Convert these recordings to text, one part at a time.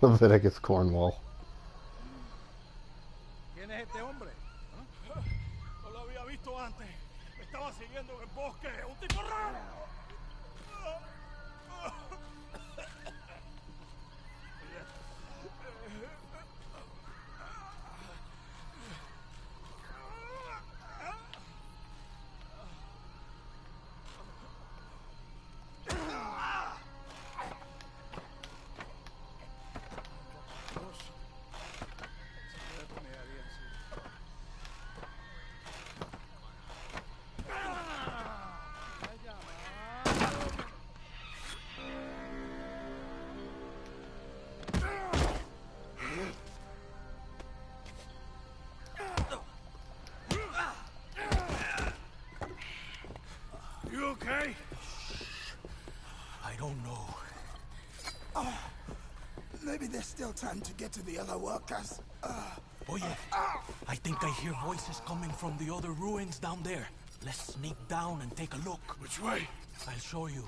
Leviticus Cornwall. ¿Quién es este hombre? ¿Ah? No lo había visto antes. Me estaba siguiendo en el bosque. ¡Un tipo raro! You okay? I don't know. Maybe there's still time to get to the other workers. Oye, I think I hear voices coming from the other ruins down there. Let's sneak down and take a look. Which way? I'll show you.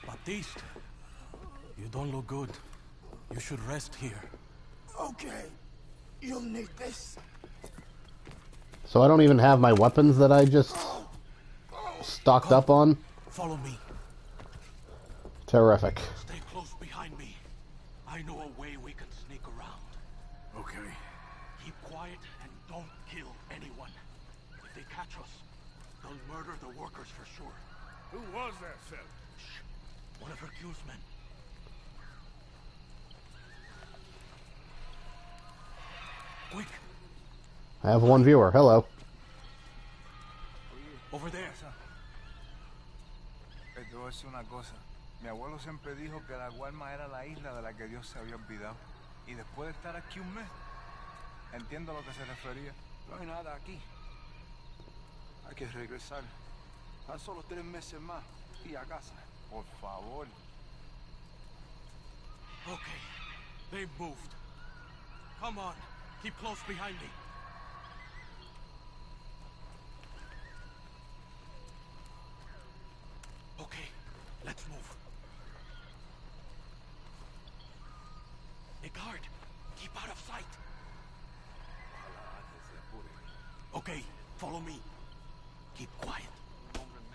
Baptiste, you don't look good. You should rest here. Okay. You'll need this. So I don't even have my weapons that I just stocked up on? Follow me. Terrific. Stay close behind me. I know a way we can sneak around. Okay. Keep quiet and don't kill anyone. If they catch us, they'll murder the workers for sure. Who was that fella? Shh. One of Hercule's men. Quick, I have one viewer. Hello. over there. Te voy a decir una cosa. Mi abuelo siempre dijo que la Guarma era la isla de la que Dios se había olvidado. Y después de estar aquí un mes, entiendo a lo que se refería. No hay nada aquí. Hay que regresar. Tan solo 3 meses más y a casa. Por favor. Okay, they've moved. Come on, keep close behind me. Okay, let's move. Hey, guard, keep out of sight. Okay, follow me. Keep quiet.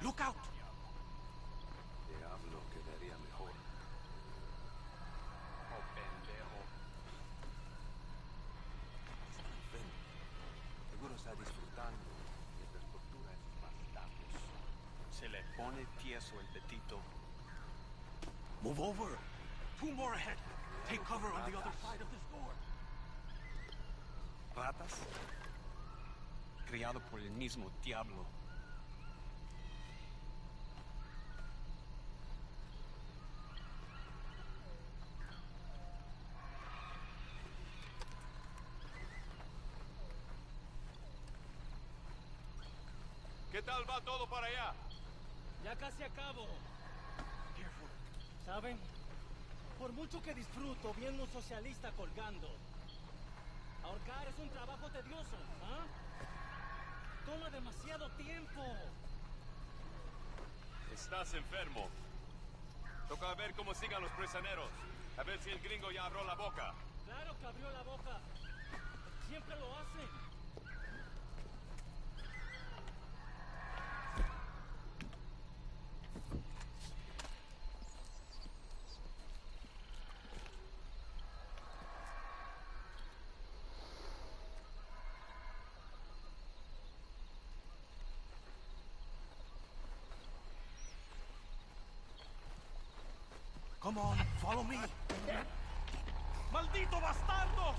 Look out! Diablo, quedaría mejor. Oh, pendejo. Seguro está disfrutando mientras tortura a esos bastardos. Se le pone tieso el petito. Move over. 2 more ahead. Take cover on the other side of this door. ¿Ratas? Criado por el mismo diablo. ¿Qué tal va todo para allá? Ya casi acabo. ¿Saben? Por mucho que disfruto viendo un socialista colgando, ahorcar es un trabajo tedioso, ¿ah? Toma demasiado tiempo. Estás enfermo. Toca ver cómo sigan los prisioneros. A ver si el gringo ya abrió la boca. Claro que abrió la boca. Siempre lo hacen. Come on, follow me. ¡Maldito bastardo!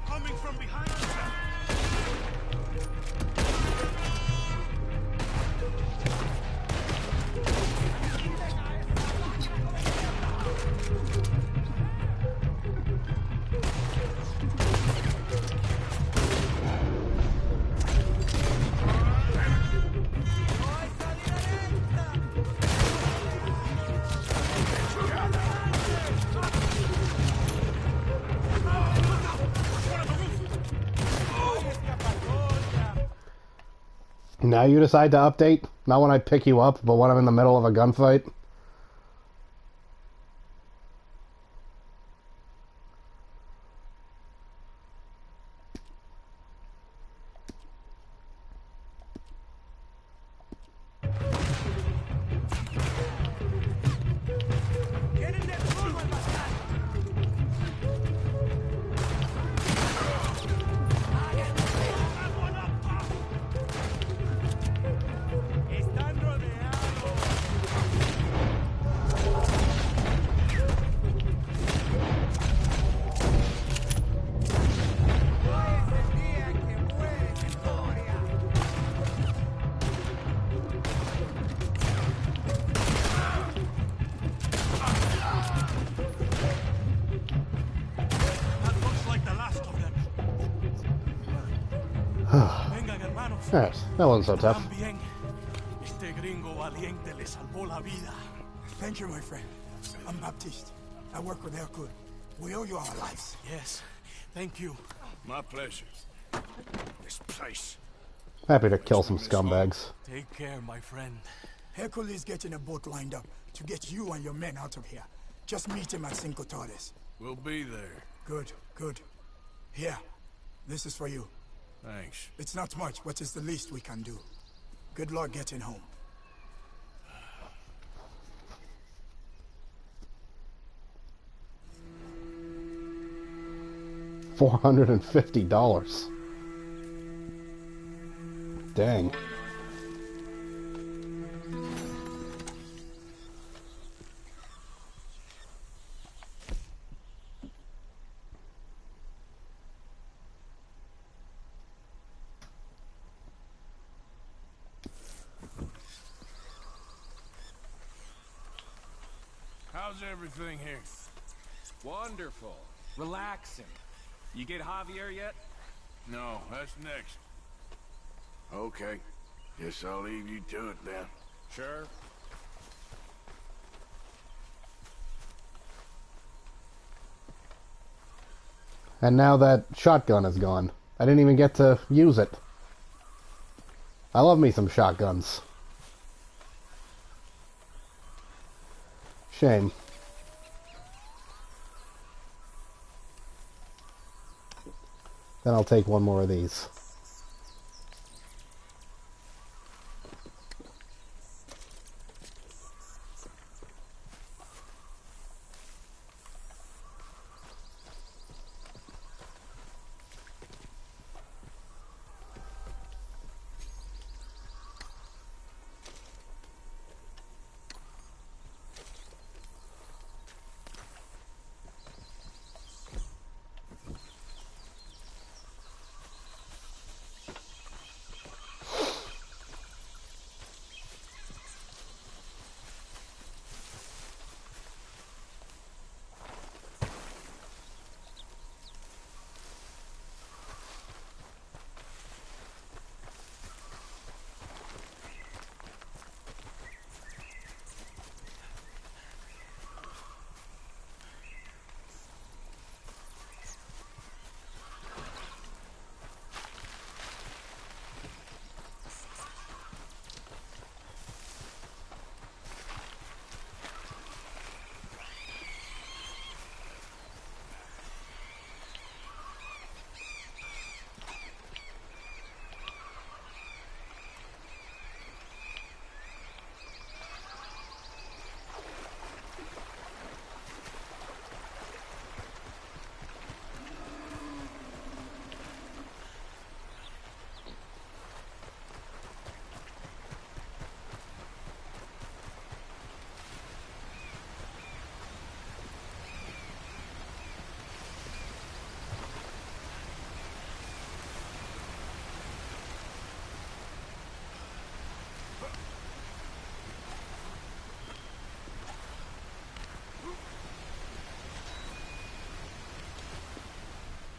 Coming from behind us. Now you decide to update? Not when I pick you up, but when I'm in the middle of a gunfight? Están rodeados. Hoy es el día que muere Victoria. That looks like the last of them. Vengan, hermanos. Alright, that wasn't so tough. Están bien. Este gringo valiente le salvó la vida. Thank you, my friend. I'm Baptiste. I work with Hercule. We owe you our lives. Yes, thank you. My pleasure. This place. Happy to kill some scumbags. Take care, my friend. Hercule is getting a boat lined up to get you and your men out of here. Just meet him at Cinco Torres. We'll be there. Good, good. Here, this is for you. Thanks. It's not much, but it's the least we can do. Good luck getting home. $450. Dang. How's everything here? Wonderful. Relaxing. You get Javier yet? No, that's next. Okay. Guess I'll leave you to it then. Sure. And now that shotgun is gone. I didn't even get to use it. I love me some shotguns. Shame. Then I'll take one more of these.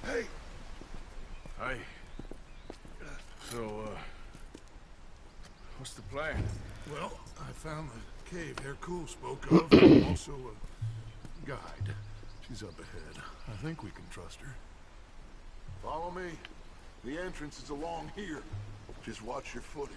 Hey! Hi. So, what's the plan? Well, I found the cave Hercule spoke of, and also a guide. She's up ahead. I think we can trust her. Follow me. The entrance is along here. Just watch your footing.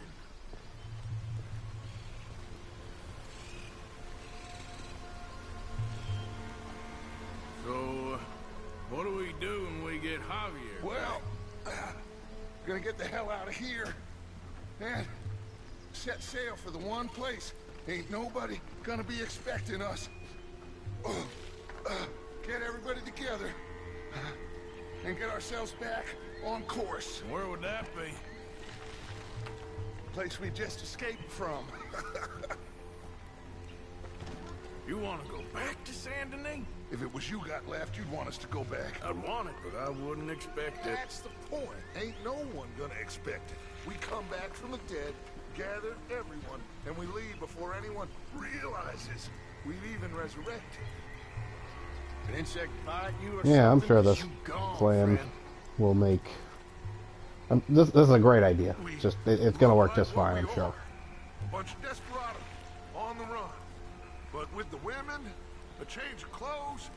gonna get the hell out of here and set sail for the one place ain't nobody gonna be expecting us. Get everybody together and get ourselves back on course. Where would that be? Place we just escaped from. You want to go back to Saint Denis? If it was you got left, you'd want us to go back. I'd want it, but I wouldn't expect it. That's the point. Ain't no one gonna expect it. We come back from the dead, gather everyone, and we leave before anyone realizes we've even resurrected. An insect bite you or Yeah, I'm something? sure this You gone, plan friend. will make... this is a great idea. It's gonna work just fine, I'm sure. A bunch of desperados on the run. But with the women, a change of clothes,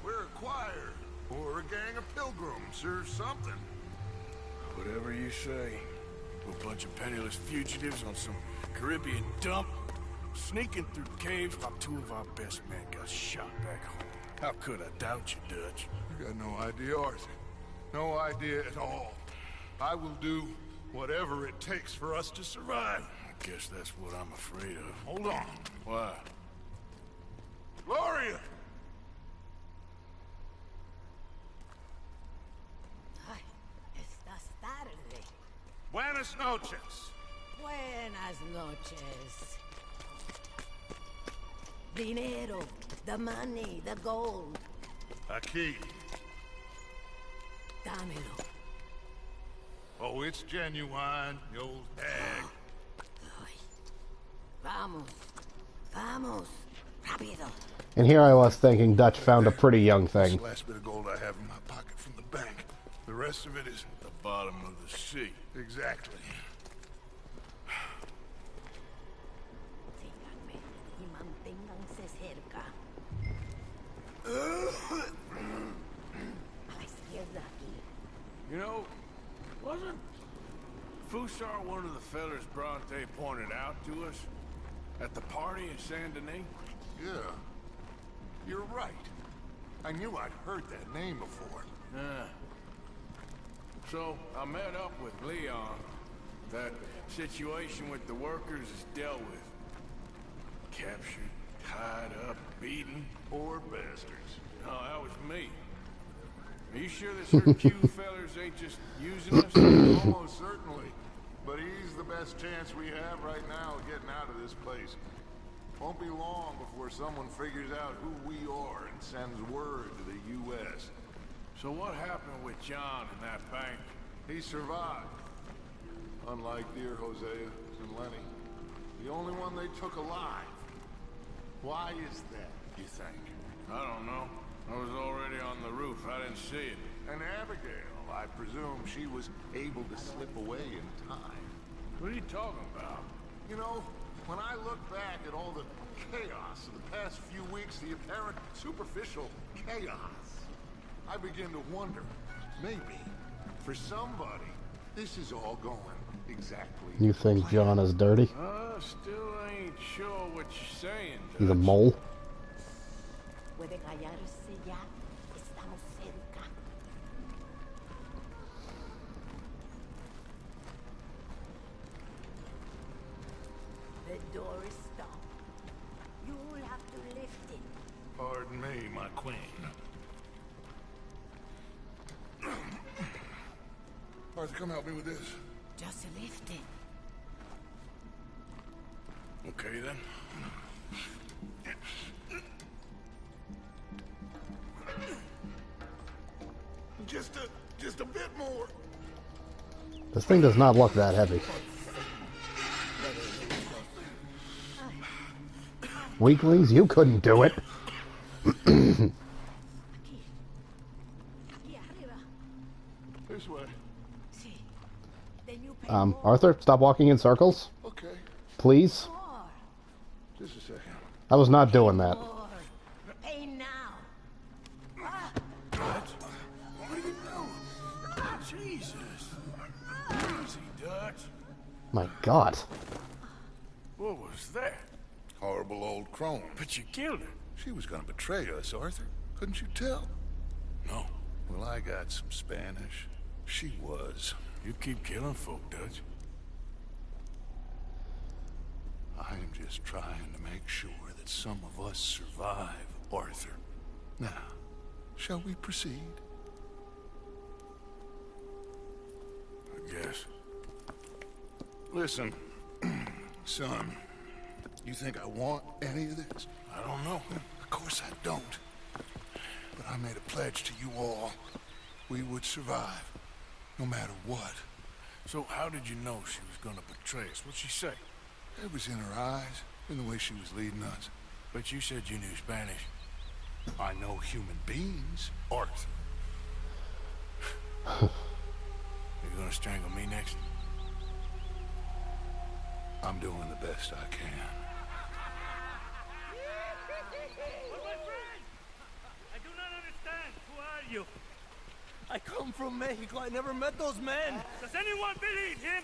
we're a choir, or a gang of pilgrims, or something. Whatever you say. We're a bunch of penniless fugitives on some Caribbean dump, sneaking through caves while 2 of our best men got shot back home. How could I doubt you, Dutch? You got no idea, Arthur. No idea at all. I will do whatever it takes for us to survive. I guess that's what I'm afraid of. Hold on. Why? Gloria! Ay, estás tarde. Buenas noches. Buenas noches. Dinero, the money, the gold. Aquí. Dámelo. Oh, it's genuine, you old hag. Ay. Vamos. Vamos. Rápido. And here I was thinking Dutch found a pretty young It's thing. the last bit of gold I have in my pocket from the bank. The rest of it is The bottom of the sea. exactly. Síganme y manténganse cerca. A la izquierda aquí. You know, wasn't Fusar one of the fellers Bronte pointed out to us at the party in Saint Denis? Yeah. You're right. I knew I'd heard that name before. Yeah. So, I met up with Leon. That situation with the workers is dealt with. Captured, tied up, beaten. Poor bastards. No, that was me. Are you sure this Q fellers ain't just using us? Almost certainly. But he's the best chance we have right now of getting out of this place. Won't be long before someone figures out who we are and sends word to the U.S. So what happened with John in that bank? He survived. Unlike dear Hosea and Lenny. The only one they took alive. Why is that, you think? I don't know. I was already on the roof. I didn't see it. And Abigail, I presume she was able to slip away in time. What are you talking about? You know, when I look back at all the chaos of the past few weeks, the apparent superficial chaos, I begin to wonder, maybe, for somebody, this is all going exactly. You think John is dirty? Still ain't sure what you're saying, He's a Dutch. mole? Puede callarse ya. Estamos cerca. The door is stopped. You'll have to lift it. Pardon me, my queen. Arthur, come help me with this. Just lift it. Okay, then. Just a bit more. This thing does not look that heavy. Weaklings, you couldn't do it. Aquí. Aquí arriba. This way. Sí. Then you pay more. Arthur, stop walking in circles, Okay. please. More. Just a second. I was not doing that. More. Pay now. Ah. What are you doing? Jesus. Easy, Dutch. My God. What was that? Horrible old crone. But you killed her. She was gonna betray us, Arthur. Couldn't you tell? No. Well, I got some Spanish. She was. You keep killing folk, Dutch. I'm just trying to make sure that some of us survive, Arthur. Now, shall we proceed? I guess. Listen, son, you think I want any of this? I don't know. Of course I don't. But I made a pledge to you all. We would survive, no matter what. So how did you know she was gonna betray us? What'd she say? It was in her eyes, in the way she was leading us. But you said you knew Spanish. I know human beings, Arthur. You're gonna strangle me next? I'm doing the best I can. But my friend! I do not understand. Who are you? I come from Mexico. I never met those men. Does anyone believe him?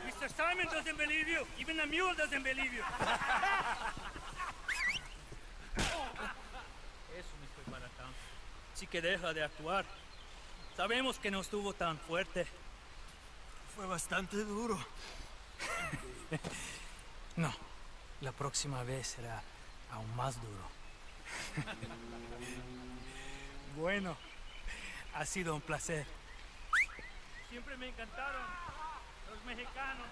Mr. Simon doesn't believe you. Even the mule doesn't believe you. Eso, Mr. Baratán. Sí que deja de actuar. Sabemos que no estuvo tan fuerte. Fue bastante duro. No, la próxima vez será aún más duro. Bueno, ha sido un placer. Siempre me encantaron los mexicanos.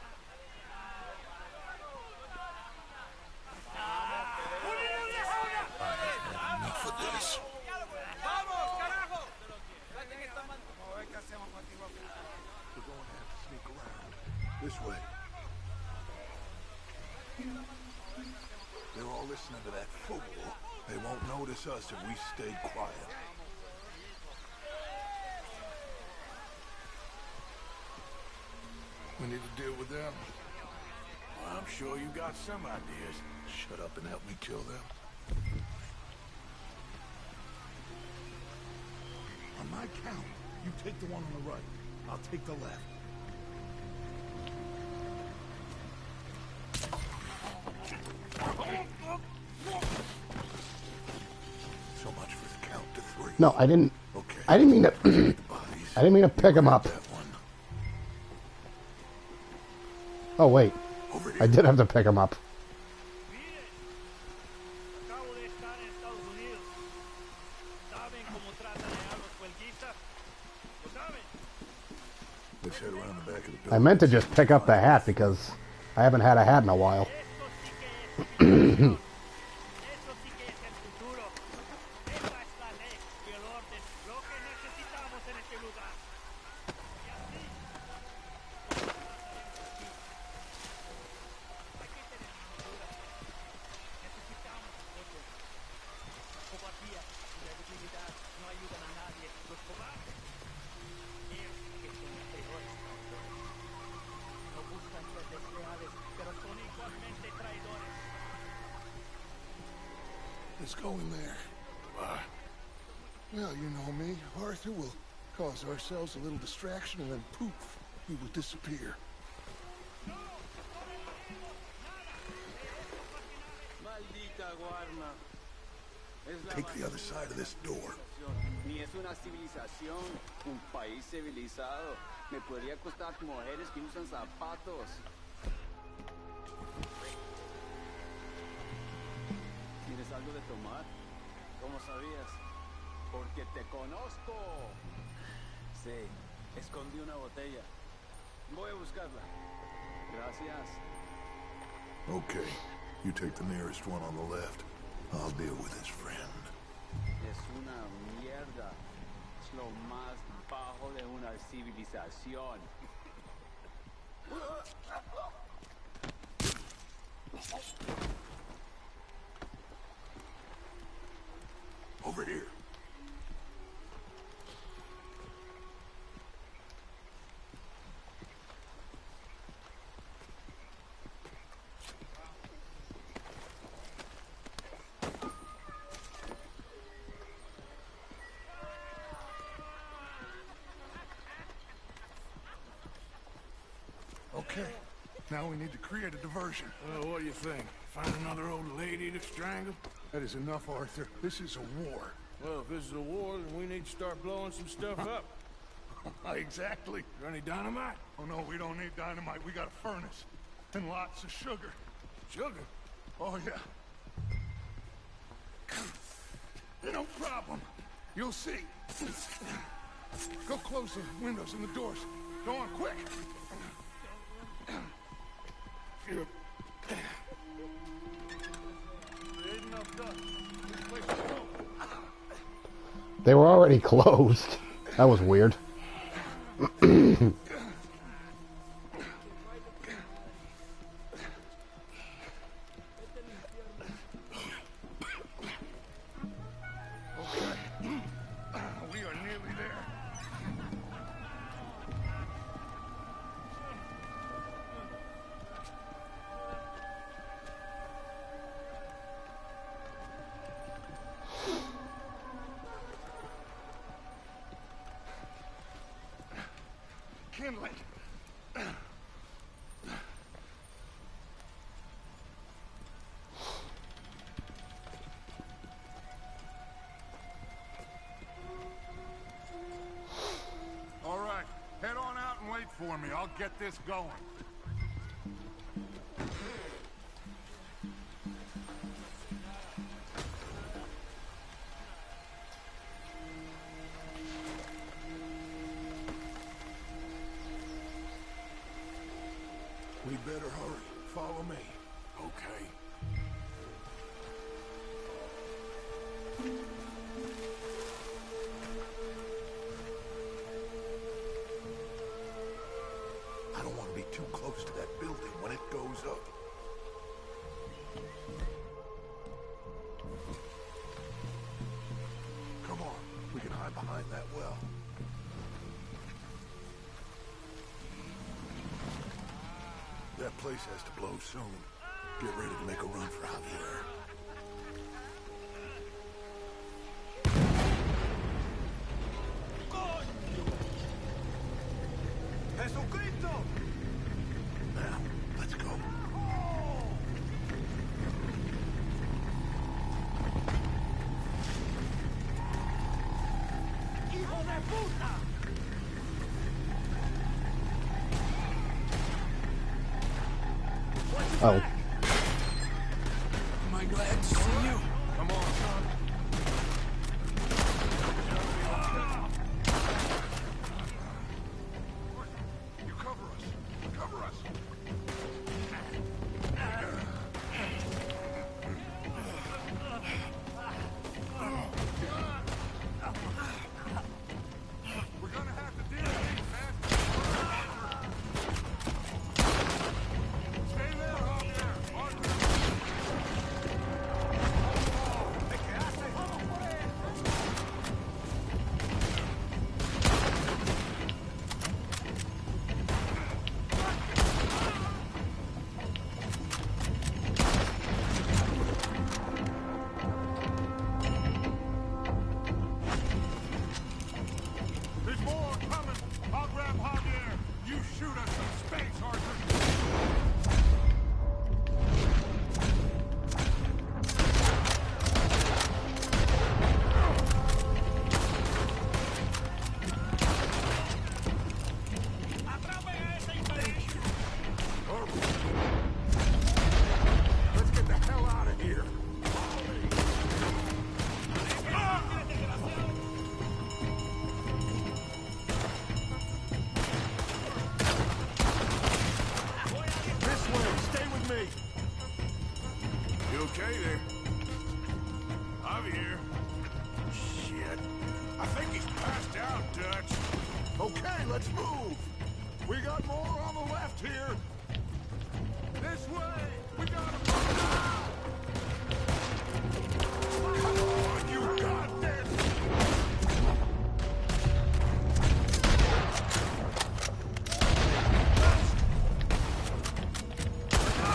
Enough of this. ¡Vamos, carajo! We're going to have to sneak around. This way. They're all listening to that football. They won't notice us if we stay quiet. We need to deal with them. Well, I'm sure you got some ideas. Shut up and help me kill them. On my count, you take the one on the right. I'll take the left. So much for the count to 3. No, I didn't. Okay. I didn't mean to. I didn't mean to pick him up. That one. Oh wait, Over here. I did have to pick him up. Acabo de estar en Estados Unidos. ¿Saben cómo tratan a los huelguistas? ¿Lo saben? Let's head around the back of the I building. meant to just pick up the hat because I haven't had a hat in a while. Eso sí que es el futuro. Esa es la ley y el orden. Lo que necesitamos en este lugar. Y así. Aquí tenemos ayuda. Necesitamos apoyo. Cobardía y la debilidad no ayudan a nadie. Los cobardes. Ellos que son los peores traidores. No buscan ser desleales, pero son igualmente traidores. Let's go in there. Well, you know me. Arthur will cause ourselves a little distraction and then poof, we will disappear. Maldita Guarna. Es la Take the other side of this door. Ni es una civilización, un país civilizado. Me podría costar mujeres que usan zapatos. ¿Tienes algo de tomar? ¿Cómo sabías? Porque te conozco. Sí, escondí una botella. Voy a buscarla. Gracias. Okay, you take the nearest one on the left. I'll deal with his friend. Es una mierda. Es lo más bajo de una civilización. Over here. Okay, now we need to create a diversion. Well, what do you think? Find another old lady to strangle? That is enough, Arthur. This is a war. Well, if this is a war, then we need to start blowing some stuff up. Exactly. Got any dynamite? Oh no, we don't need dynamite. We got a furnace. And lots of sugar. Sugar? Oh yeah. No problem. You'll see. Go close the windows and the doors. Go on, quick. There ain't enough dust. This place is full. They were already closed. That was weird. We are nearly there. Kindling. All right, head on out and wait for me. I'll get this going. We better hurry. Follow me. Okay. I don't want to be too close to that building when it goes up. Come on, we can hide behind that well. That place has to blow soon. Get ready to make a run for Javier. ¡Jesucristo! Now, let's go. ¡Hijo de puta! Oh. Am I glad to see you? Come on, son. You cover us. Cover us. We're gonna have to deal with these, man. Stay there, Javier. Mark. There's more coming. I'll grab Javier. You shoot us some space, Arthur. Let's get the hell out of here. This way. Stay with me. You okay there? Javier. Shit. I think he's passed out, Dutch. Okay, let's move. We got more on the left here. This way. We got him. Come on, you got this.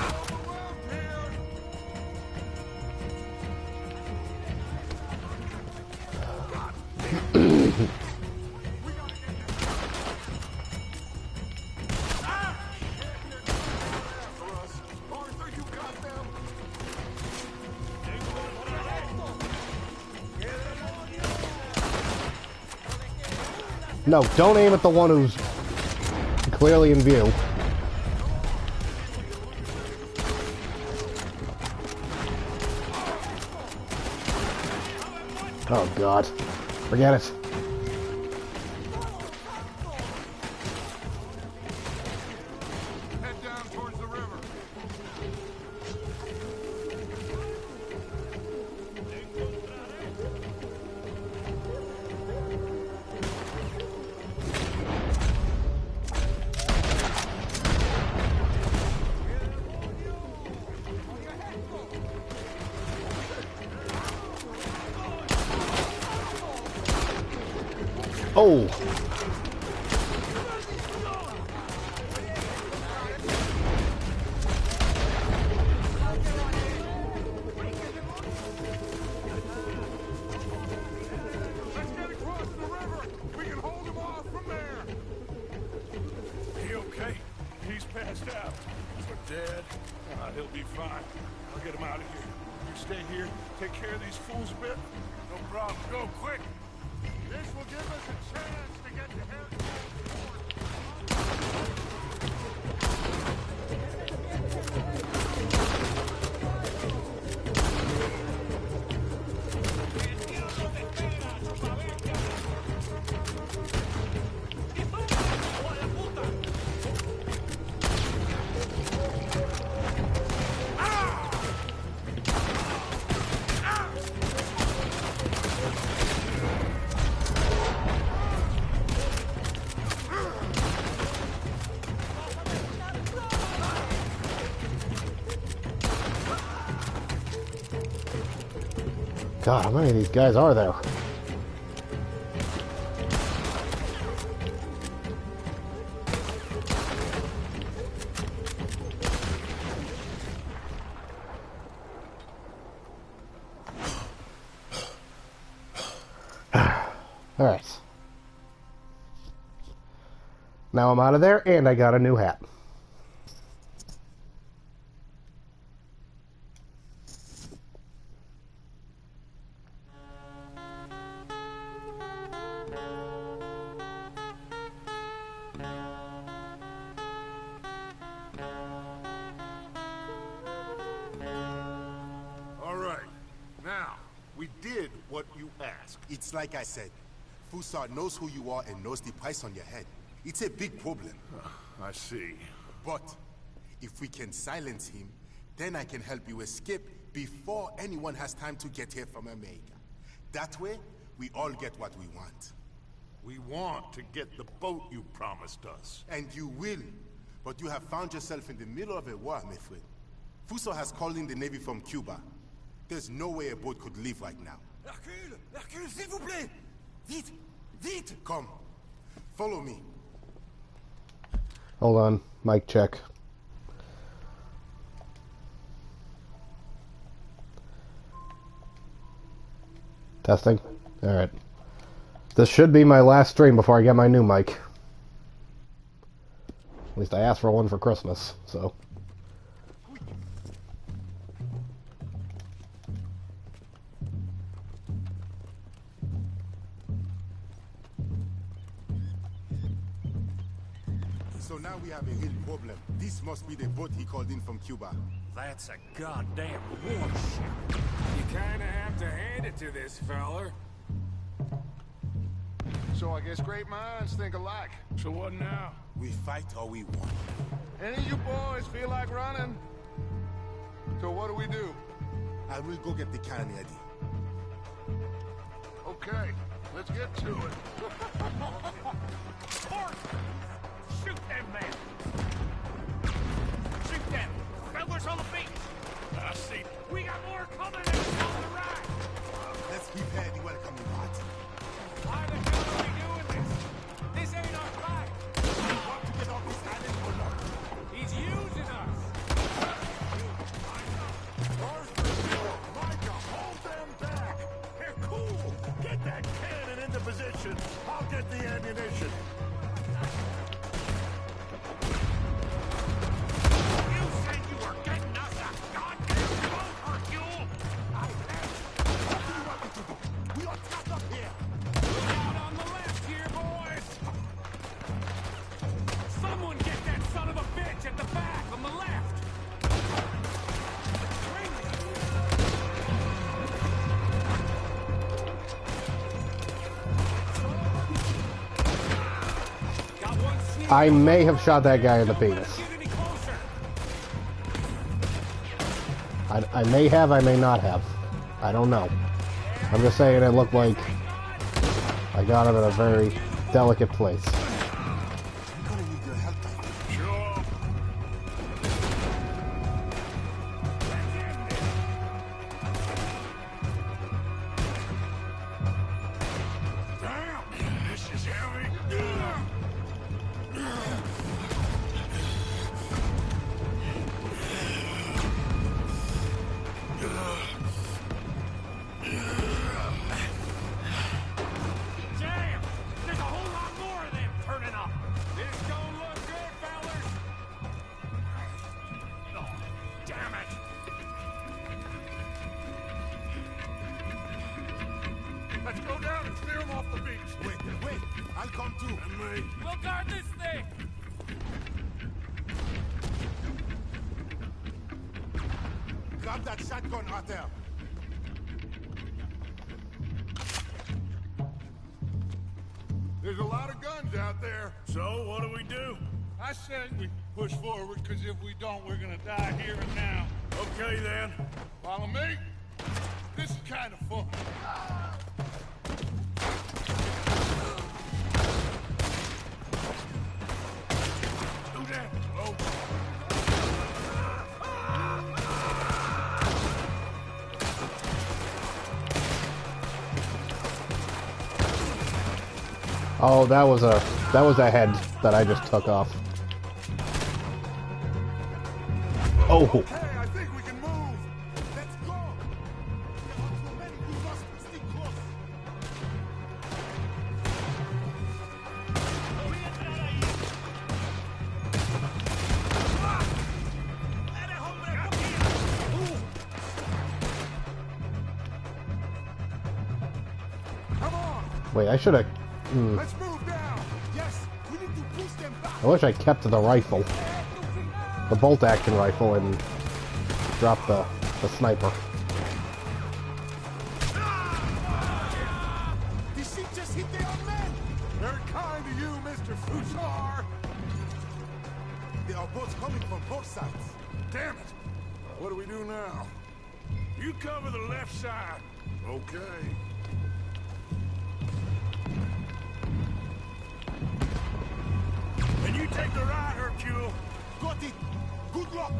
Overwhelmed here. Arthur, you got them? No, don't aim at the one who's clearly in view. Oh god. Forget it. Head down towards the river. Oh! Let's get across the river. We can hold him off from there. He okay? He's passed out. But dead? He'll be fine. I'll get him out of here. You stay here, take care of these fools a bit. No problem. Go quick. This will give us a chance to get to him. God, how many of these guys are there? Alright. Now I'm out of there, and I got a new hat. All right. Now, we did what you asked. It's like I said. Fusar knows who you are and knows the price on your head. It's a big problem. I see. But if we can silence him, then I can help you escape before anyone has time to get here from Omega. That way, we all get what we want. We want to get the boat you promised us. And you will. But you have found yourself in the middle of a war, my friend. Fusar has called in the Navy from Cuba. There's no way a boat could leave right now. Hercule! Hercule, s'il vous plaît! Vite! Vite! Come. Follow me. Hold on. Mic check. Testing. Alright. This should be my last stream before I get my new mic. At least I asked for one for Christmas, so... So now we have a real problem. This must be the boat he called in from Cuba. That's a goddamn warship. You kinda have to hand it to this feller. So I guess great minds think alike. So what now? We fight or we won. Any of you boys feel like running? So what do? I will go get the cannon ready. Okay, let's get to it. Shoot them, man! Shoot them! Fellas on the beach! I see. We got more coming and it's on the right! Let's prepare the welcoming party. Why the hell are we doing this? This ain't our fight! We want to get off this island or not? He's using us! Micah, hold them back! They're cool! Get that cannon into position! I'll get the ammunition! You said you were getting us a goddamn boat, Hercule! What do you want me to do? We are trapped up here. Look out on the left here, boys! I may have shot that guy in the penis. I may have, I may not have. I don't know. I'm just saying it looked like I got him in a very delicate place. Let's go down and clear them off the beach. Wait, I'll come too. And me. We'll guard this thing! Grab that shotgun, Arthur. There's a lot of guns out there. So, what do? I said we push forward, because if we don't, we're gonna die here and now. Okay, then. Follow me. This is kind of fun. Do that. Oh. Oh, that was a head that I just took off. Oh. Hey, I think we can move. Let's go. There are too many. We must stick close. Come on. Wait, I should have. Let's move now. Yes, we need to push them back. I wish I kept the rifle, the bolt-action rifle, and dropped the sniper. The ship just hit their own men. Very kind of you, Mr. Fusar. There are boats coming from both sides. Damn it. What do we do now? You cover the left side. Okay. And you take the right, Hercule. Got it. Good luck.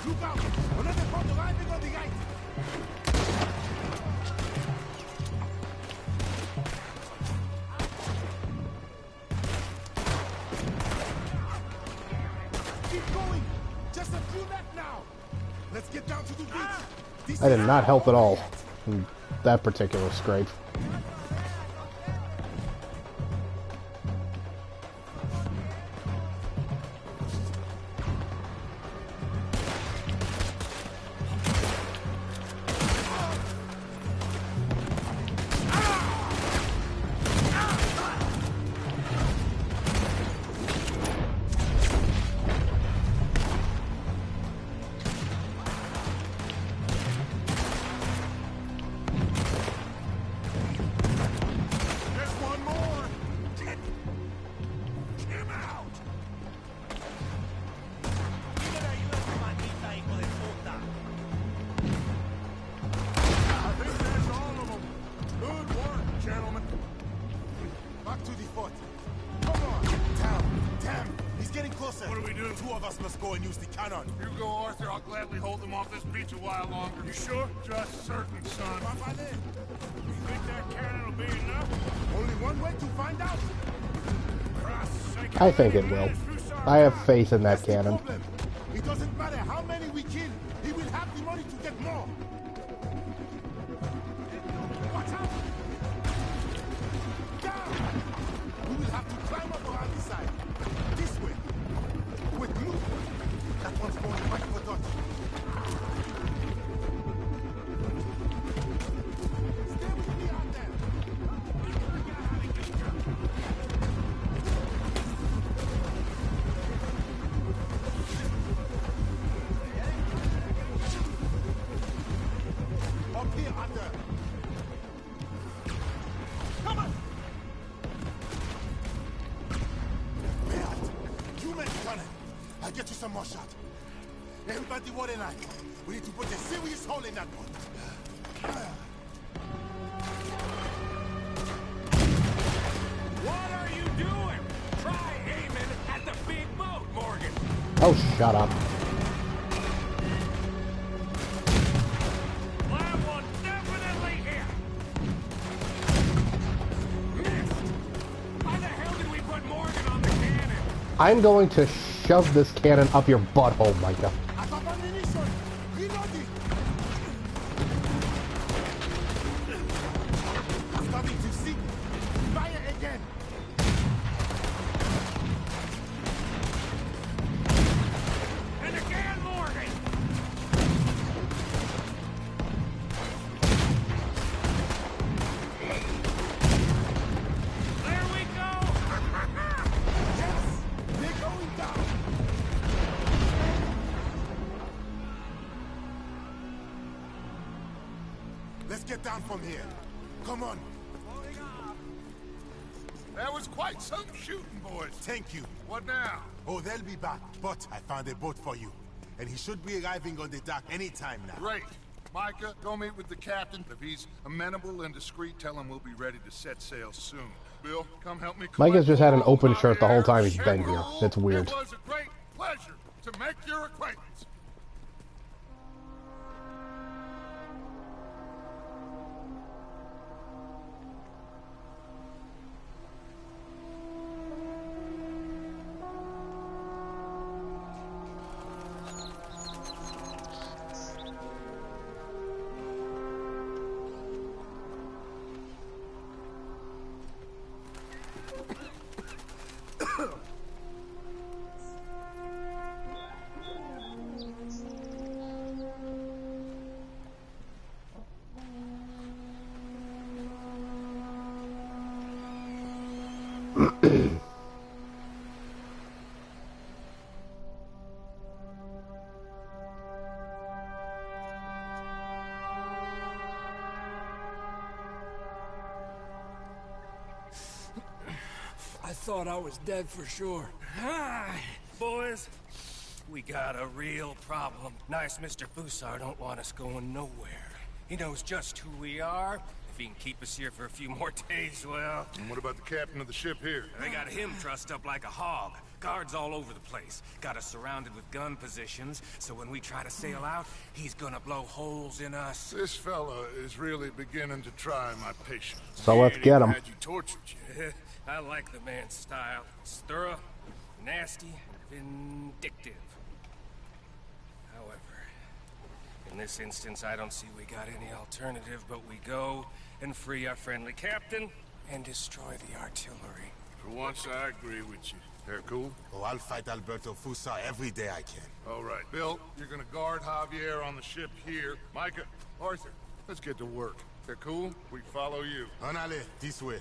Look out! Another boat arriving on the right. Keep going! Just a few left now! Let's get down to the beach! This I did is not help at all in that particular scrape. There's one more. Get him out. I think that's all of them. Good work, gentlemen. back to the fort. Come on! Damn! He's getting closer. What do we do? Two of us must go and use the cannon. You go, Arthur. I'll gladly hold them off this beach a while longer. You sure? Just certain, son. You think that cannon will be enough? Only one way to find out. I think it will. I have faith in that cannon. Problem. It doesn't matter how many we kill. He will have the money to get more. Watch out! Down! We will have to climb up around the side. This way. Wait, look. That one's going right for Dutch. Here, Arthur. Come on! Beat, you men gun it. I'll get you some more shot. Everybody what in line. We need to put a serious hole in that boat. What are you doing? Try aiming at the big boat, Morgan. Oh, shut up. That one definitely hit. Missed. Why the hell did we put Morgan on the cannon? I'm going to shove this cannon up your butthole, Micah. Starting to see. Fire again. And again, Morgan. There we go. Yes, they're going down. Let's get down from here. Come on. That was quite some shooting, boys. Thank you. What now? Oh, they'll be back. But I found a boat for you. And he should be arriving on the dock any time now. Great. Micah, go meet with the captain. If he's amenable and discreet, tell him we'll be ready to set sail soon. Bill, come help me. Micah's just had an open shirt the whole time he's been here. It's weird. It was a great pleasure to make your acquaintance. I thought I was dead for sure. Hi, boys. We got a real problem. Nice Mr. Fusar don't want us going nowhere. He knows just who we are. If he can keep us here for a few more days, well... And what about the captain of the ship here? They got him trussed up like a hog. Guards all over the place. Got us surrounded with gun positions, so when we try to sail out, he's gonna blow holes in us. This fella is really beginning to try my patience. So let's get him. Had you tortured you. I like the man's style. It's thorough, nasty, vindictive. However, in this instance, I don't see we got any alternative, but we go and free our friendly captain and destroy the artillery. For once, I agree with you. They're cool? Oh, I'll fight Alberto Fusa every day I can. All right. Bill, you're gonna guard Javier on the ship here. Micah, Arthur, let's get to work. They're cool? We follow you. Anale, this way.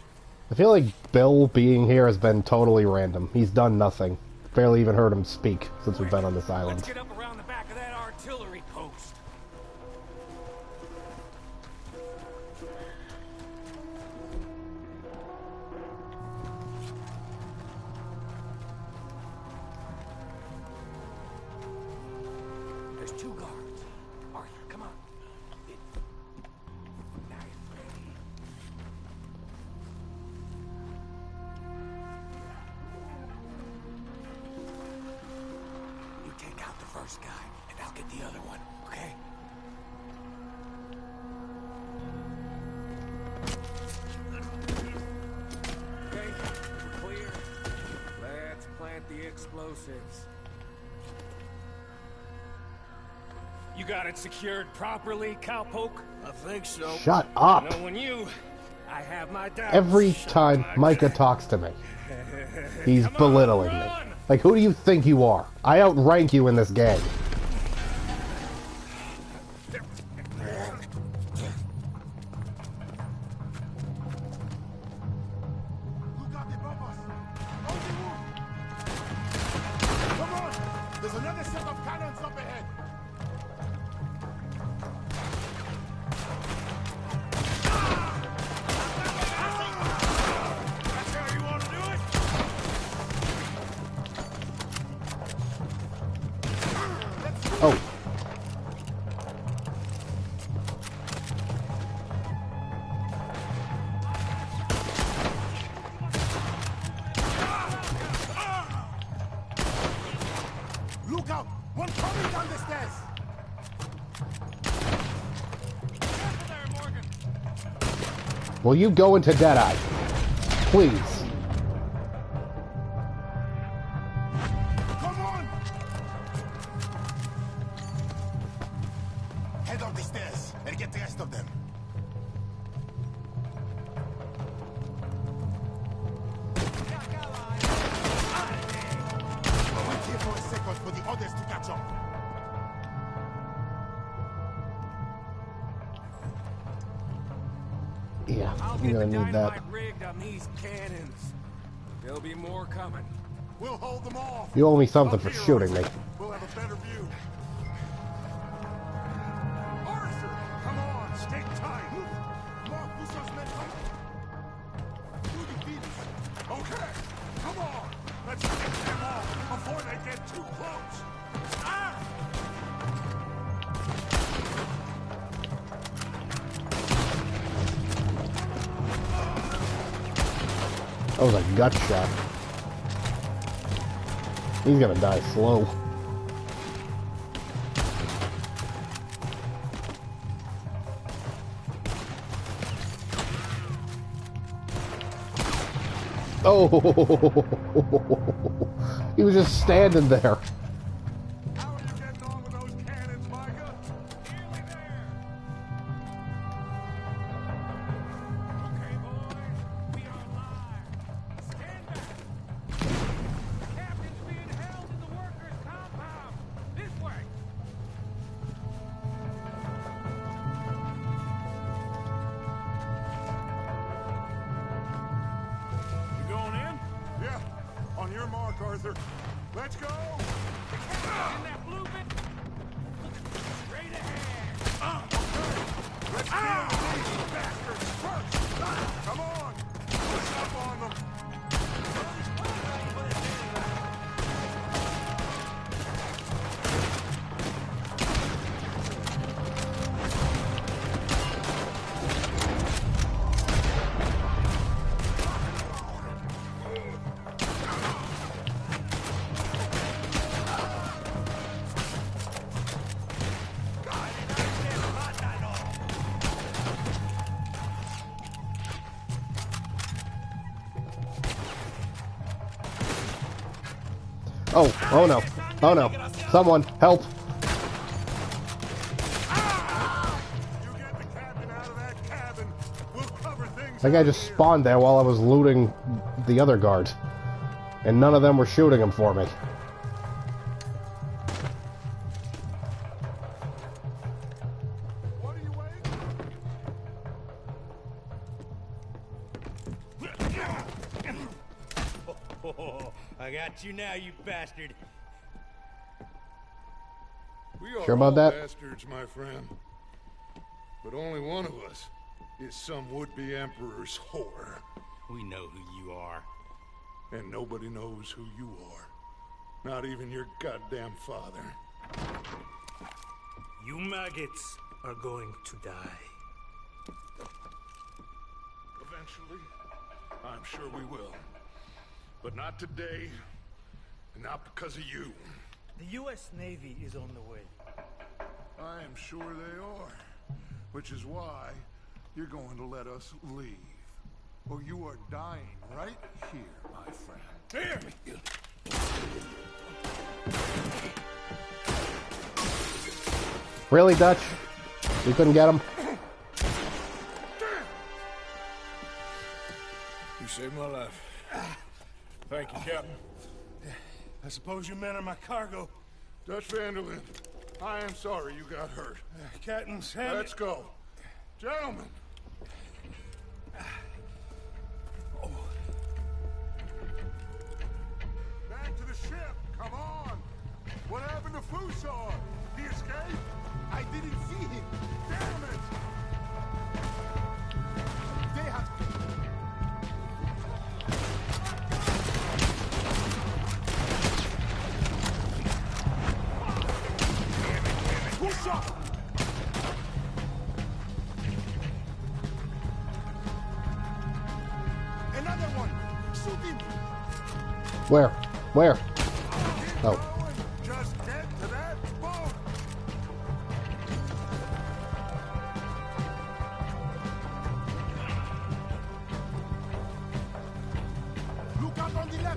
I feel like Bill being here has been totally random. He's done nothing. Barely even heard him speak since we've been on this island. Let's get up around the back of that artillery post. There's two guards. Arthur, come on. Nice, ready. You take out the first guy, and I'll get the other one, okay? Okay, we're clear. Let's plant the explosives. You got it secured properly, cowpoke? I think so. Shut up! Knowing you, I have my doubts. Every time Micah talks to me, he's belittling me. Like, who do you think you are? I outrank you in this game. Look out above us. On the move. Come on. There's another set of cannons up ahead. Will you go into Deadeye? Please. Come on! Head up the stairs and get the rest of them. Wait here for a second for the others to catch up. Yeah, I'll I'm get gonna the need that. dynamite rigged on these cannons. There'll be more coming. We'll hold them off. You owe me something for shooting me. We'll have a better view. Arthur, come on, stay tight. Mark Busso's men coming. Through the beats. Okay, come on. Let's get them off before they get too close. Ah! That was a gut shot. He's gonna die slow. Oh! He was just standing there. How are you getting on with those cannons, Micah? Nearly there. Okay, boys, we are live. Stand back. The captain's being held in the workers' compound. This way. You going in? Yeah, on your mark, Arthur. Let's go. The captain's in that blue bit. Straight ahead. Let's kill these bastards first. Come on, push up on them. Oh, oh no. Oh no. Someone, help. You get the captain out of that cabin. We'll cover things. That guy out just here. spawned there while I was looting the other guards. And none of them were shooting him for me. What are you waiting? Oh, I got you now, you bastard. We are Sure about all that? bastards, my friend. But only one of us is some would-be emperor's whore. We know who you are. And nobody knows who you are. Not even your goddamn father. You maggots are going to die. Eventually, I'm sure we will. But not today, and not because of you. The U.S. Navy is on the way. I am sure they are. Which is why you're going to let us leave. Or you are dying right here, my friend. Here! Really, Dutch? You couldn't get him? You saved my life. Thank you, Captain. I suppose you men are my cargo. Dutch Vanderlyn, I am sorry you got hurt. Captain Sam. Let's go. Gentlemen! Back to the ship. Come on. What happened to Fusar? He escaped? I didn't see him. Damn it! They have... Fusar! Another one! Shoot him! Where? Where? Oh. Just get to that boat!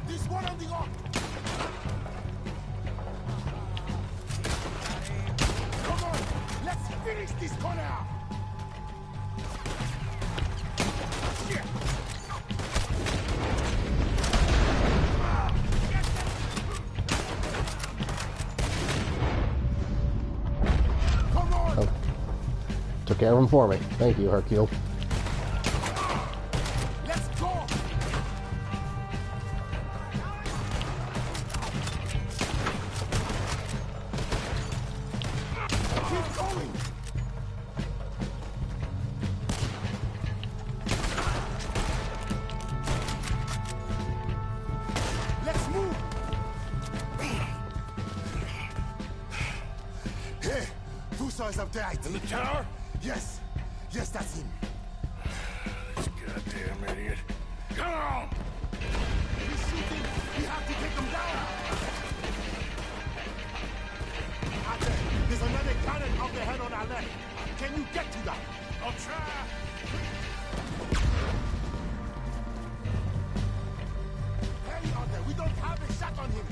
This one on the arm. Come on, let's finish this corner. Shit. Come on. Oh. Took care of him for me. Thank you, Hercule. Let's go. Keep going. Let's move. Hey, Fusar is up there, I think. In the tower? Yes. Yes, that's him. This goddamn idiot. Come on! He's shooting. We have to take him down. Arthur, there's another cannon up ahead on our left. Can you get to that? I'll try. Hurry, Arthur. We don't have a shot on him.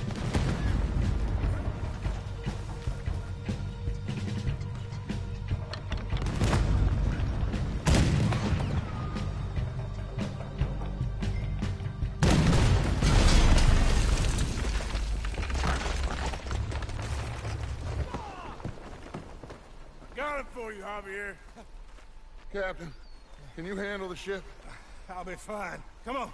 Got it for you, Javier. Captain, can you handle the ship? I'll be fine. Come on.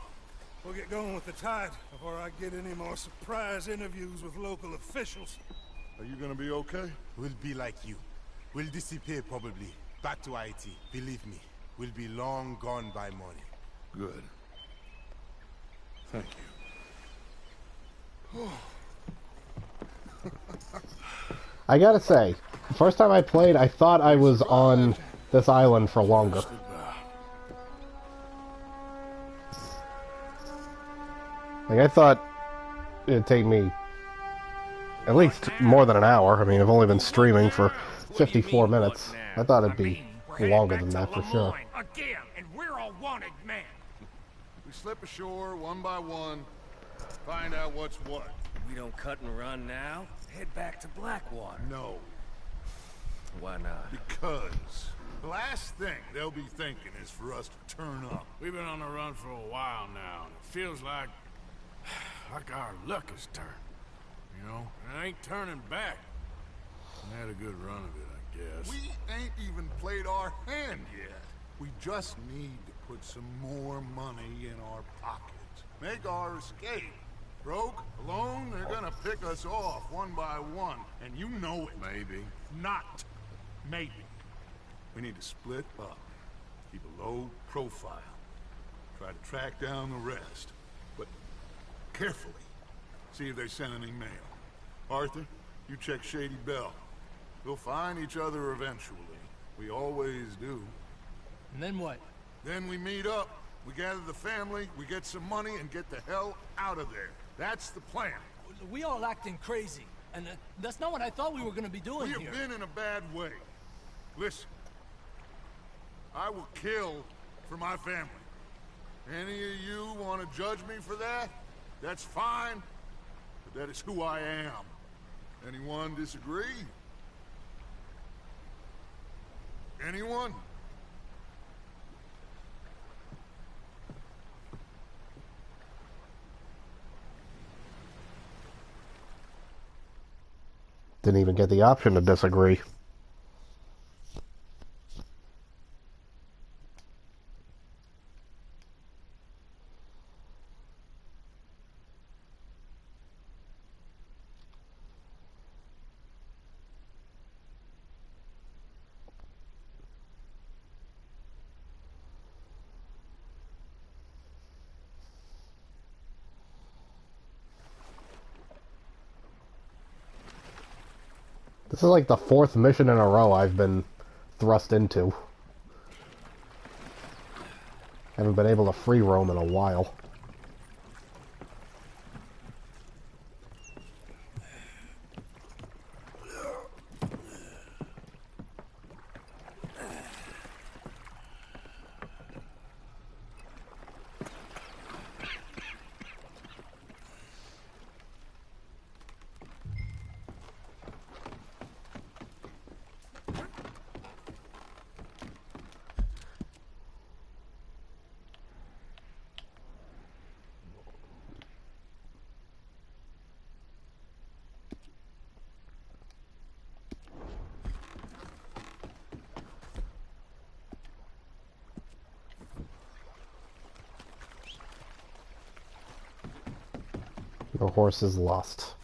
We'll get going with the tide before I get any more surprise interviews with local officials. Are you gonna be okay? We'll be like you. We'll disappear probably. Back to Haiti. Believe me, we'll be long gone by morning. Good. Thank you. I gotta say, the first time I played, I thought I was on this island for longer. Like, I thought it'd take me at least more than an hour. I mean, I've only been streaming for 54 minutes. I thought it'd be longer than that for sure. Again, and we're all wanted men. We slip ashore one by one, find out what's what. We don't cut and run now. Head back to Blackwater. No, Why not? because the last thing they'll be thinking is for us to turn up. We've been on the run for a while now, and it feels like our luck has turned. You know, and it ain't turning back. We had a good run of it, I guess. We ain't even played our hand yet. We just need to put some more money in our pockets. Make our escape. Broke, alone, they're gonna pick us off one by one. And you know it. Maybe. Not. Maybe. We need to split up. Keep a low profile. Try to track down the rest. But carefully. See if they send any mail. Arthur, you check Shady Belle. We'll find each other eventually. We always do. And then what? Then we meet up. We gather the family, we get some money, and get the hell out of there. That's the plan. We all acting crazy, and that's not what I thought we were gonna be doing We here. have been in a bad way. Listen, I will kill for my family. Any of you want to judge me for that? That's fine, but that is who I am. Anyone disagree? Anyone? Didn't even get the option to disagree. This is like the 4th mission in a row I've been thrust into. Haven't been able to free roam in a while. Your horse is lost.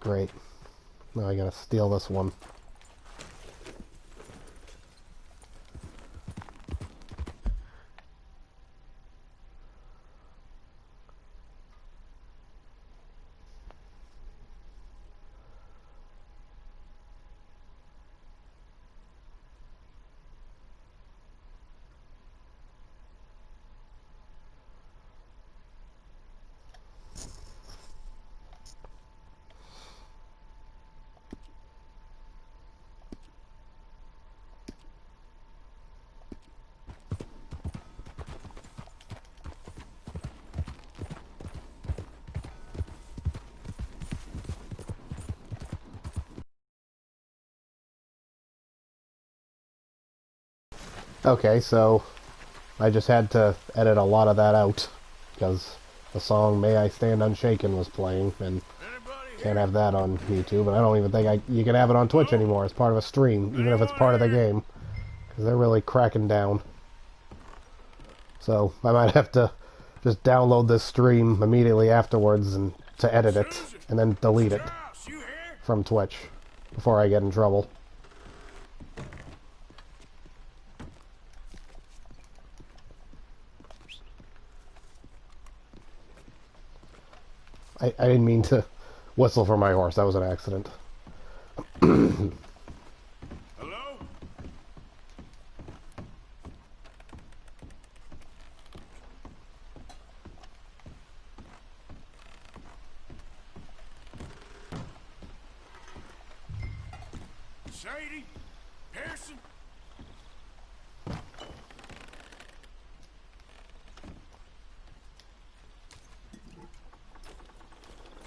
Great. Now I gotta steal this one. Okay, so I just had to edit a lot of that out because the song "May I Stand Unshaken" was playing, and can't have that on YouTube. And I don't even think you can have it on Twitch anymore as part of a stream, even if it's part of the game, because they're really cracking down. So I might have to just download this stream immediately afterwards and to edit it, and then delete it from Twitch before I get in trouble. I didn't mean to whistle for my horse. That was an accident. Hello? Sadie? Pearson?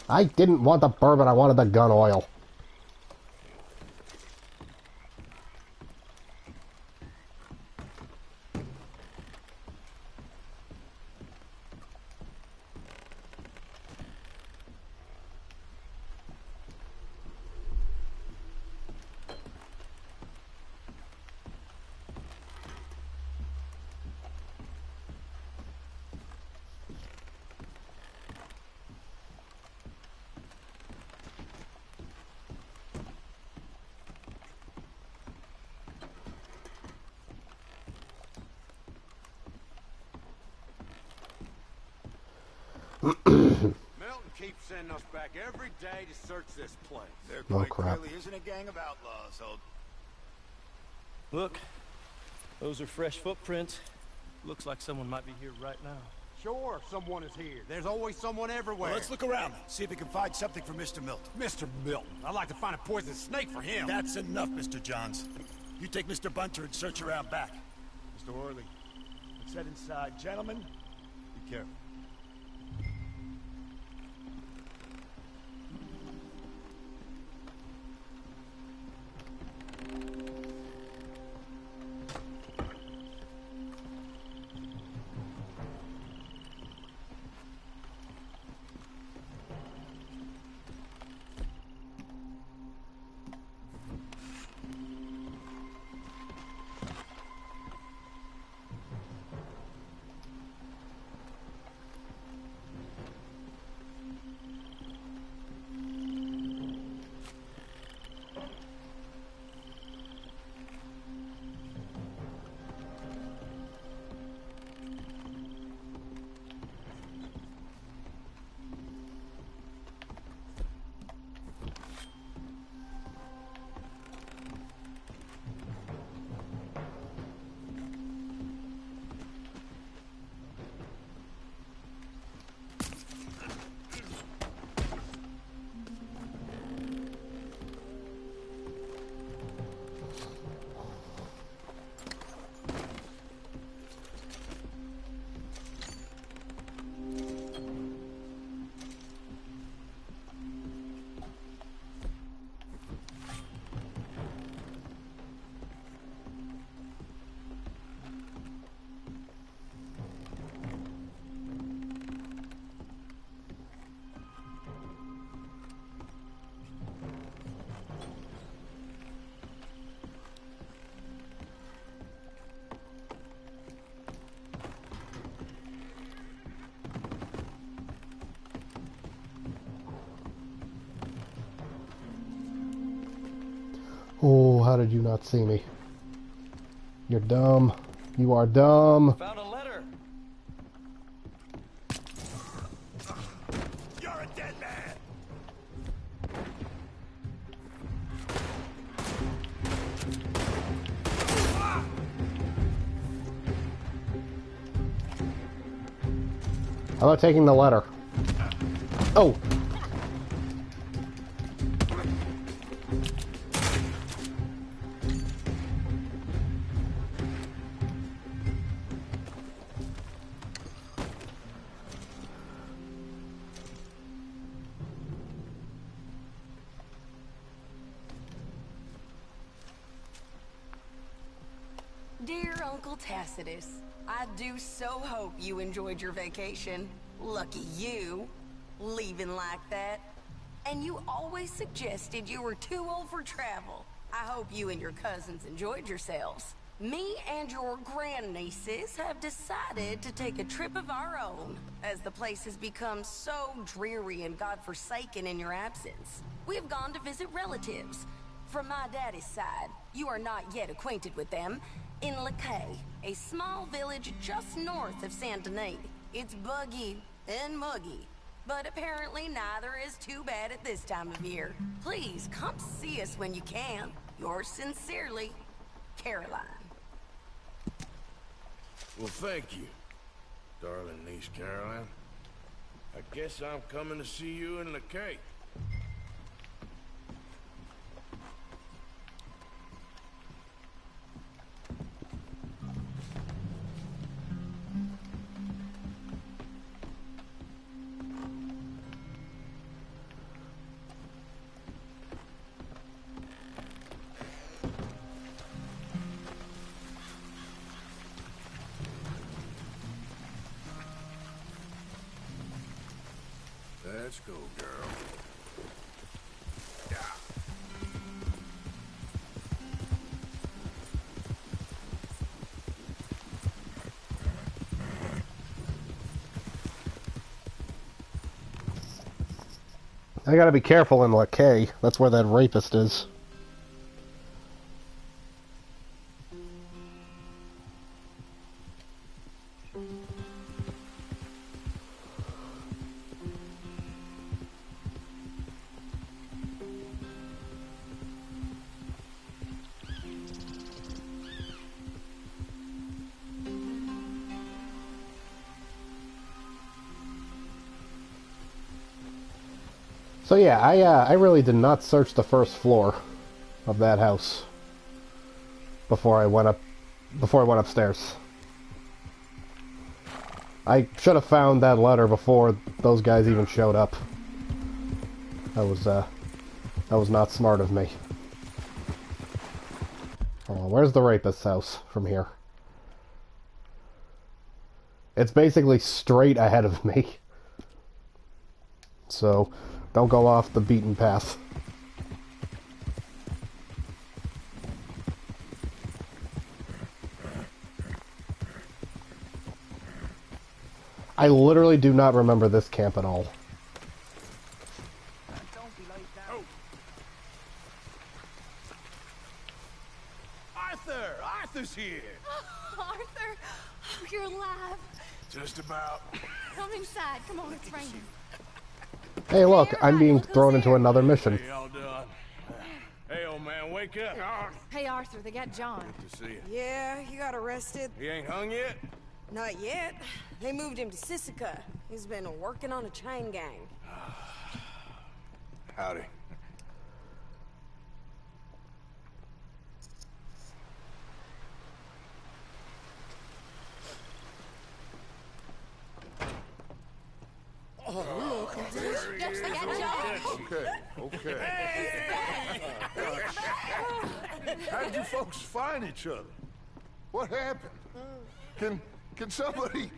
I didn't want the bourbon, I wanted the gun oil. Milton keeps sending us back every day to search this place. There Oh, quite crap. clearly isn't a gang of outlaws, Holt. Look, those are fresh footprints. Looks like someone might be here right now. Sure, someone is here. There's always someone everywhere. Well, let's look around, see if we can find something for Mr. Milton. Mr. Milton. I'd like to find a poisonous snake for him. That's enough, Mr. Johns. You take Mr. Bunter and search around back. Mr. Orley, let's head inside. Gentlemen, be careful. how did you not see me? You're dumb. You are dumb. Found a letter. You're a dead man! How about taking the letter? Oh! Dear Uncle Tacitus, I do so hope you enjoyed your vacation. Lucky you, leaving like that. And you always suggested you were too old for travel. I hope you and your cousins enjoyed yourselves. Me and your grandnieces have decided to take a trip of our own, as the place has become so dreary and godforsaken in your absence. We have gone to visit relatives. From my daddy's side, you are not yet acquainted with them, in Lakay, a small village just north of Saint Denis. It's buggy and muggy, but apparently neither is too bad at this time of year. Please come see us when you can. Yours sincerely, Caroline. Well, thank you, darling niece Caroline. I guess I'm coming to see you in Lakay. Let's go, girl. I gotta be careful in Lakay. That's where that rapist is. So yeah, I really did not search the first floor of that house before I went upstairs. I should have found that letter before those guys even showed up. That was not smart of me. Oh, where's the rapist's house from here? It's basically straight ahead of me. So don't go off the beaten path. I literally do not remember this camp at all. Arthur's here! Arthur! Oh, you're alive. Just about. Come inside. Come on, it's raining. Hey, look, I'm being thrown into another mission. Hey, all done. Hey, old man, wake up. Hey, Arthur, they got John. Good to see you. Yeah, he got arrested. He ain't hung yet? Not yet. They moved him to Sisika. He's been working on a chain gang. Howdy. Oh, look, Yes, they got John. Okay. How did you folks find each other? What happened? Can somebody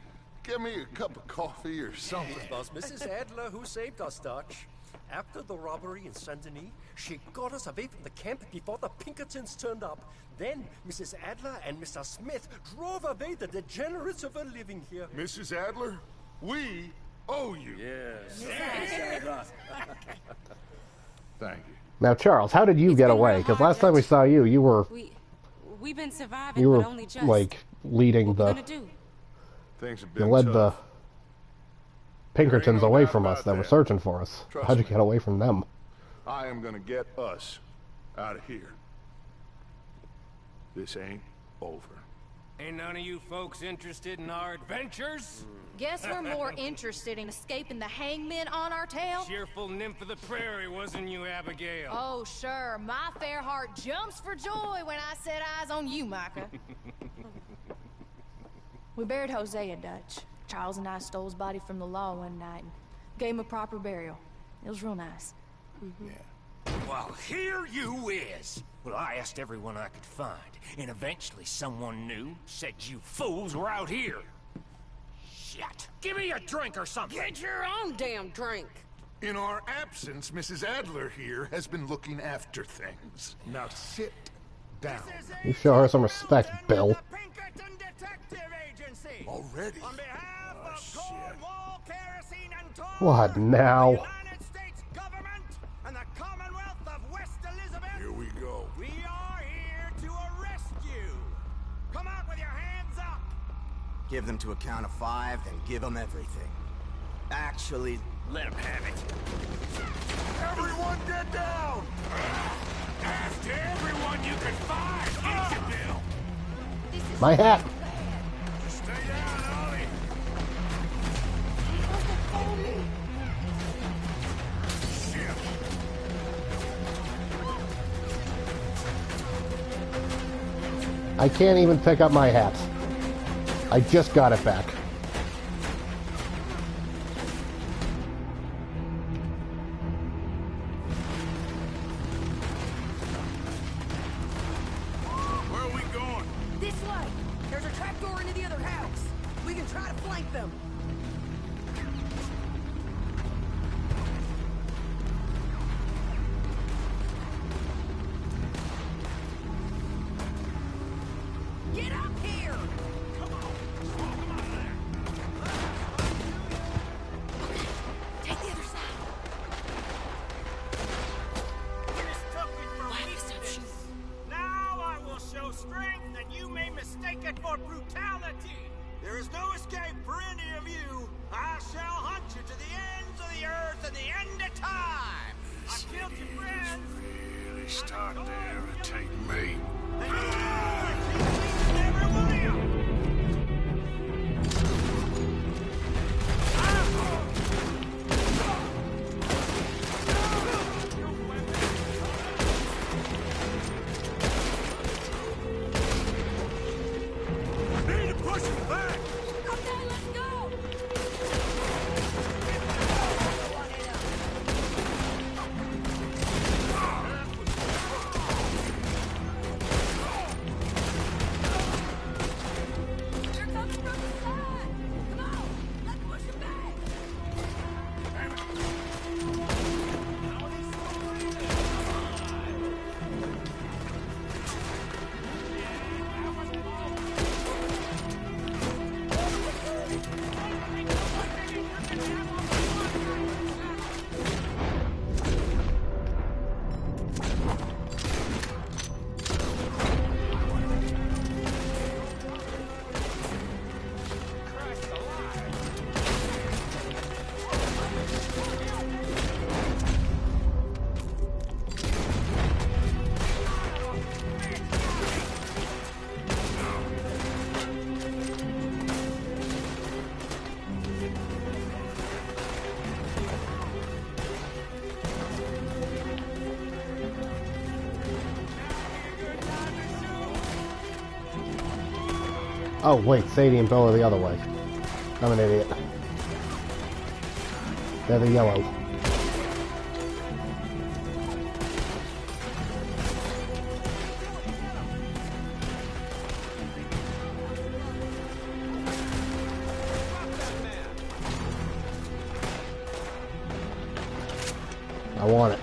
get me a cup of coffee or something? It was Mrs. Adler who saved us, Dutch. After the robbery in Saint Denis, she got us away from the camp before the Pinkertons turned up. Then Mrs. Adler and Mr. Smith drove away the degenerates who were living here. Mrs. Adler, we owe you. Yes. Thank you. Now, Charles, how did you get away? Because last time we saw you, you were We've been surviving, you were but only just. like leading What the. we gonna do? Things have You been led tough. the Pinkertons no away doubt from us about that were that. searching for us. Trust How'd you me. get away from them? I am gonna get us out of here. This ain't over. Ain't none of you folks interested in our adventures? Guess we're more interested in escaping the hangmen on our tail? Cheerful nymph of the prairie, wasn't you, Abigail? Oh, sure. My fair heart jumps for joy when I set eyes on you, Micah. We buried Hosea, Dutch. Charles and I stole his body from the law one night and gave him a proper burial. It was real nice. Well, here you is. Well, I asked everyone I could find, and eventually someone new said you fools were out here. Shit. Give me a drink or something. Get your own damn drink. In our absence, Mrs. Adler here has been looking after things. Now sit down. You show her some respect, Bill. Already? On behalf of Cornwall Kerosene and Tar, What now? United States government and the Commonwealth of West Elizabeth. Here we go. We are here to arrest you. Come out with your hands up. Give them to a count of 5, then give them everything. Actually, let them have it. Everyone get down! After everyone you could find, ain't you, Bill? My hat. Stay down, Ollie. I can't even pick up my hat. I just got it back. Where are we going? This way. There's a trapdoor into the other house. We can try to flank them. Get up here! Take the other side. It has took me for weakness. Now I will show strength, and you may mistake it for brutality. There is no escape for any of you. I shall hunt you to the ends of the earth and the end of time. I killed your friends. Really start to irritate me. And you will, every one of you. Need to push him back! Okay, let's go! They're coming from the side! Come on, let's push them back! Oh, wait, Sadie and Bill are the other way. I'm an idiot. They're the yellow. I want it.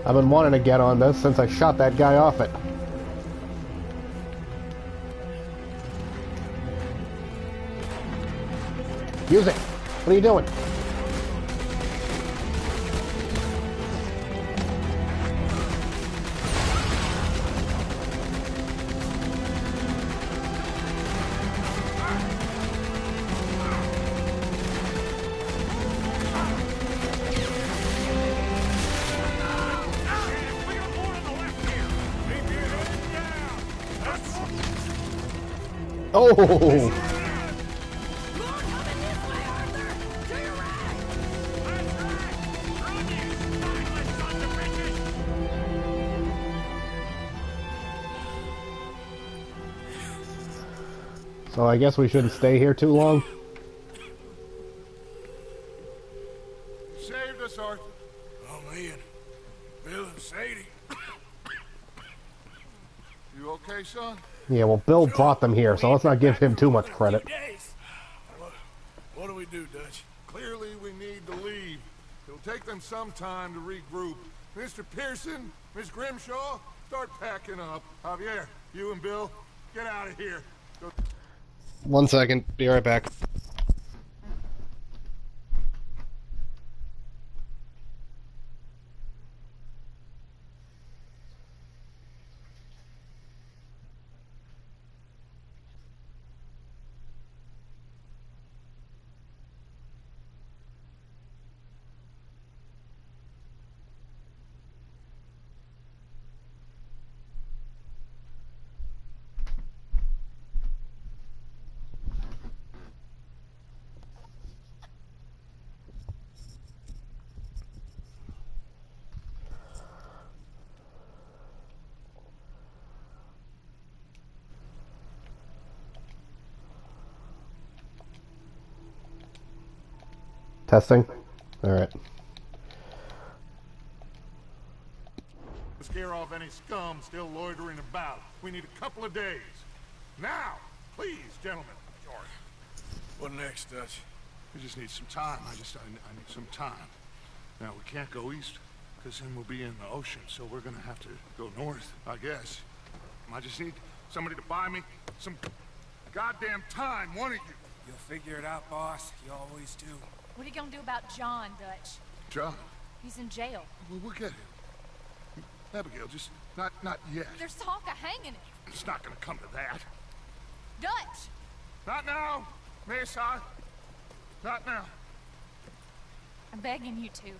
I've been wanting to get on this since I shot that guy off it. Use it! What are you doing? Oh! So I guess we shouldn't stay here too long. You saved us, Arthur. Oh, man. Bill and Sadie. You okay, son? Yeah, well, Bill brought them here, so let's not give him too much credit. What do we do, Dutch? Clearly, we need to leave. It'll take them some time to regroup. Mr. Pearson, Miss Grimshaw, start packing up. Javier, you and Bill, get out of here. Go 1 second, be right back. Testing? Alright. scare off any scum still loitering about. We need a couple of days. Now! Please, gentlemen. George. What next, Dutch? We just need some time. I need some time. Now, we can't go east, because then we'll be in the ocean, so we're gonna have to go north, I guess. I just need somebody to buy me some goddamn time, one of you. You'll figure it out, boss. You always do. What are you gonna do about John, Dutch? John? He's in jail. We'll get him. Abigail, just not yet. There's talk of hanging him. It's not gonna come to that. Dutch! Not now, Mesa. Not now. I'm begging you to.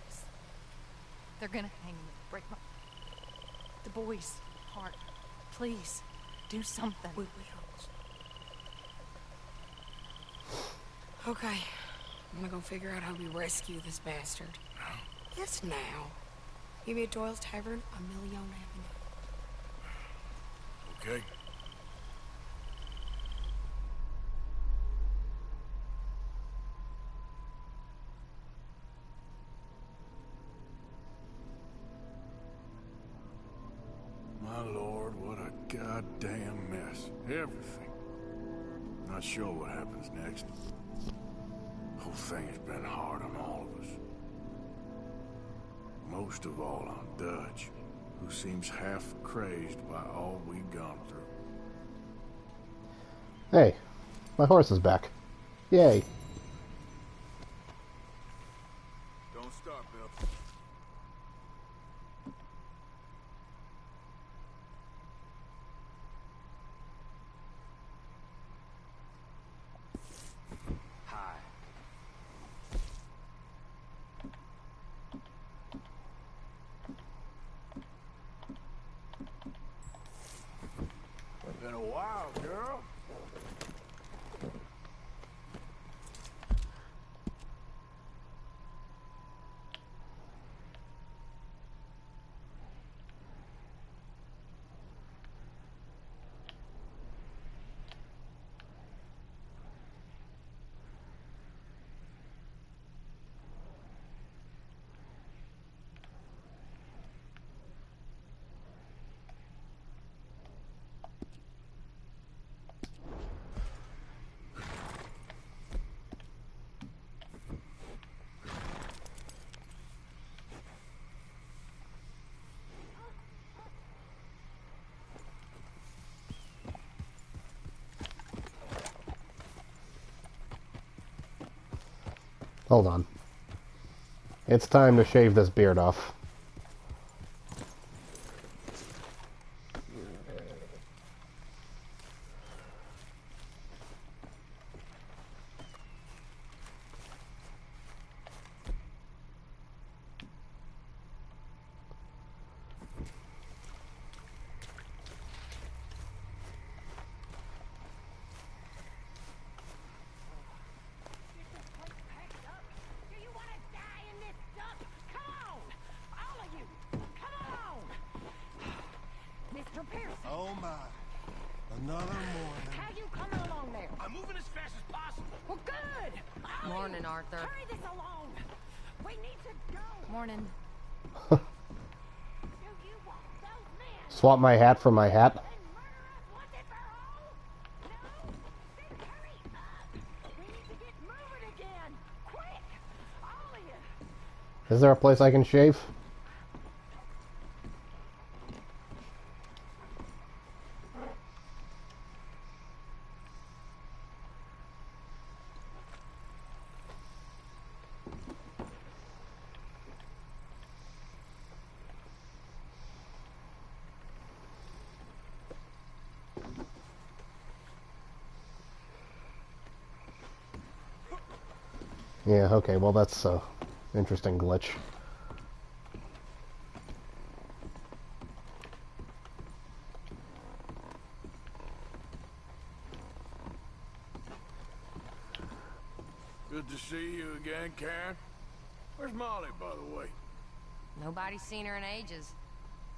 They're gonna hang me. Break my... The boy's heart. Please, do something. We will. Okay. I'm gonna go figure out how we rescue this bastard. Now? Yes, now. Give me at Doyle's Tavern, a Million Avenue. Okay. My lord, what a goddamn mess. Everything. Not sure what happens next. Whole thing has been hard on all of us. Most of all on Dutch, who seems half crazed by all we've gone through. Hey, my horse is back. Yay. Don't stop, Bill. Been a while, girl. Hold on. It's time to shave this beard off. Oh my. Another morning. How you coming along there? I'm moving as fast as possible. Well, good. Morning, Arthur. Hurry this along. We need to go. Morning. Swap my hat for my hat. Is there a place I can shave? Yeah, okay, well that's a interesting glitch. Good to see you again, Karen. Where's Molly, by the way? Nobody's seen her in ages.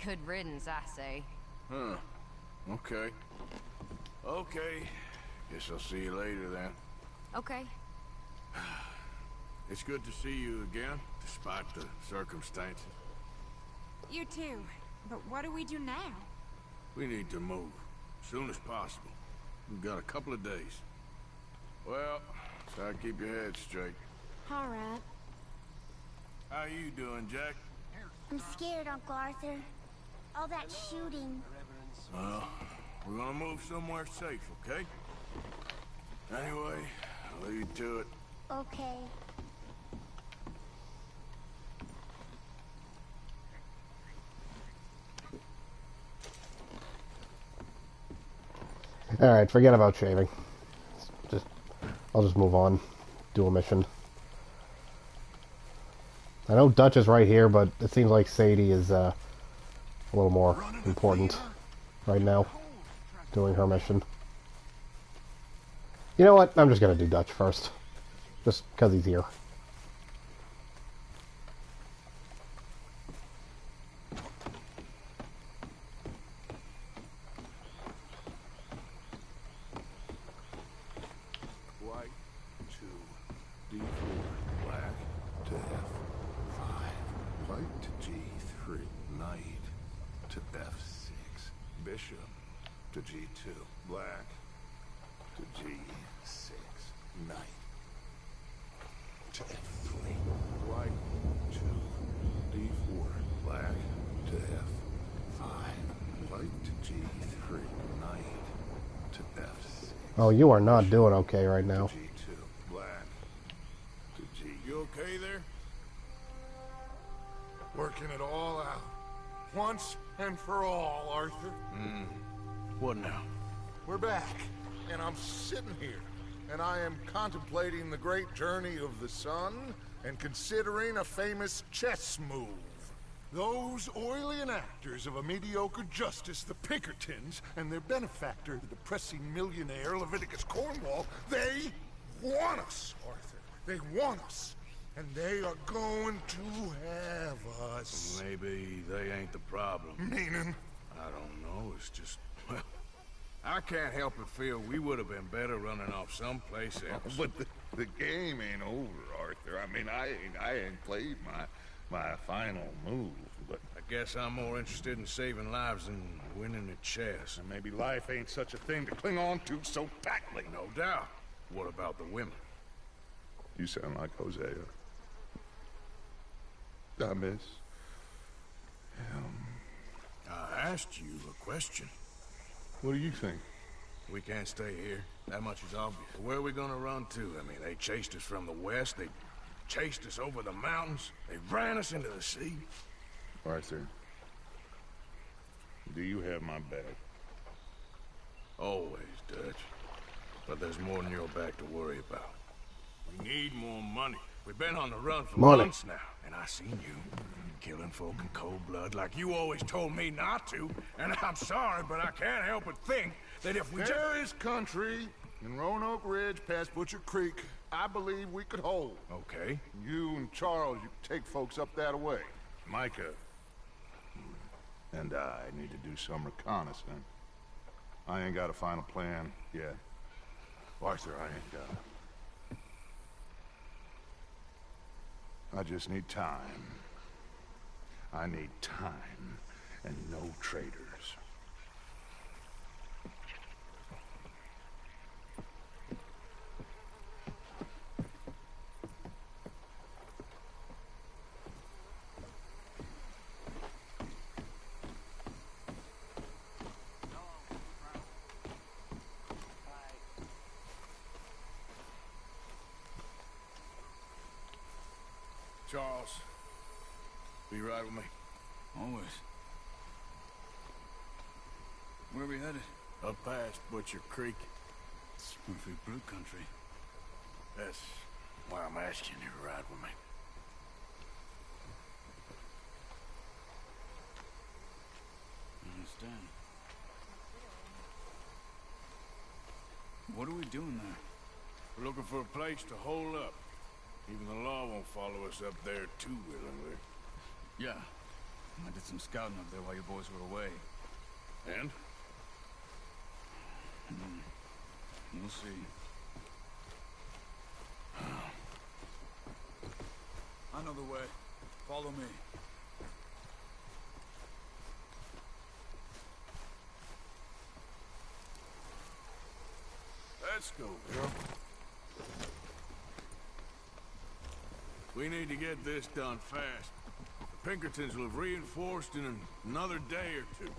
Good riddance, I say. Huh. Okay. Okay. Guess I'll see you later then. Okay. It's good to see you again, despite the circumstances. You too. But what do we do now? We need to move. As soon as possible. We've got a couple of days. Well, try to keep your head straight. All right. How you doing, Jack? I'm scared, Uncle Arthur. All that shooting. Well, we're gonna move somewhere safe, okay? Anyway, I'll leave you to it. Okay. Alright, forget about shaving. I'll just move on. Do a mission. I know Dutch is right here, but it seems like Sadie is a little more important right now. Doing her mission. You know what? I'm just gonna do Dutch first. Just because he's here. White to D4. Black to F5. White to G3. Knight to F6. Bishop to G2. Black to G6. Knight to F3. White to D4. Black to F5. White to G3. Knight to F6. Oh, you are not doing okay right now. G2. Black to G. You okay there? Working it all out. Once and for all, Arthur. What now? We're back, and I'm sitting here, and I am contemplating the great journey of the sun, and considering a famous chess move. Those oily enactors of a mediocre justice, the Pinkertons, and their benefactor, the depressing millionaire Leviticus Cornwall, they want us, Arthur. They want us. And they are going to have us. Maybe they ain't the problem. Meaning? I don't know, it's just... Well, I can't help but feel we would have been better running off someplace else. But the game ain't over, Arthur. I mean, I ain't played my final move, but... I guess I'm more interested in saving lives than winning at chess. And maybe life ain't such a thing to cling on to so tightly. No doubt. What about the women? You sound like Hosea. I miss... I asked you a question. What do you think? We can't stay here. That much is obvious. Where are we gonna run to? I mean, they chased us from the west. They chased us over the mountains. They ran us into the sea. Arthur, do you have my back? Always, Dutch. But there's more than your back to worry about. We need more money. We've been on the run for months now, and I seen you killing folk in cold blood like you always told me not to. And I'm sorry, but I can't help but think that if we There is country in Roanoke Ridge past Butcher Creek I believe we could hold. Okay. You and Charles, you can take folks up that way. Micah and I need to do some reconnaissance. I ain't got a final plan yet. Arthur, I ain't got it. I just need time. I need time and no traitors. Charles, be right with me. Always. Where are we headed? Up past Butcher Creek. Springfield Brute country. That's why I'm asking you to ride with me. I understand. What are we doing there? We're looking for a place to hole up. Even the law won't follow us up there too willingly. Yeah. I did some scouting up there while you boys were away. And? We'll see. I know the way. Follow me. Let's go, girl. We need to get this done fast. The Pinkertons will have reinforced in another day or two.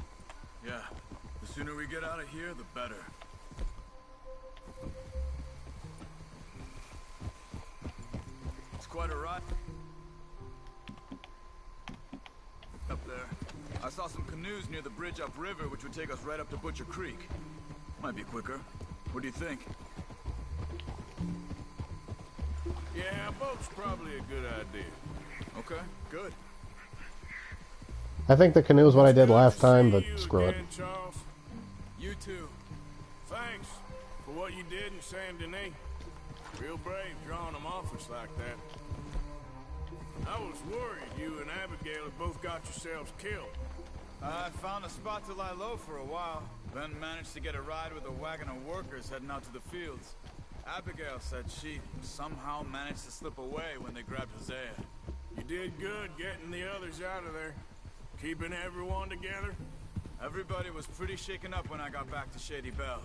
Yeah. The sooner we get out of here, the better. It's quite a ride. Up there. I saw some canoes near the bridge upriver, which would take us right up to Butcher Creek. Might be quicker. What do you think? Yeah, a boat's probably a good idea. Okay, good. I think the canoe is what I did last time, but screw it. Charles. You too. Thanks for what you did in Saint Denis. Real brave drawing them off us like that. I was worried you and Abigail had both got yourselves killed. I found a spot to lie low for a while, then managed to get a ride with a wagon of workers heading out to the fields. Abigail said she somehow managed to slip away when they grabbed Hosea. You did good getting the others out of there. Keeping everyone together? Everybody was pretty shaken up when I got back to Shady Belle.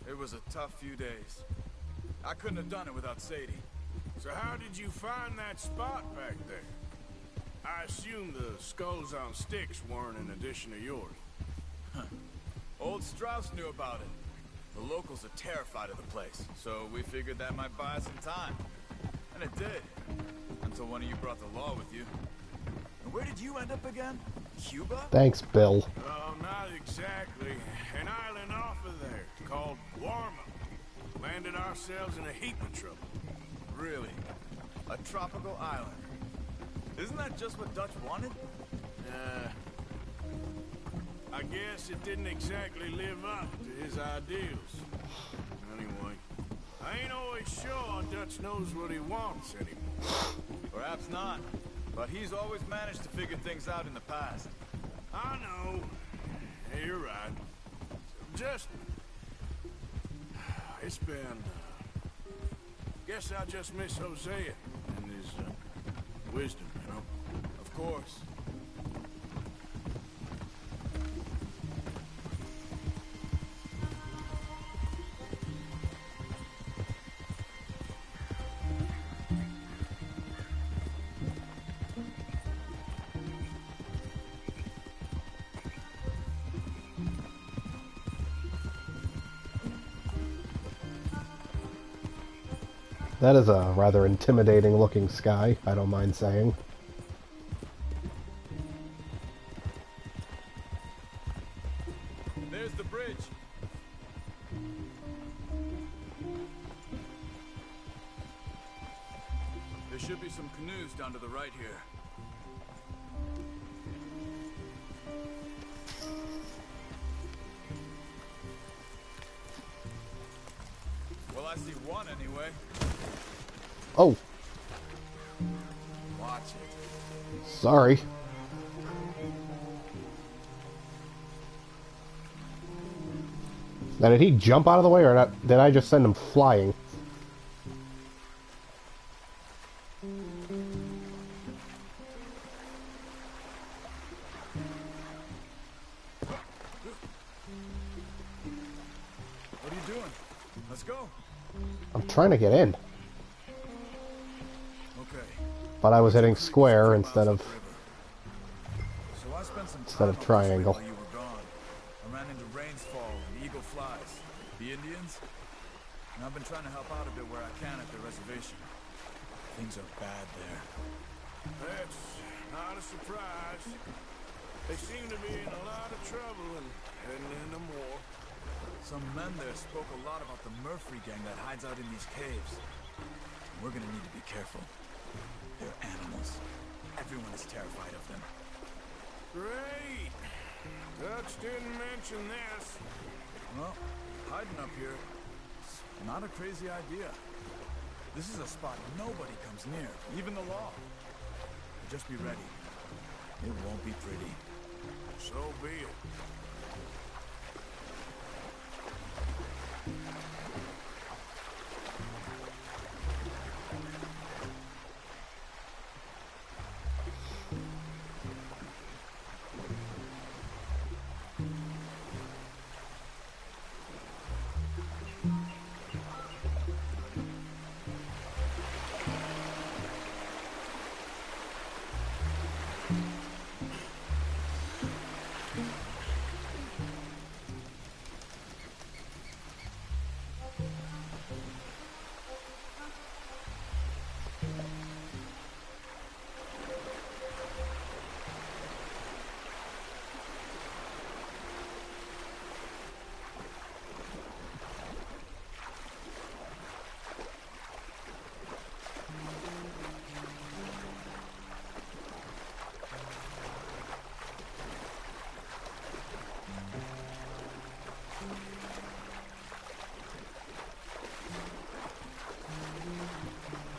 It was a tough few days. I couldn't have done it without Sadie. So how did you find that spot back there? I assume the skulls on sticks weren't an addition of yours. Old Strauss knew about it. The locals are terrified of the place, so we figured that might buy us some time. And it did. Until one of you brought the law with you. And where did you end up again? Cuba? Thanks, Bill. Oh, not exactly. An island off of there, called Warma. Landed ourselves in a heap of trouble. Really? A tropical island? Isn't that just what Dutch wanted? I guess it didn't exactly live up to his ideals. Anyway, I ain't always sure Dutch knows what he wants anymore. Perhaps not. But he's always managed to figure things out in the past. I know. Hey, you're right. Just... It's been... Guess I just miss Hosea and his wisdom, you know? Of course. That is a rather intimidating looking sky, I don't mind saying. There's the bridge. There should be some canoes down to the right here. Well, I see one anyway. Oh, Watch it. sorry. Now, did he jump out of the way, or did I just send him flying? What are you doing? Let's go. I'm trying to get in, Okay. but I was hitting square instead of So I spent some time up this way triangle. while you were gone. I ran into Rains Fall and Eagle Flies. The Indians? And I've been trying to help out a bit where I can at the reservation. Things are bad there. That's not a surprise. They seem to be in a lot of trouble and heading into more. Some men there spoke a lot about the Murphy gang that hides out in these caves. We're gonna need to be careful. They're animals. Everyone is terrified of them. Great. Dutch didn't mention this. Well, hiding up here is not a crazy idea. This is a spot nobody comes near, even the law. But just be ready. It won't be pretty. So be it.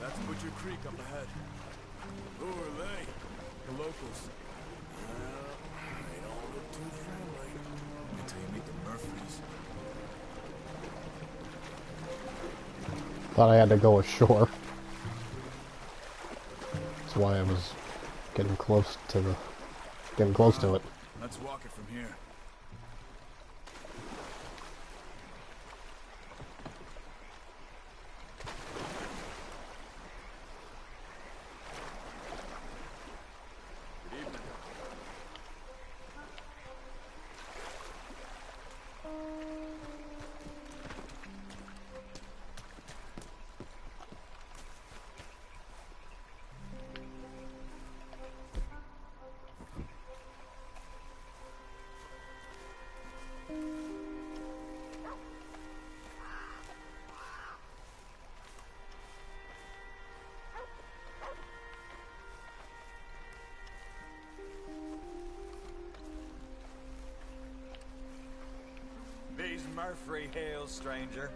That's Butcher Creek up ahead. Who are they? The locals. Well, they don't look too friendly. Until you meet the Murphys. Thought I had to go ashore. That's why I was getting close to it. Let's walk it from here. Good evening. These Murphy Hills, stranger.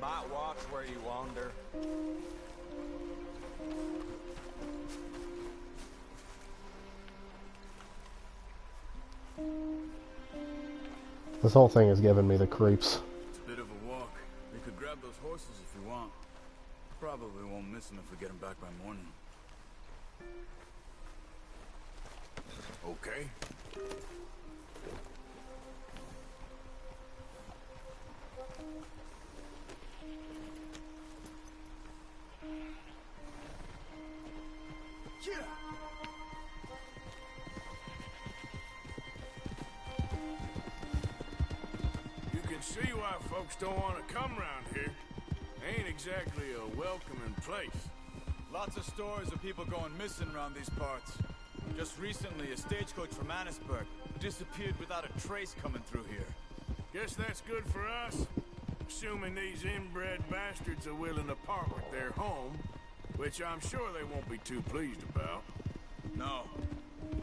Might watch where you wander. This whole thing is giving me the creeps. It's a bit of a walk. We could grab those horses if you want. Probably won't miss them if we get them back by morning. Okay. Yeah. You can see why folks don't want to come around here. Ain't exactly a welcoming place. Lots of stories of people going missing around these parts. Just recently, a stagecoach from Annisburg disappeared without a trace coming through here. Guess that's good for us. Assuming these inbred bastards are willing to part with their home, which I'm sure they won't be too pleased about. No,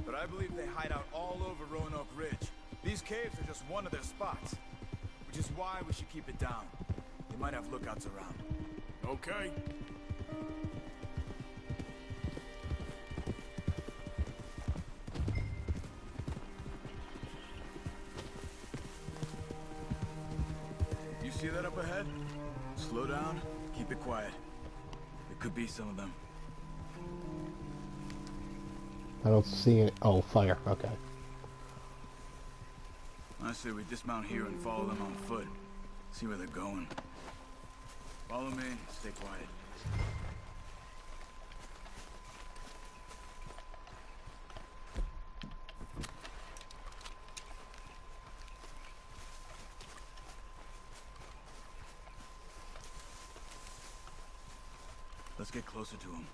but I believe they hide out all over Roanoke Ridge. These caves are just one of their spots, which is why we should keep it down. They might have lookouts around. Okay. You see that up ahead? Slow down, keep it quiet. It could be some of them. I don't see any. Oh, fire. Okay. I say we dismount here and follow them on foot. See where they're going. Follow me, stay quiet. Let's get closer to him.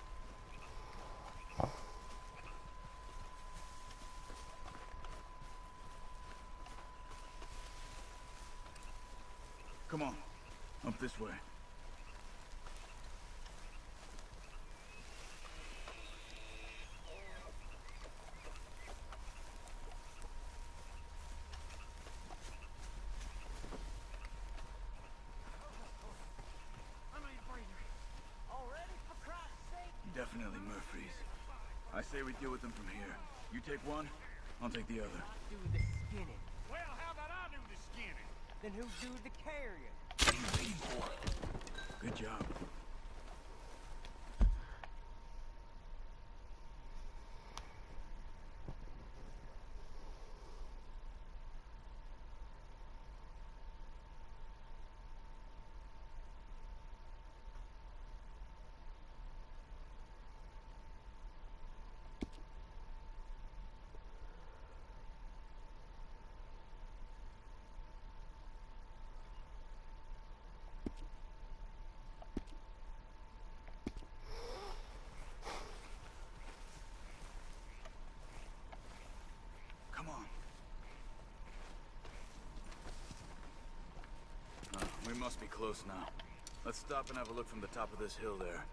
Come on, up this way. Definitely Murphy's. I say we deal with them from here. You take one, I'll take the other. Do the skinning. Well, how about I do the skinning? Then who do the carrying? Good job. We must be close now. Let's stop and have a look from the top of this hill there.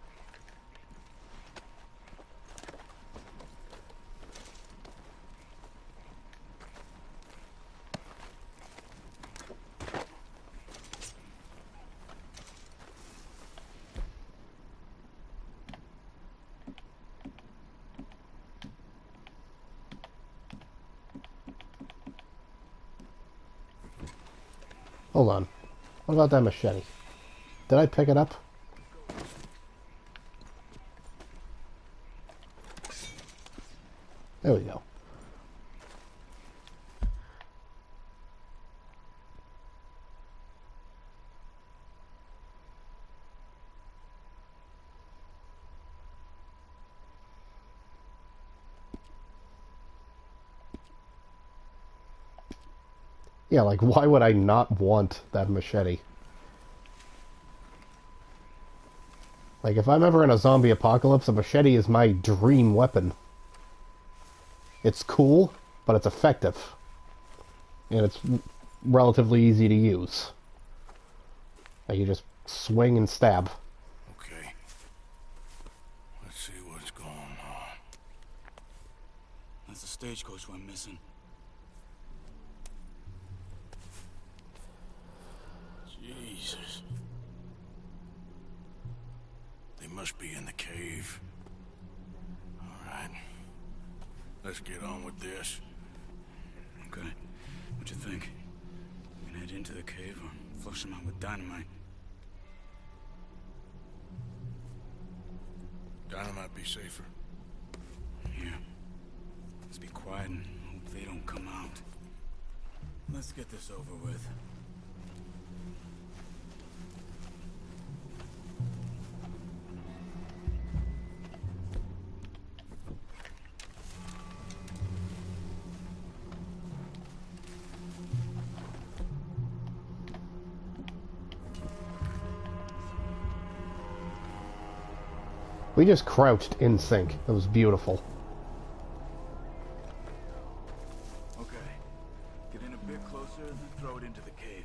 Hold on. What about that machete? Did I pick it up? There we go. Yeah, like, why would I not want that machete? Like, if I'm ever in a zombie apocalypse, a machete is my dream weapon. It's cool, but it's effective. And it's relatively easy to use. Like, you just swing and stab. Okay. Let's see what's going on. That's the stagecoach we're missing. Jesus. They must be in the cave. All right. Let's get on with this. Okay. What you think? We can head into the cave or flush them out with dynamite? Dynamite be safer. Yeah. Let's be quiet and hope they don't come out. Let's get this over with. We just crouched in sync. It was beautiful. Okay. Get in a bit closer and then throw it into the cave.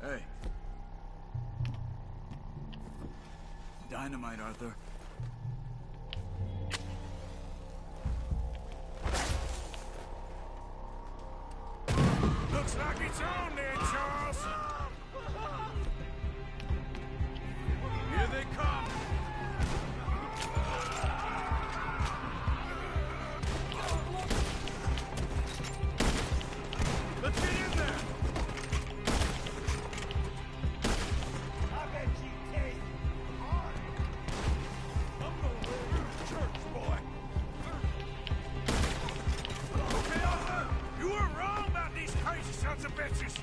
Hey. Dynamite, Arthur. Looks like it's on there, Charles. Here they come. Let's get in there. I bet you take hard. I'm gonna wear your church, boy. Okay, Arthur, you were wrong about these crazy sons of bitches.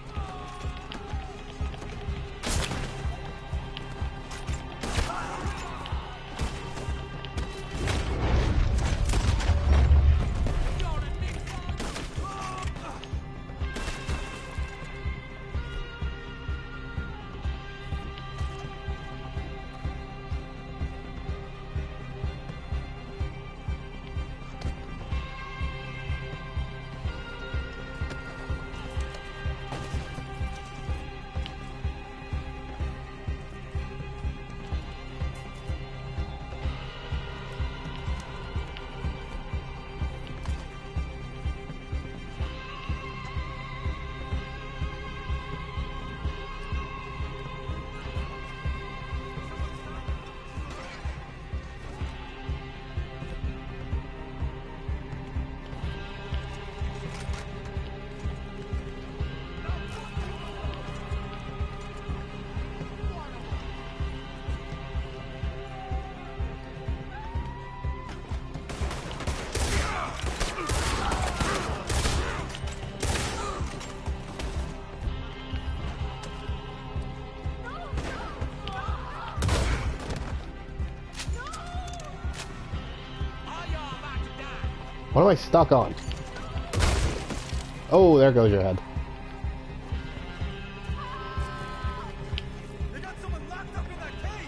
What am I stuck on? Oh, there goes your head. They got someone locked up in that cage.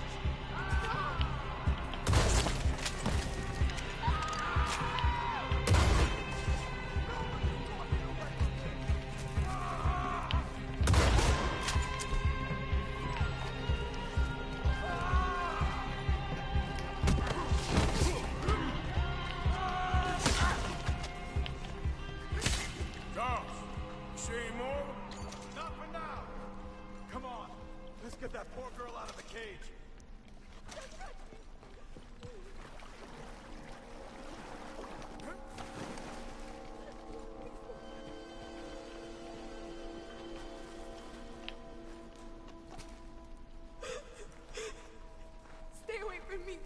Charles, you see any more? Not for now. Come on. Let's get that poor girl out of the cage. Stay away from me.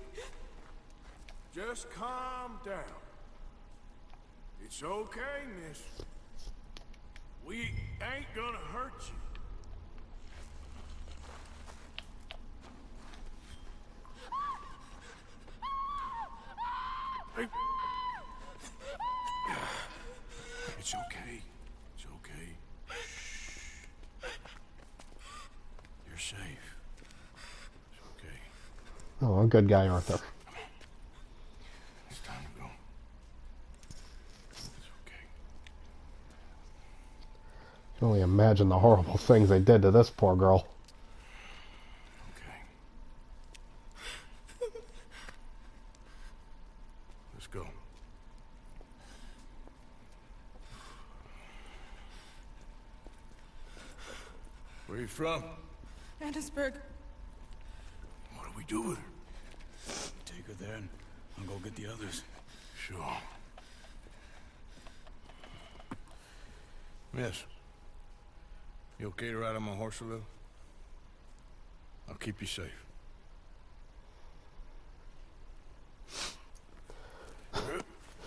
Just calm down. It's okay, miss. We ain't gonna hurt you. Hey. It's okay. It's okay. You're safe. It's okay. Oh, a good guy, Arthur. It's time to go. I can only imagine the horrible things they did to this poor girl. Let's go. Where you from? Annesburg. What do we do with her? Take her there and I'll go get the others. Sure. Miss, you okay to ride on my horse a little? I'll keep you safe.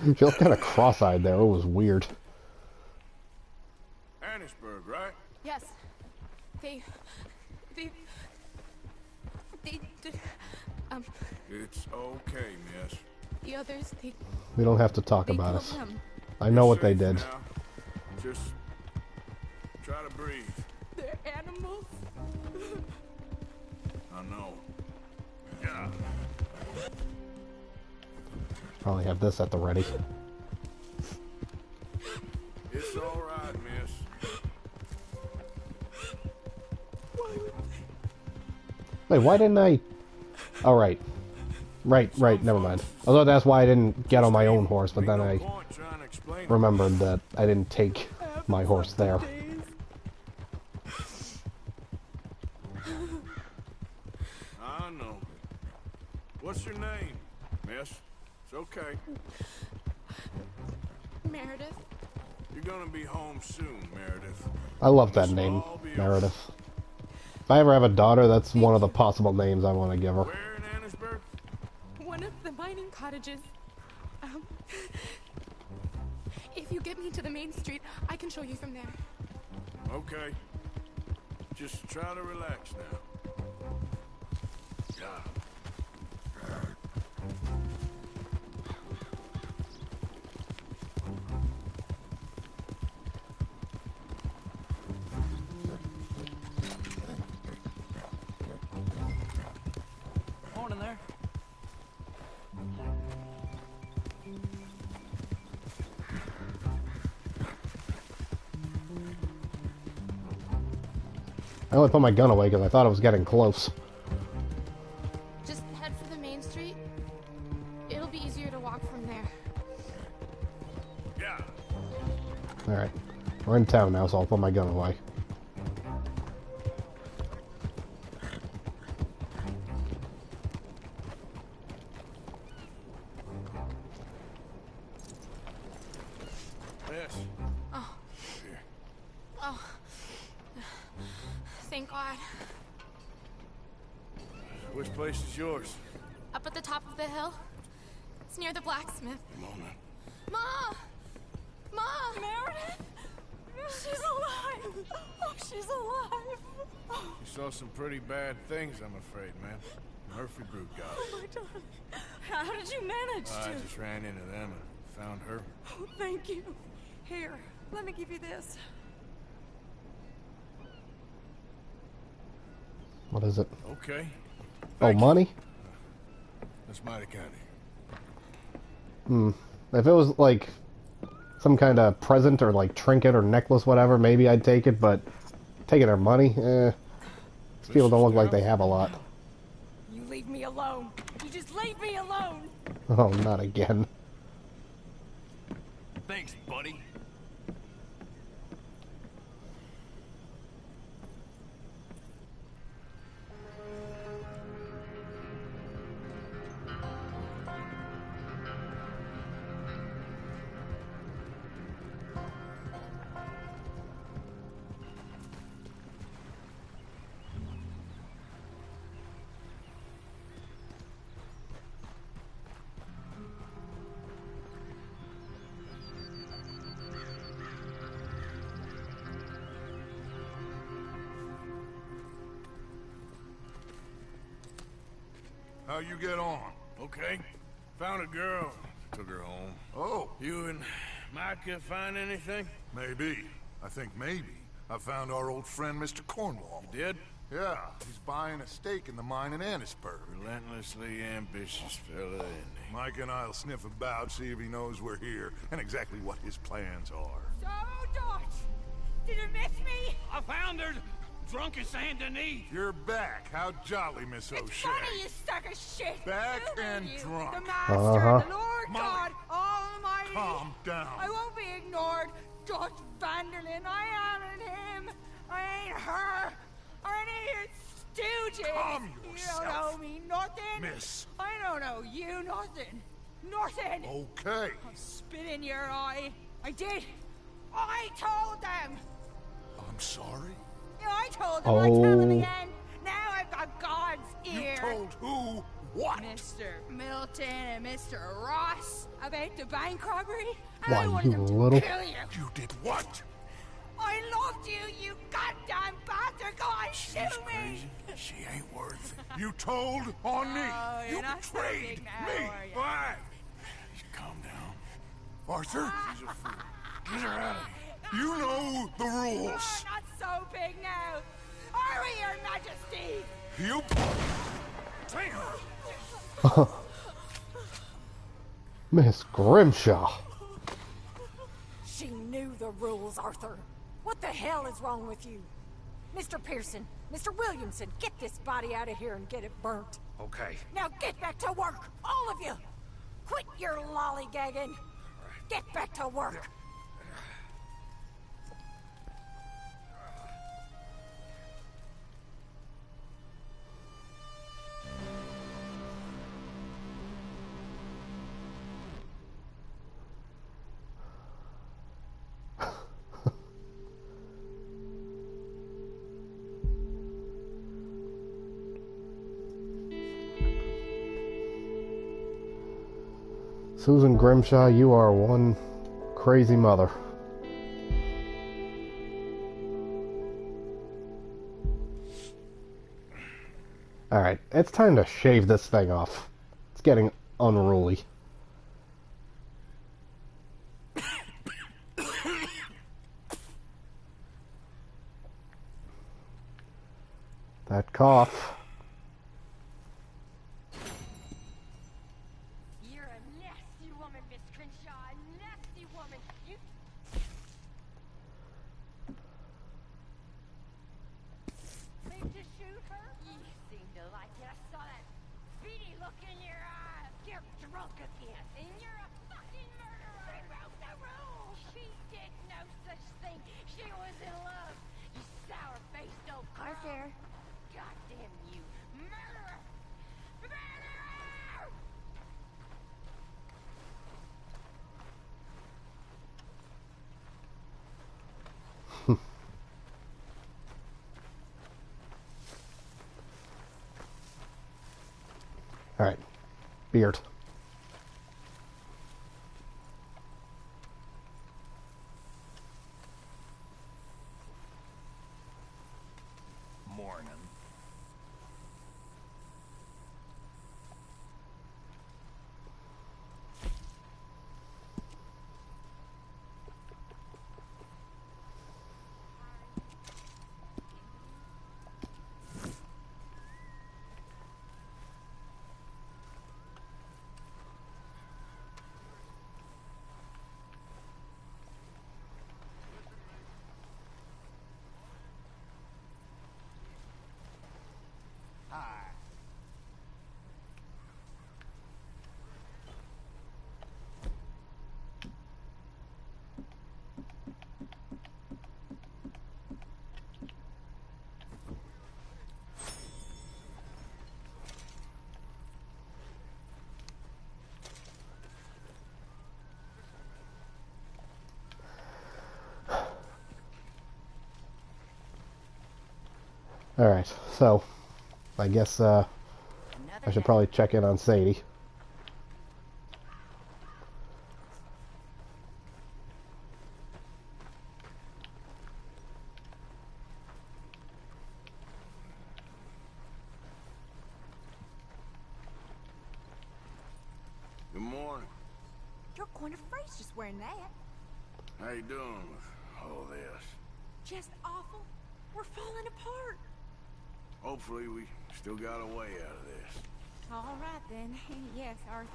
She looked kind of cross-eyed there. It was weird. Annesburg, right? Yes. They It's okay, miss. the others, We don't have to talk they about killed it. him. I know what they did. Now, just try to breathe. They're animals. Probably have this at the ready. It's all right, miss. Wait, why didn't I... Oh, right. Right, never mind. Although that's why I didn't get on my own horse, but then I remembered that I didn't take my horse there. I know. What's your name, miss? It's okay. Meredith. You're gonna be home soon, Meredith. I love that name, Meredith. If I ever have a daughter, that's one of the possible names I want to give her. Where in Annisburg? One of the mining cottages. If you get me to the main street, I can show you from there. Okay. Just try to relax now. Morning there. I only put my gun away because I thought it was getting close. Just head for the main street. It'll be easier to walk from there. Yeah. Alright. We're in town now, so I'll put my gun away. Yes. Oh. Oh. Thank God. Which place is yours? Up at the top of the hill. It's near the blacksmith. Come on now. Ma! Ma! Meredith! She's alive! Oh, she's alive! You saw some pretty bad things, I'm afraid, man. Murphy Brute got Oh, us. my darling. How did you manage I to? just ran into them and found her. Oh, thank you. Here, let me give you this. What is it? Okay. Oh, money? That's mighty kind of Hmm. you. If it was, like, some kind of present or, like, trinket or necklace, whatever, maybe I'd take it, but taking their money, These people don't look like they have a lot. You leave me alone. You just leave me alone. Oh, not again. Thanks, buddy. How you get on? Okay. Found a girl. Took her home. Oh. You and Micah find anything? Maybe. I think maybe. I found our old friend, Mr. Cornwall. You did? Yeah, he's buying a stake in the mine in Annisburg. Relentlessly ambitious fella, isn't he? Mike and I'll sniff about, see if he knows we're here, and exactly what his plans are. So, Dutch, did you miss me? I found her drunk in Saint Denis. You're back. How jolly, Miss O'Shea. Funny, you suck of shit. Back Who and are you? drunk. The master, Uh-huh. the Lord God Almighty. Calm down. I won't be ignored. Dutch Vanderlyn, I am him. I ain't her. Or any of your stooges. Calm You yourself. don't owe me nothing. Miss. I don't owe you nothing. Nothing. Okay. I'll spit in your eye. I did. I told them. I'm sorry? Yeah, I told them. I tell them Oh. again. Now I've got God's ear. You told who what? Mr. Milton and Mr. Ross about the bank robbery. And Why, I you wanted them to little... kill you. You did what? I loved you, you goddamn bastard. Go on, shoot me. She ain't worth it. You told on me. Oh, You you're not so betrayed big now, me. are you? Why? Calm down. Arthur, She's a fool. Get her out of here. you know the Oh, rules. not so big now. Are we, Your Majesty? You... Take her. Miss Grimshaw. She knew the rules, Arthur. What the hell is wrong with you? Mr. Pearson, Mr. Williamson, get this body out of here and get it burnt. Okay. Now get back to work, all of you! Quit your lollygagging! Get back to work! Susan Grimshaw, you are one crazy mother. Alright, it's time to shave this thing off. It's getting unruly. That cough. You're a nasty woman, Miss Crenshaw. A nasty woman. You... Mean to shoot her? You seem to like it. I saw that beady look in your eyes. You're drunk again. And you're a fucking murderer. She broke the rules. She did no such thing. She was in love. You sour-faced old girl. Arthur. Goddamn you. Murderer! Murderer! Alright. Beard. Morning. Alright, so I guess I should probably check in on Sadie. Good morning. You're going to freeze just wearing that. How you doing with all this? Just awful. We're falling apart. Hopefully we still got a way out of this. All right then. Yes, Arthur.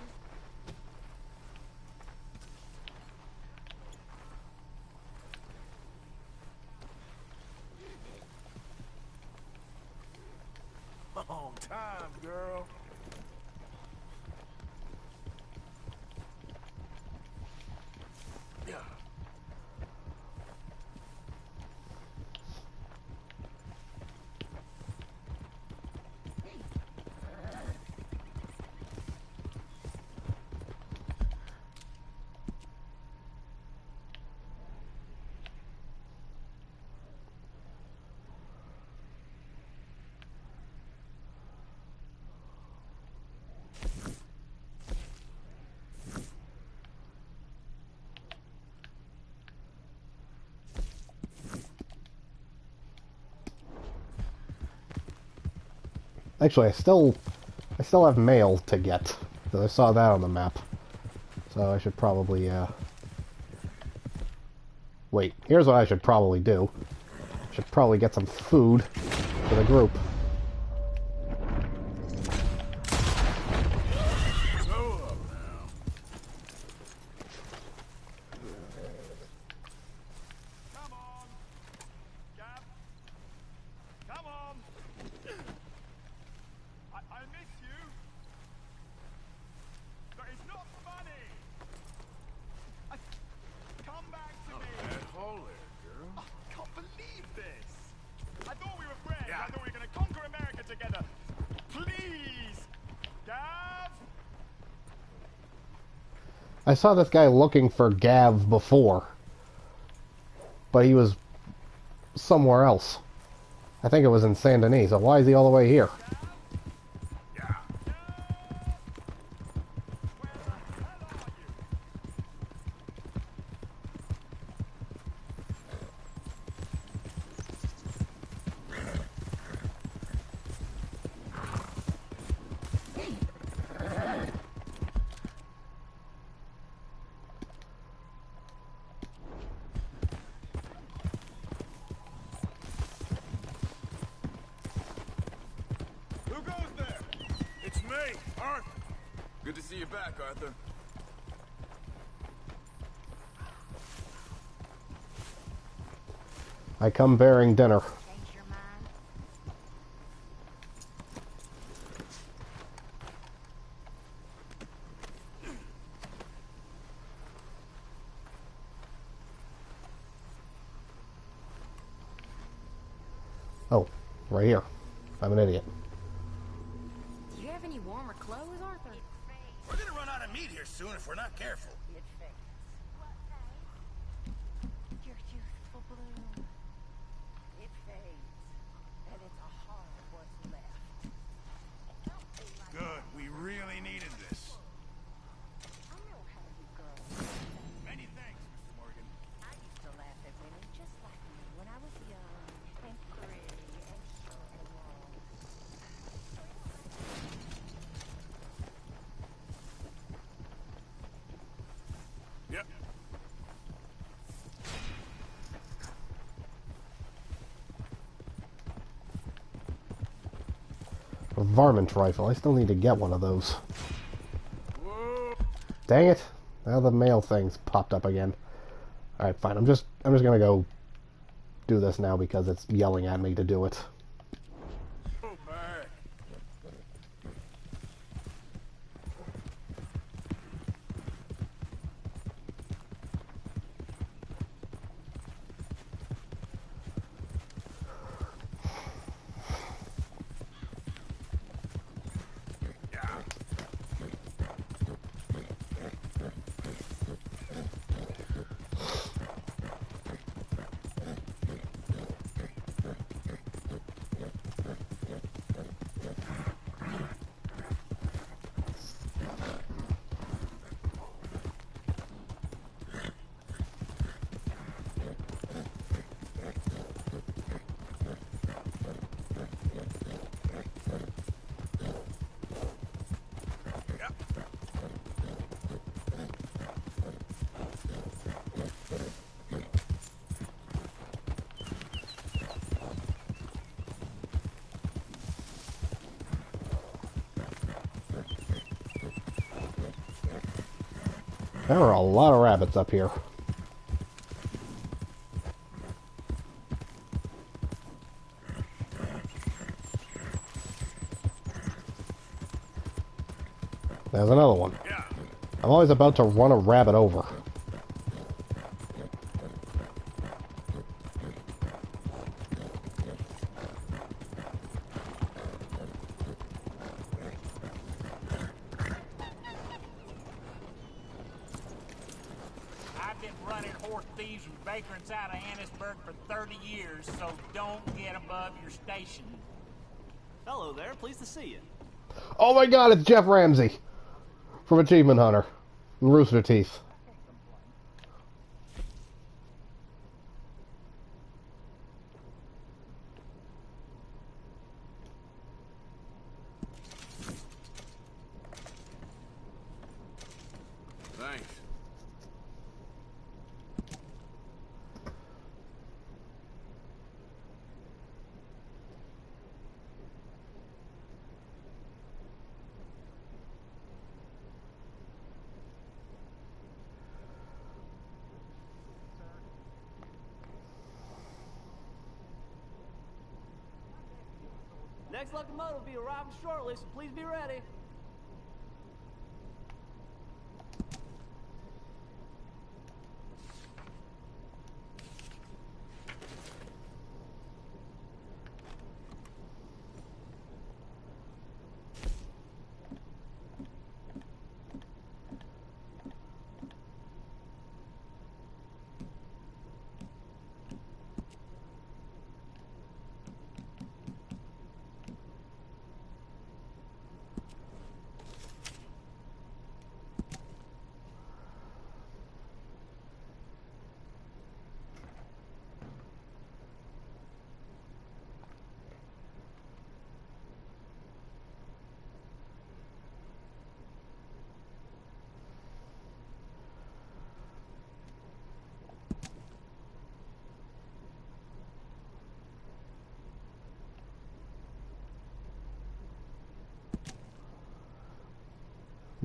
Long time, girl. Yeah. Actually, I still have mail to get. So I saw that on the map. So I should probably, wait, here's what I should probably do. I should probably get some food for the group. I saw this guy looking for Gav before, but he was somewhere else. I think it was in Saint Denis, so why is he all the way here? Who goes there? It's me, Arthur. Good to see you back, Arthur. I come bearing dinner. Oh, right here. I'm an idiot. Do you have any warmer clothes, Arthur? We're gonna run out of meat here soon if we're not careful. Your youthful bloom. It fades, and it's a horror what's left. Good. We really needed this. I know how you girls. Many thanks, Mr. Morgan. I used to laugh at women just like me when I was young and pretty and so alone. Yep. A varmint rifle. I still need to get one of those. Dang it! Now the mail thing's popped up again. Alright, fine. I'm just gonna go do this now because it's yelling at me to do it. There are a lot of rabbits up here. There's another one. I'm always about to run a rabbit over. I've been running horse thieves and vagrants out of Annisburg for 30 years, so don't get above your station. Hello there, pleased to see you. Oh my god, it's Jeff Ramsey from Achievement Hunter and Rooster Teeth. Thanks. Next locomotive will be arriving shortly, so please be ready.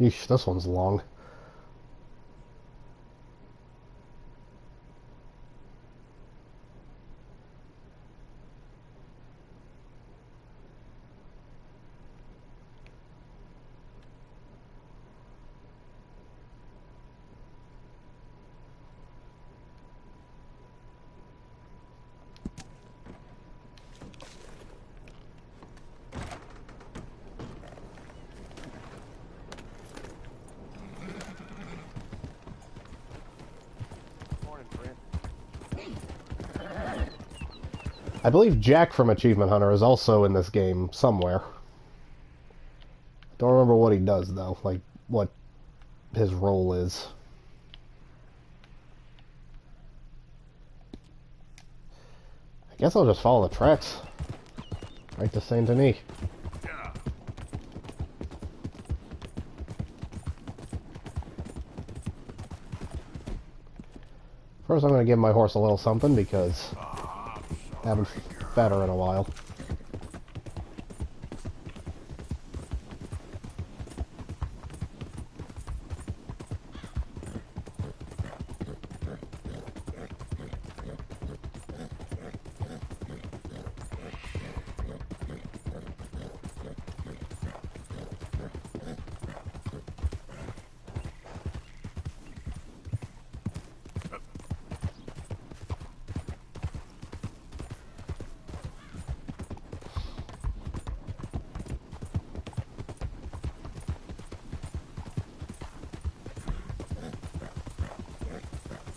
Yeesh, this one's long. I believe Jack from Achievement Hunter is also in this game somewhere. Don't remember what he does though, like what his role is. I guess I'll just follow the tracks. Right to Saint Denis. First I'm going to give my horse a little something because I haven't fed her in a while.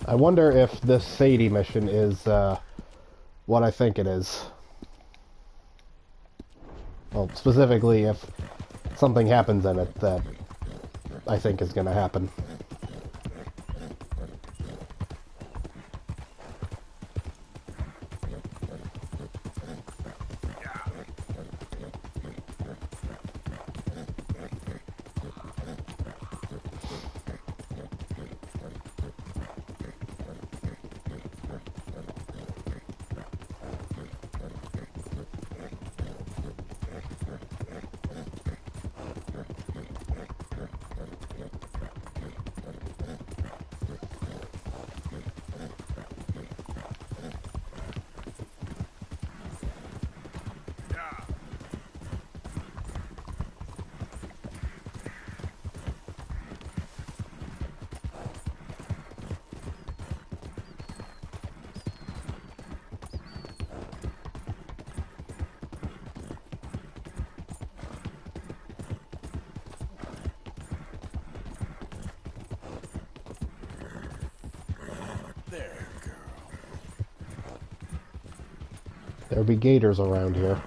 I wonder if this Sadie mission is what I think it is. Well, specifically if something happens in it that I think is going to happen. There'll be gators around here.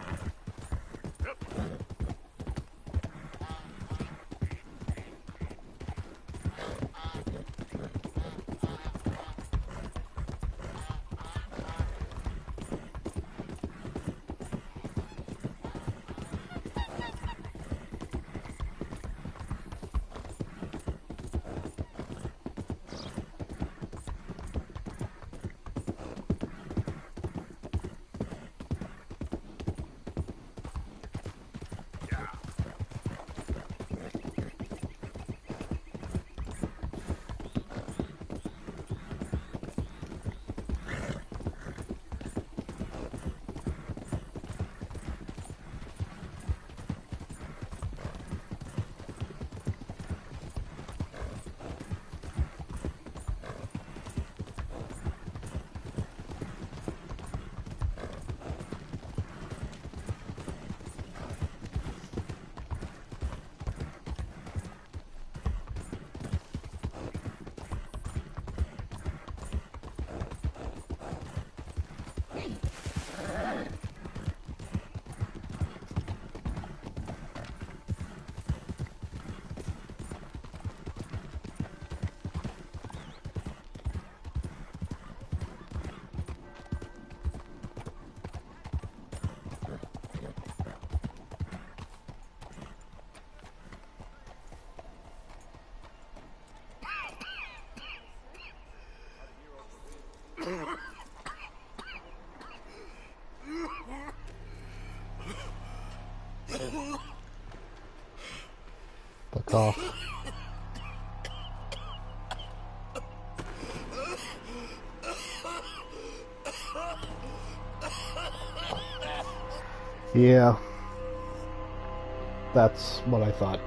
The cough. Yeah. That's what I thought.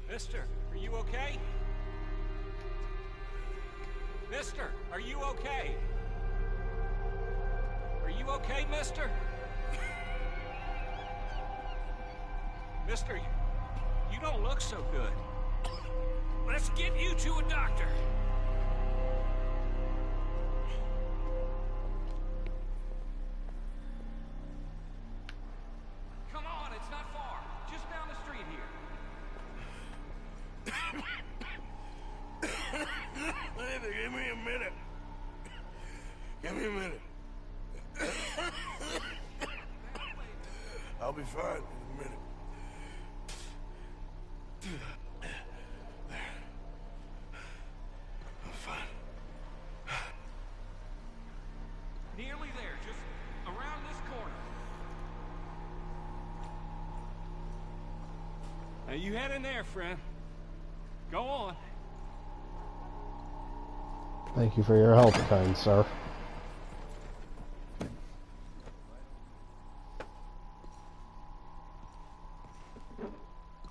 Mister, are you okay? Mister, are you okay? Are you okay, mister? Mister, you don't look so good. Let's get you to a doctor. Come on, it's not far. Just down the street here. Give me a minute. Give me a minute. I'll be fine in a minute. I'm fine. Nearly there, just around this corner. Now you head in there, friend. Go on. Thank you for your help, kind sir.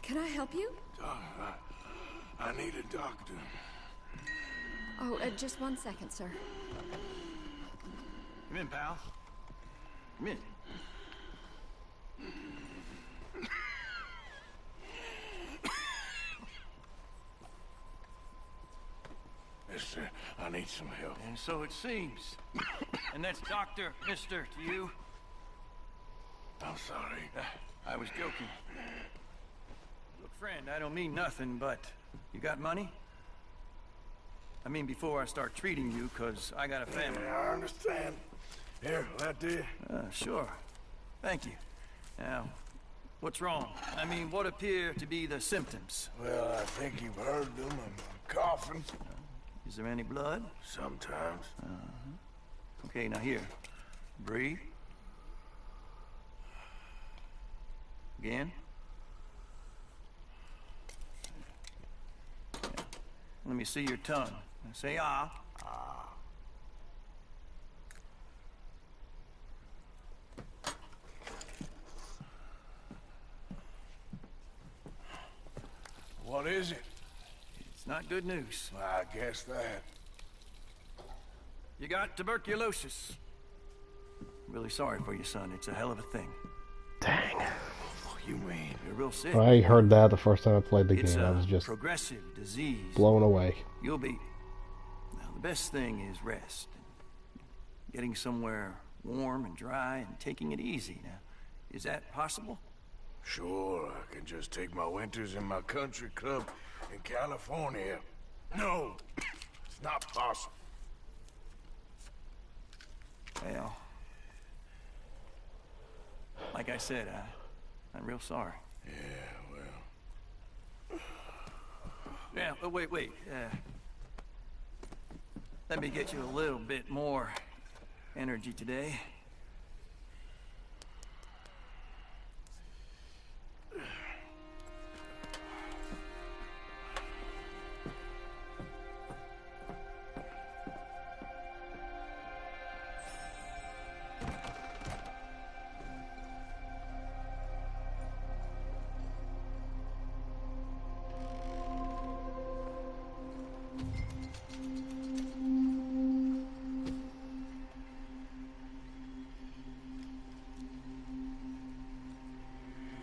Can I help you? I need a doctor. Oh, just 1 second, sir. Come in, pal. Come in. Mister, I need some help. And so it seems. And that's Dr. Mister to you? I'm sorry. I was joking. Look, friend, I don't mean nothing, but you got money? I mean, before I start treating you, because I got a family. Yeah, I understand. Here, that did. Sure. Thank you. Now, what's wrong? I mean, what appear to be the symptoms? Well, I think you've heard them. I'm coughing. Is there any blood? Sometimes. Okay, now here. Breathe. Again. Let me see your tongue. Say ah. Ah. What is it? It's not good news. I guess that. You got tuberculosis. Really sorry for you, son. It's a hell of a thing. Dang. You mean you're real sick? I heard that the first time I played the game. I was just progressive disease. blown away. You'll be. Now, the best thing is rest. Getting somewhere warm and dry and taking it easy. Now, is that possible? Sure, I can just take my winters in my country club in California. No, it's not possible. Well, like I said, I'm real sorry. Yeah, well... Yeah, but wait. Let me get you a little bit more energy today.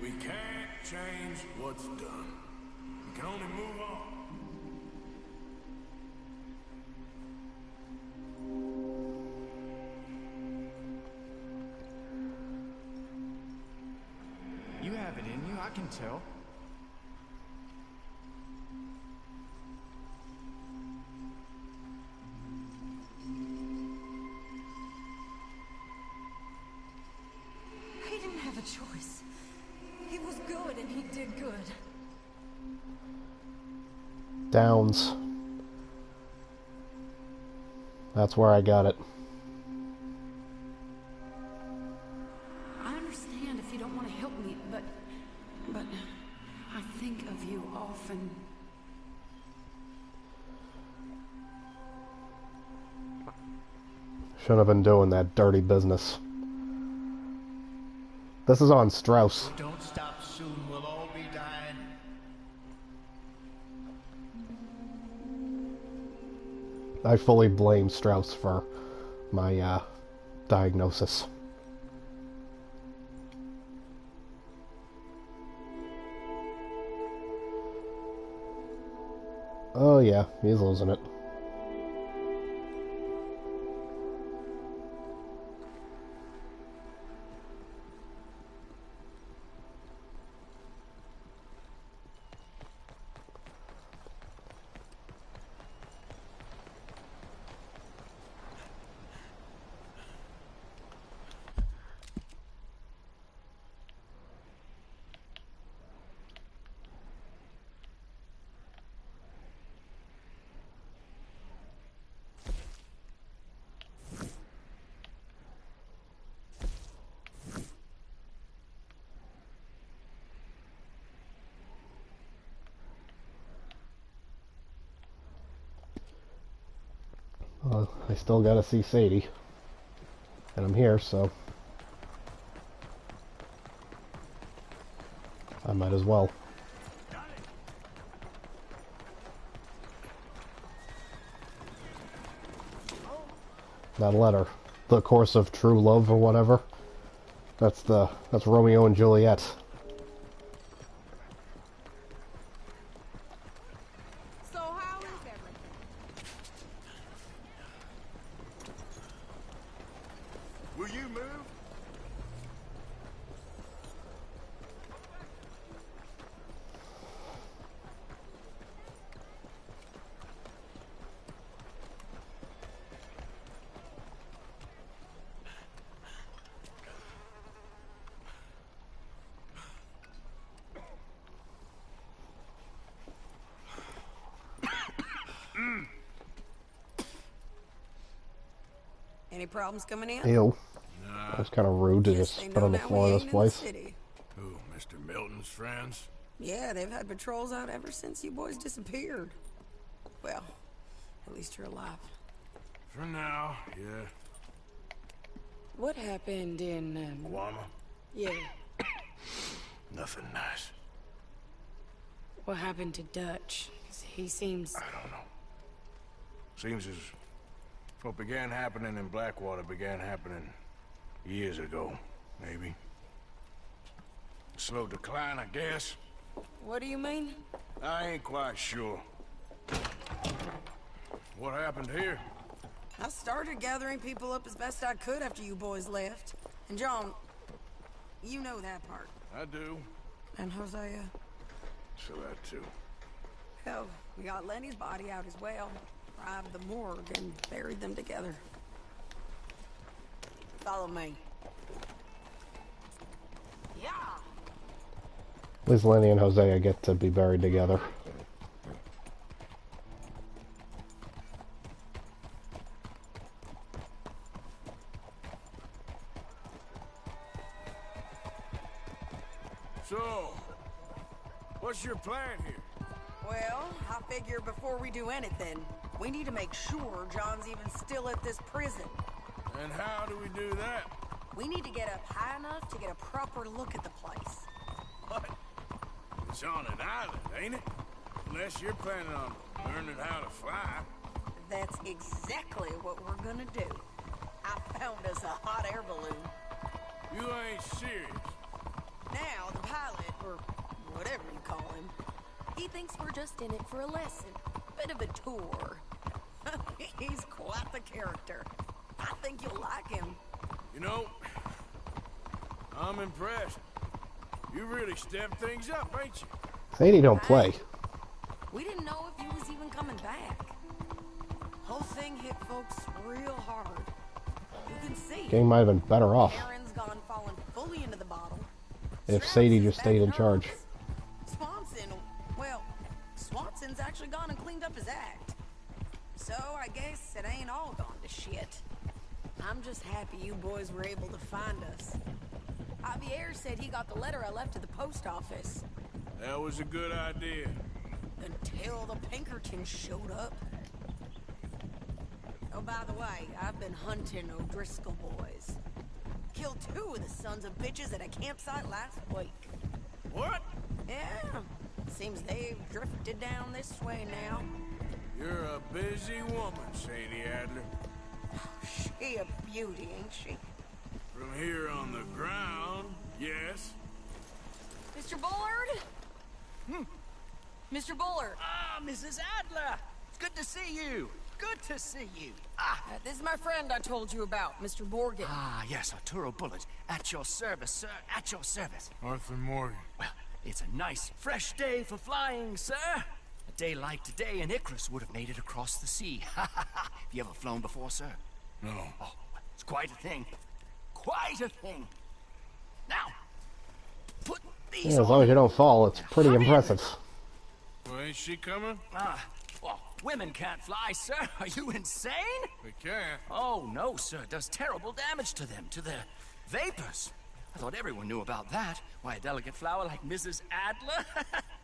We can't change what's done. We can only move on. You have it in you, I can tell. He didn't have a choice. He was good and he did good. Downs. That's where I got it. I understand if you don't want to help me, but... I think of you often. Shouldn't have been doing that dirty business. This is on Strauss. Don't stop soon, we'll all be dying. I fully blame Strauss for my diagnosis. Oh yeah, he's losing it. Well, I still gotta see Sadie. And I'm here, so I might as well. That letter. The Course of True Love or whatever. That's Romeo and Juliet. So how is everything? Will you move? Any problems coming in? Ew. That's kind of rude to just spit on the floor of this place. Who, Mr. Milton's friends? Yeah, they've had patrols out ever since you boys disappeared. Well, at least you're alive. For now, yeah. What happened in, Guama? Yeah. Nothing nice. What happened to Dutch? 'Cause he seems... I don't know. Seems as what began happening in Blackwater began happening years ago, maybe. Slow decline, I guess. What do you mean? I ain't quite sure. What happened here? I started gathering people up as best I could after you boys left. And John, you know that part. I do. And Hosea? So that too. Hell, we got Lenny's body out as well. Arrived at the morgue and buried them together. Follow me. Yeah. At least Lenny and Hosea get to be buried together. So, what's your plan here? Well, I figure before we do anything, we need to make sure John's even still at this prison. And how do we do that? We need to get up high enough to get a proper look at the place. What? It's on an island, ain't it? Unless you're planning on learning how to fly. That's exactly what we're gonna do. I found us a hot air balloon. You ain't serious. Now, the pilot, or whatever you call him, he thinks we're just in it for a lesson. Bit of a tour. He's quite the character. I think you'll like him. You know, I'm impressed. You really stepped things up, ain't you? Sadie don't play. We didn't know if he was even coming back. Whole thing hit folks real hard. You can see. Gang might have been better off Aaron's gone falling fully into the bottle. if Sadie just stayed in charge. Swanson's actually gone and cleaned up his act. So I guess it ain't all gone to shit. I'm just happy you boys were able to find us. Javier said he got the letter I left at the post office. That was a good idea. Until the Pinkertons showed up. Oh, by the way, I've been hunting O'Driscoll boys. Killed 2 of the sons of bitches at a campsite last week. What? Yeah. Seems they've drifted down this way now. You're a busy woman, Sadie Adler. She a beauty, ain't she? From here on the ground, yes. Mr. Bullard? Mr. Bullard. Ah, Mrs. Adler! It's good to see you. Good to see you. This is my friend I told you about, Mr. Morgan. Ah, yes, Arturo Bullard. At your service, sir. At your service. Arthur Morgan. Well, it's a nice, fresh day for flying, sir. A day like today, an Icarus would have made it across the sea. Have you ever flown before, sir? No. Oh, it's quite a thing. Quite a thing. Now, put these Yeah, as long as you don't fall, it's pretty impressive. Well, ain't she coming? Well, women can't fly, sir. Are you insane? They can. Oh, no, sir. It does terrible damage to them, to their vapors. I thought everyone knew about that. Why, a delicate flower like Mrs. Adler?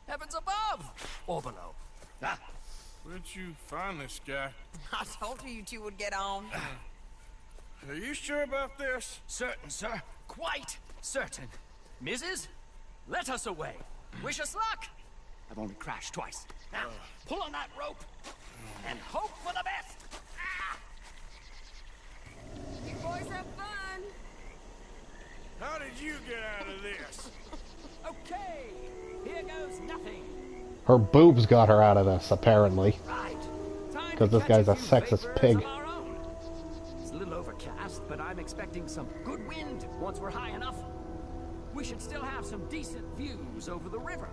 Heavens above! Or below. Where'd you find this guy? I told you two would get on. Are you sure about this? Certain, sir. Quite certain. Mrs., let us away. Wish us luck. I've only crashed twice. Now, pull on that rope and hope for the best. You boys have fun. How did you get out of this? Okay, here goes nothing. Her boobs got her out of this, apparently. Right. Because this guy's a sexist pig. It's a little overcast, but I'm expecting some good wind once we're high enough. We should still have some decent views over the river.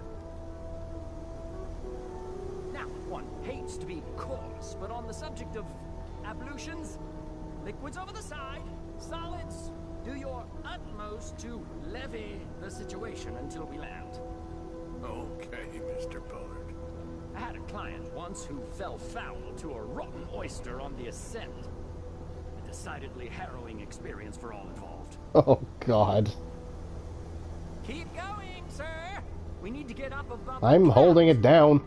Now, one hates to be coarse, but on the subject of ablutions, liquids over the side, solids, do your utmost to levy the situation until we land. Okay, Mr. Bullard. I had a client once who fell foul to a rotten oyster on the ascent. A decidedly harrowing experience for all involved. Oh, God. Keep going, sir! We need to get up above I'm holding it down.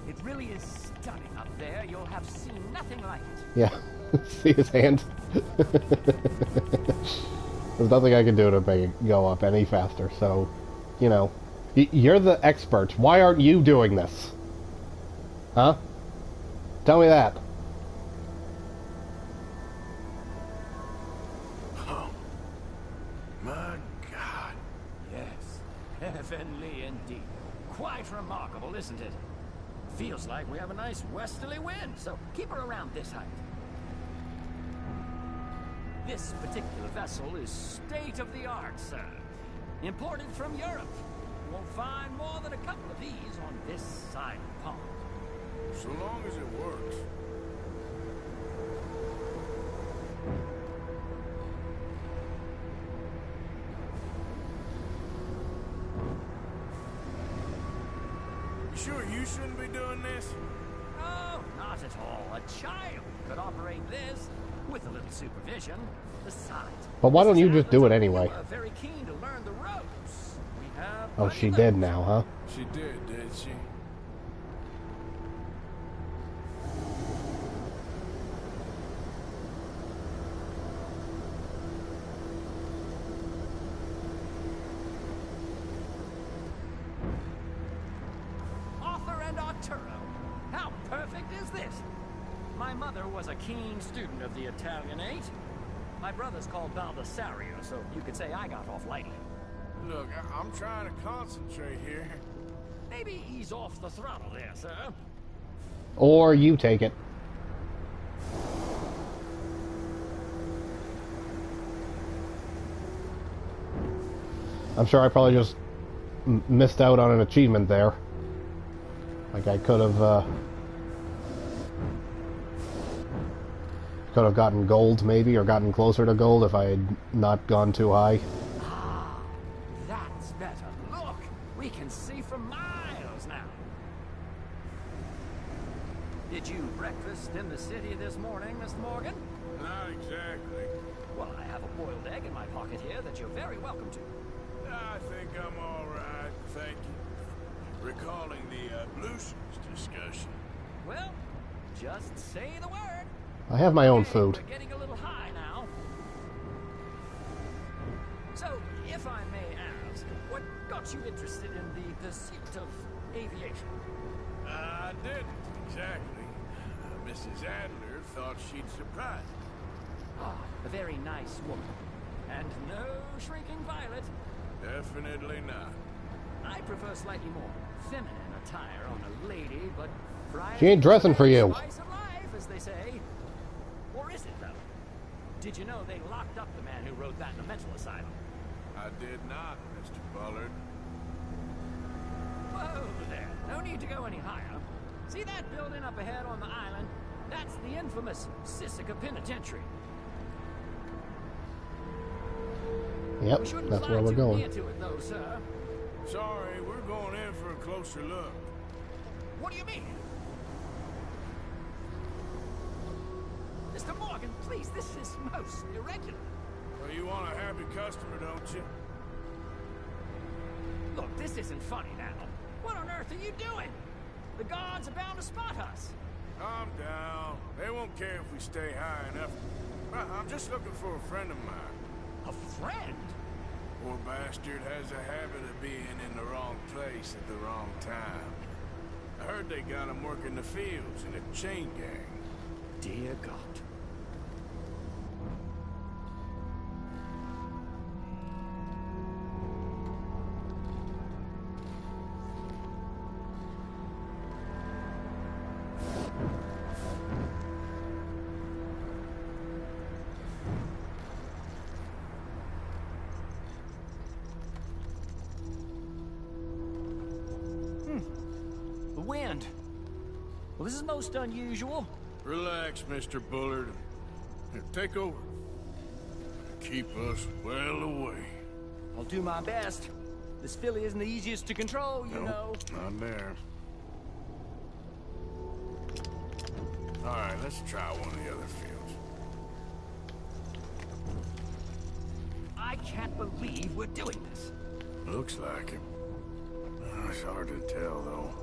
It really is stunning up there. You'll have seen nothing like it. Yeah. See his hand? There's nothing I can do to make it go up any faster, so, you know. You're the expert. Why aren't you doing this? Huh? Tell me that. Oh. My God. Yes. Heavenly indeed. Quite remarkable, isn't it? Feels like we have a nice westerly wind, so keep her around this height. This particular vessel is state-of-the-art, sir. Imported from Europe. You won't find more than a couple of these on this side of the pond. So long as it works. You sure you shouldn't be doing this? Oh, not at all. A child could operate this with a little supervision. Besides, But why don't you just do it anyway? we're very keen to learn the ropes. We have Oh, she did now, huh? She did she? Arthur and Arturo. How perfect is this? My mother was a keen student of the Italianate. My brother's called Baldessario, so you could say I got off lightly. Look, I'm trying to concentrate here. Maybe ease off the throttle there, sir. Or you take it. I'm sure I probably just missed out on an achievement there. Like I could have gotten gold maybe, or gotten closer to gold if I had not gone too high. Ah, that's better. Look, we can see for miles now. Did you breakfast in the city this morning, Mr. Morgan? Not exactly. Well, I have a boiled egg in my pocket here that you're very welcome to. I think I'm all right, thank you. Recalling the ablutions discussion. Well, just say the word. I have my own food. We're getting a little high now. So, if I may ask, what got you interested in the pursuit of aviation? I didn't, exactly. Mrs. Adler thought she'd surprise me. Ah, a very nice woman. And no shrinking violet. Definitely not. I prefer slightly more feminine attire on a lady, but Friday She ain't dressing for you. Spice of life, as they say. Or is it, though? Did you know they locked up the man who wrote that in a mental asylum? I did not, Mr. Bullard. Whoa there. No need to go any higher. See that building up ahead on the island? That's the infamous Sisika Penitentiary. Yep, that's where we're going. Near to it, though, sir. Sorry, we're going in for a closer look. What do you mean? Mr. Morgan, please, this is most irregular. Well, you want a happy customer, don't you? Look, this isn't funny now. What on earth are you doing? The guards are bound to spot us. Calm down. They won't care if we stay high enough. I'm just looking for a friend of mine. A friend? Poor bastard has a habit of being in the wrong place at the wrong time. I heard they got him working the fields in a chain gang. Dear God. The wind. Well, this is most unusual. Relax, Mr. Bullard. Here, take over. Keep us well away. I'll do my best. This filly isn't the easiest to control, you know. Not there. All right, let's try one of the other fields. I can't believe we're doing this. Looks like it. It's hard to tell, though.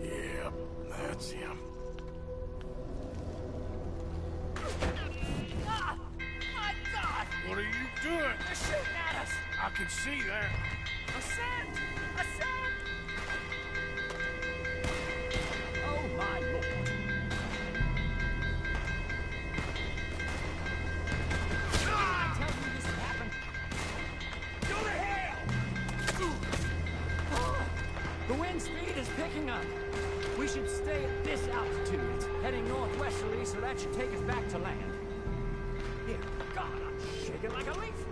Yep, that's him. Ah! My God! What are you doing? They're shooting at us! I can see that. Ascend! Ascend! Oh, my Lord. I tell you this happened. Go to hell! Oh, the wind speed is picking up. We should stay at this altitude. It's heading northwesterly, so that should take us back to land. Here, God, I'm shaking like a leaf.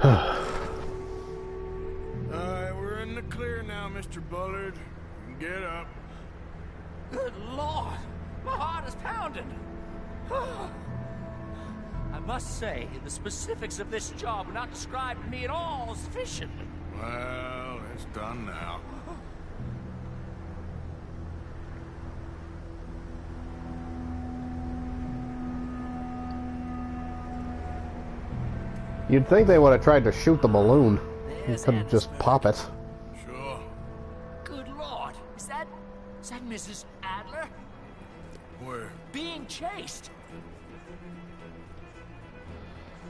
Alright, we're in the clear now, Mr. Bullard. Get up. Good Lord! My heart is pounding! I must say, the specifics of this job were not described to me at all sufficiently. Well, it's done now. You'd think they would have tried to shoot the balloon. You couldn't just pop it. Sure. Good Lord! Is that Mrs. Adler? Where? Being chased!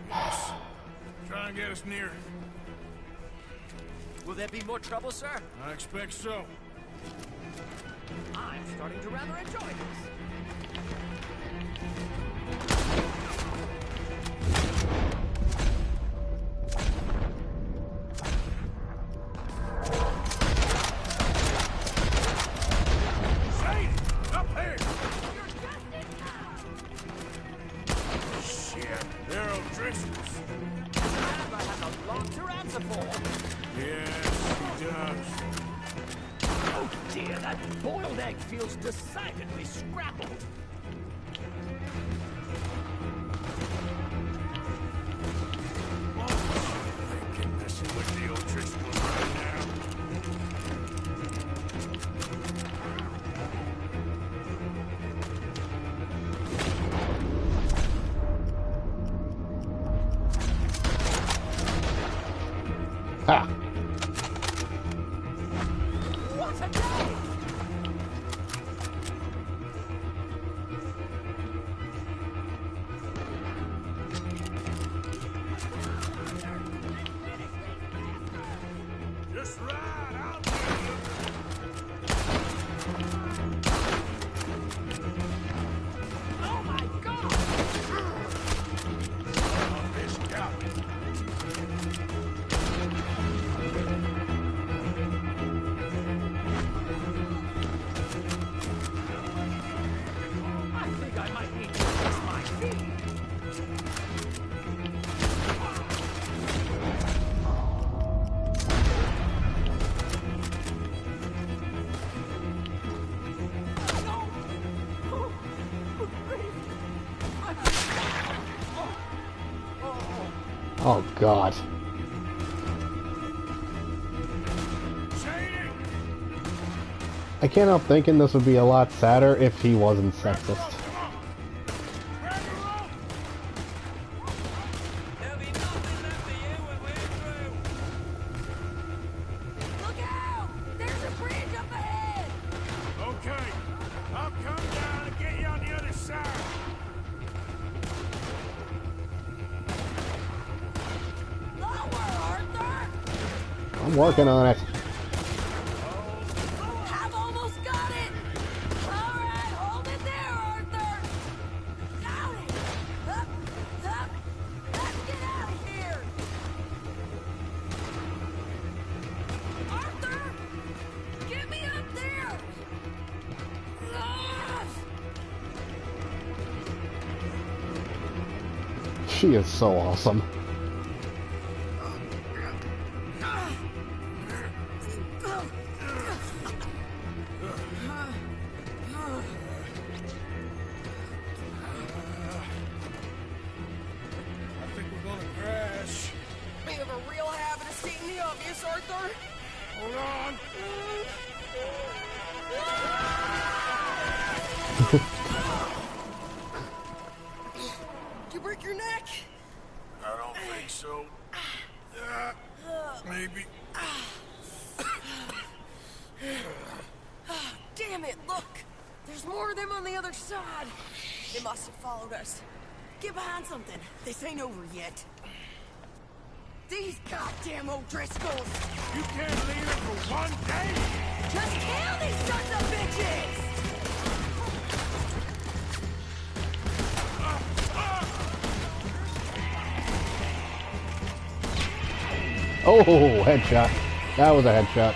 Yes. Try and get us near. Will there be more trouble, sir? I expect so. I'm starting to rather enjoy this. Feels decidedly scrappled. They can mess with the old tricks right now. Ha! Just right out. Oh my God! Oh, this got me. I think I might need to fix my feet. Oh God. I can't help thinking this would be a lot sadder if he wasn't sexist. Look out! There's a bridge up ahead! Okay, I'll come down and get you on the other side. Lower, Arthur! I'm working on it. I've almost got it! Alright, hold it there, Arthur! Got it! Up, up! Let's get out of here! Arthur! Get me up there! Ah! She is so awesome. I think we're gonna crash. You have a real habit of stating the obvious, Arthur. Hold on. Did you break your neck? I don't think so. Maybe. Damn it, look! There's more of them on the other side. They must have followed us. Get behind something. This ain't over yet. These goddamn O'Driscolls! You can't leave it for one day? Just kill these sons of bitches! Oh, headshot. That was a headshot.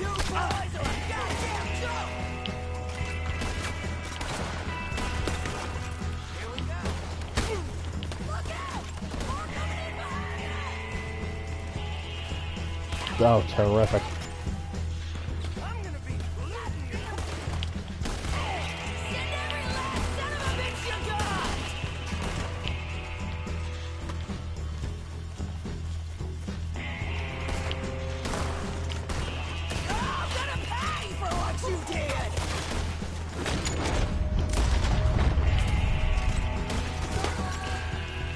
You boys are a goddamn joke! Here we go. Look out! More coming in behind us! Oh, terrific. I'm gonna be letting you. Send every last son of a bitch you got! I'm gonna pay for what you did!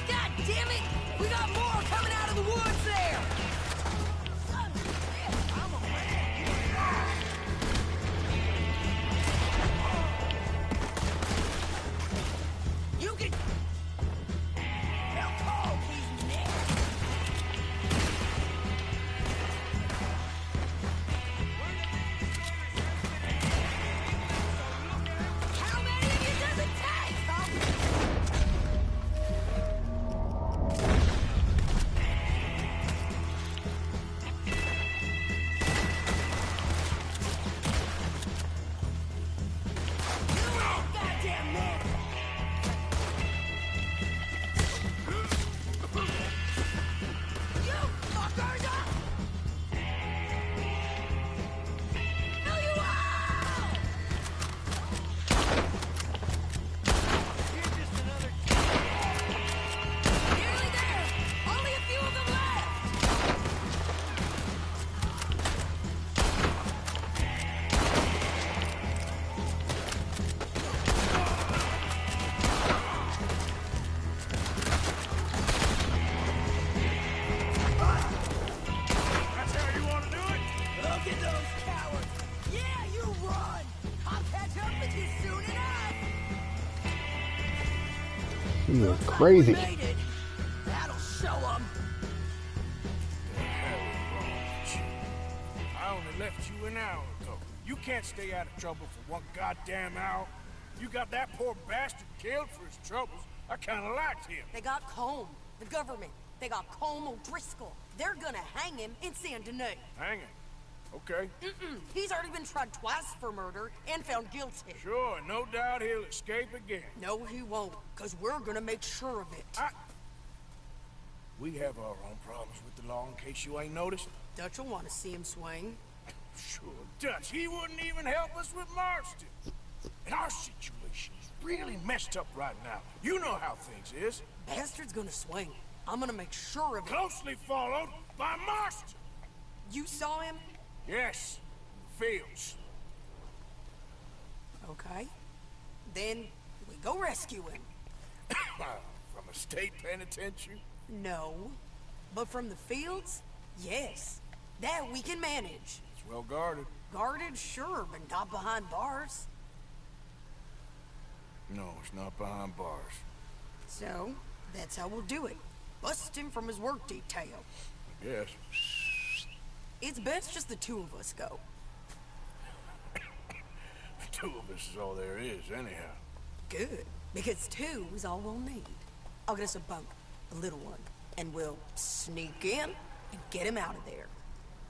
God damn it! We got more coming out of the woods there! Son of a bitch, I'm a man! You can... They'll call these next! How many of you does it take, huh? You ain't goddamn man! You fuckers up! Kill you all! You're just another Nearly there! Only a few of them left! That's how you want to do it? Look at those cowards! Yeah, you run! I'll catch up with you soon enough! She is crazy. Made it! That'll show them! Hell left you an hour ago. You can't stay out of trouble for one goddamn hour. You got that poor bastard killed for his troubles. I kinda liked him. They got Colm, the government. They got Colm O'Driscoll. They're gonna hang him in Saint Denis. Hang him. Okay. He's already been tried twice for murder and found guilty. Sure, no doubt he'll escape again. No, he won't, because we're gonna make sure of it. We have our own problems with the law, in case you ain't noticed. Dutch will want to see him swing. Sure, Dutch, he wouldn't even help us with Marston. And our situation is really messed up right now. You know how things is. Bastard's gonna swing. I'm gonna make sure of it. Closely followed by Marston. You saw him? Yes, Fields. Okay. Then we go rescue him. From a state penitentiary? No. But from the fields? Yes. That we can manage. It's well guarded. Guarded, sure, but not behind bars. No, it's not behind bars. So, that's how we'll do it. Bust him from his work detail. Yes. It's best just the two of us go. The two of us is all there is, anyhow. Good, because two is all we'll need. I'll get us a bunk, a little one, and we'll sneak in and get him out of there.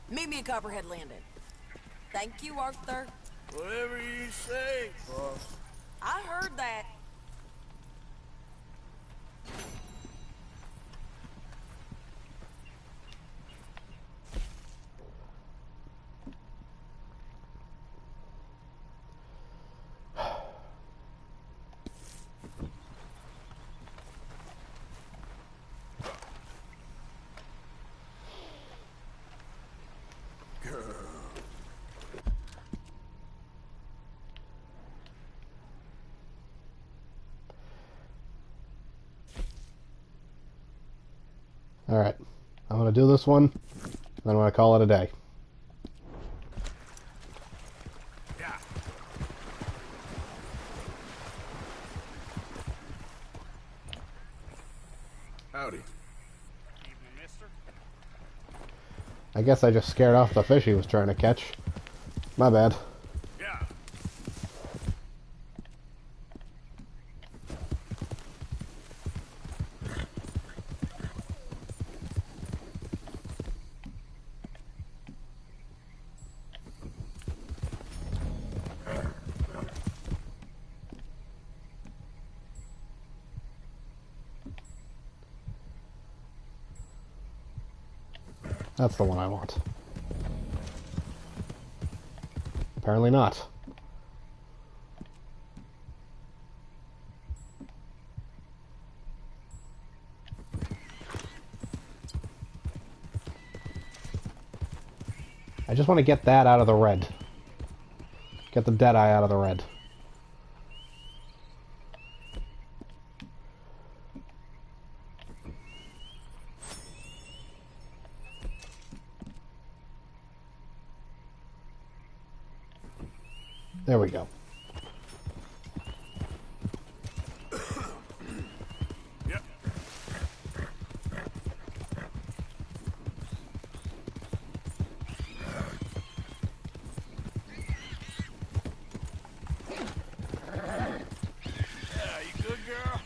Meet me at Copperhead Landing. Thank you, Arthur. Whatever you say, boss. I heard that. Alright, I'm going to do this one, then I'm going to call it a day. Yeah. Howdy. Evening, mister. I guess I just scared off the fish he was trying to catch. My bad. Yeah. That's the one I want. Apparently not. I just want to get that out of the red. Get the Deadeye out of the red. There we go. Yep. Yeah, you good, girl?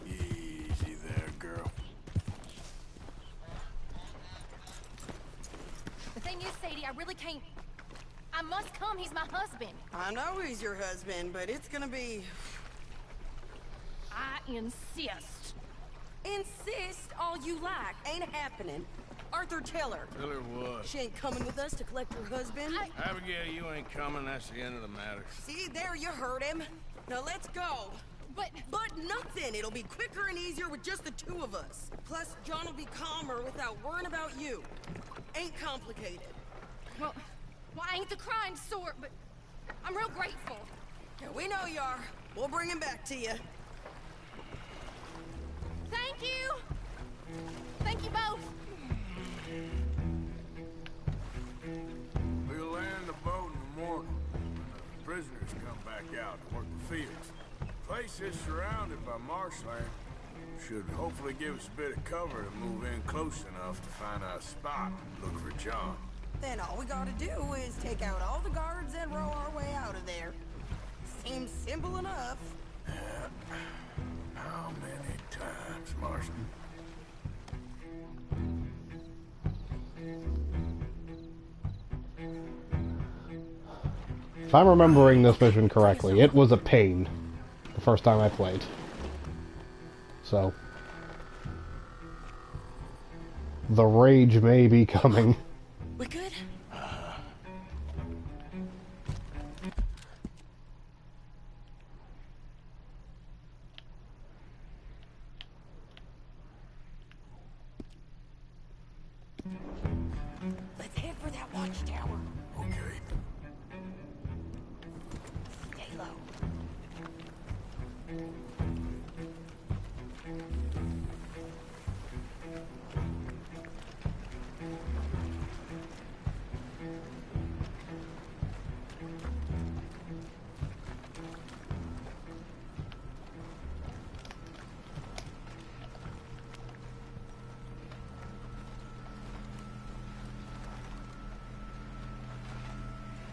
Easy there, girl. The thing is, Sadie, I really can't... I must come. He's my husband. I know he's your husband, but it's gonna be... I insist. Insist all you like. Ain't happening. Arthur, tell her. Tell her what? She ain't coming with us to collect her husband. Abigail, you ain't coming. That's the end of the matter. See, there you heard him. Now let's go. But nothing. It'll be quicker and easier with just the two of us. Plus, John will be calmer without worrying about you. Ain't complicated. Well, I ain't the crying sort, but I'm real grateful. Yeah, we know you are. We'll bring him back to you. Thank you! Thank you both! We'll land the boat in the morning. Prisoners come back out to work the fields. Place is surrounded by marshland. Should hopefully give us a bit of cover to move in close enough to find a spot and look for John. Then all we gotta do is take out all the guards and row our way out of there. Seems simple enough. How many times, Marston? If I'm remembering this mission correctly, it was a pain the first time I played. So, the rage may be coming. We good? Let's head for that watchtower. Okay. Stay low.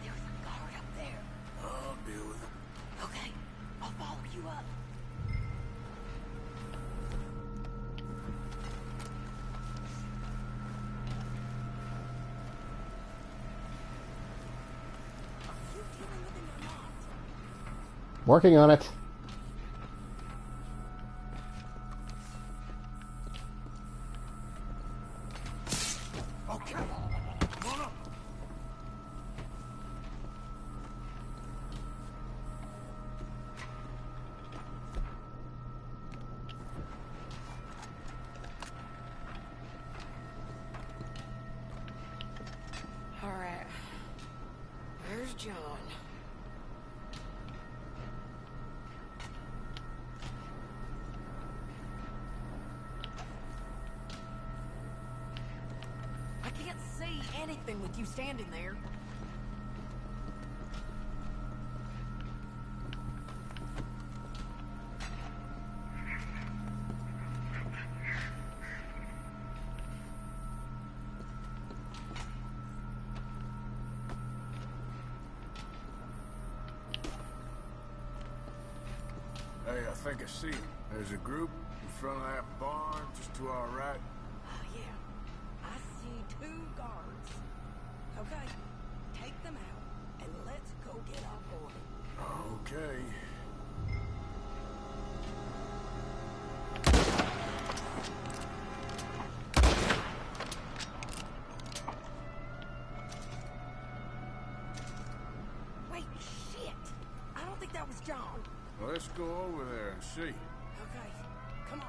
There's a guard up there. I'll deal with it. Okay, I'll follow you up. Working on it. Okay. Come on up. All right. Where's John? I can't see anything with you standing there. Hey, I think I see him. There's a group in front of that barn just to our right. Oh, yeah. I see 2 guards. Okay, take them out, and let's go get our boy. Okay. Wait, shit! I don't think that was John. Let's go over there and see. Okay, come on.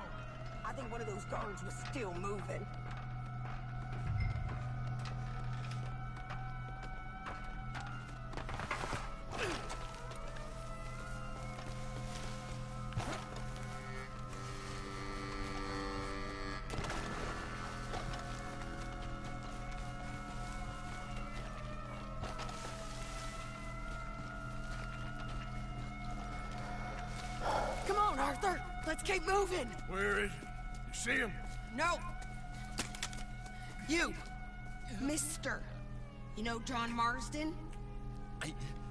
I think one of those guards was still moving. Come on, Arthur. Let's keep moving. Where is he? You see him? No. You, Mister. You know John Marsden?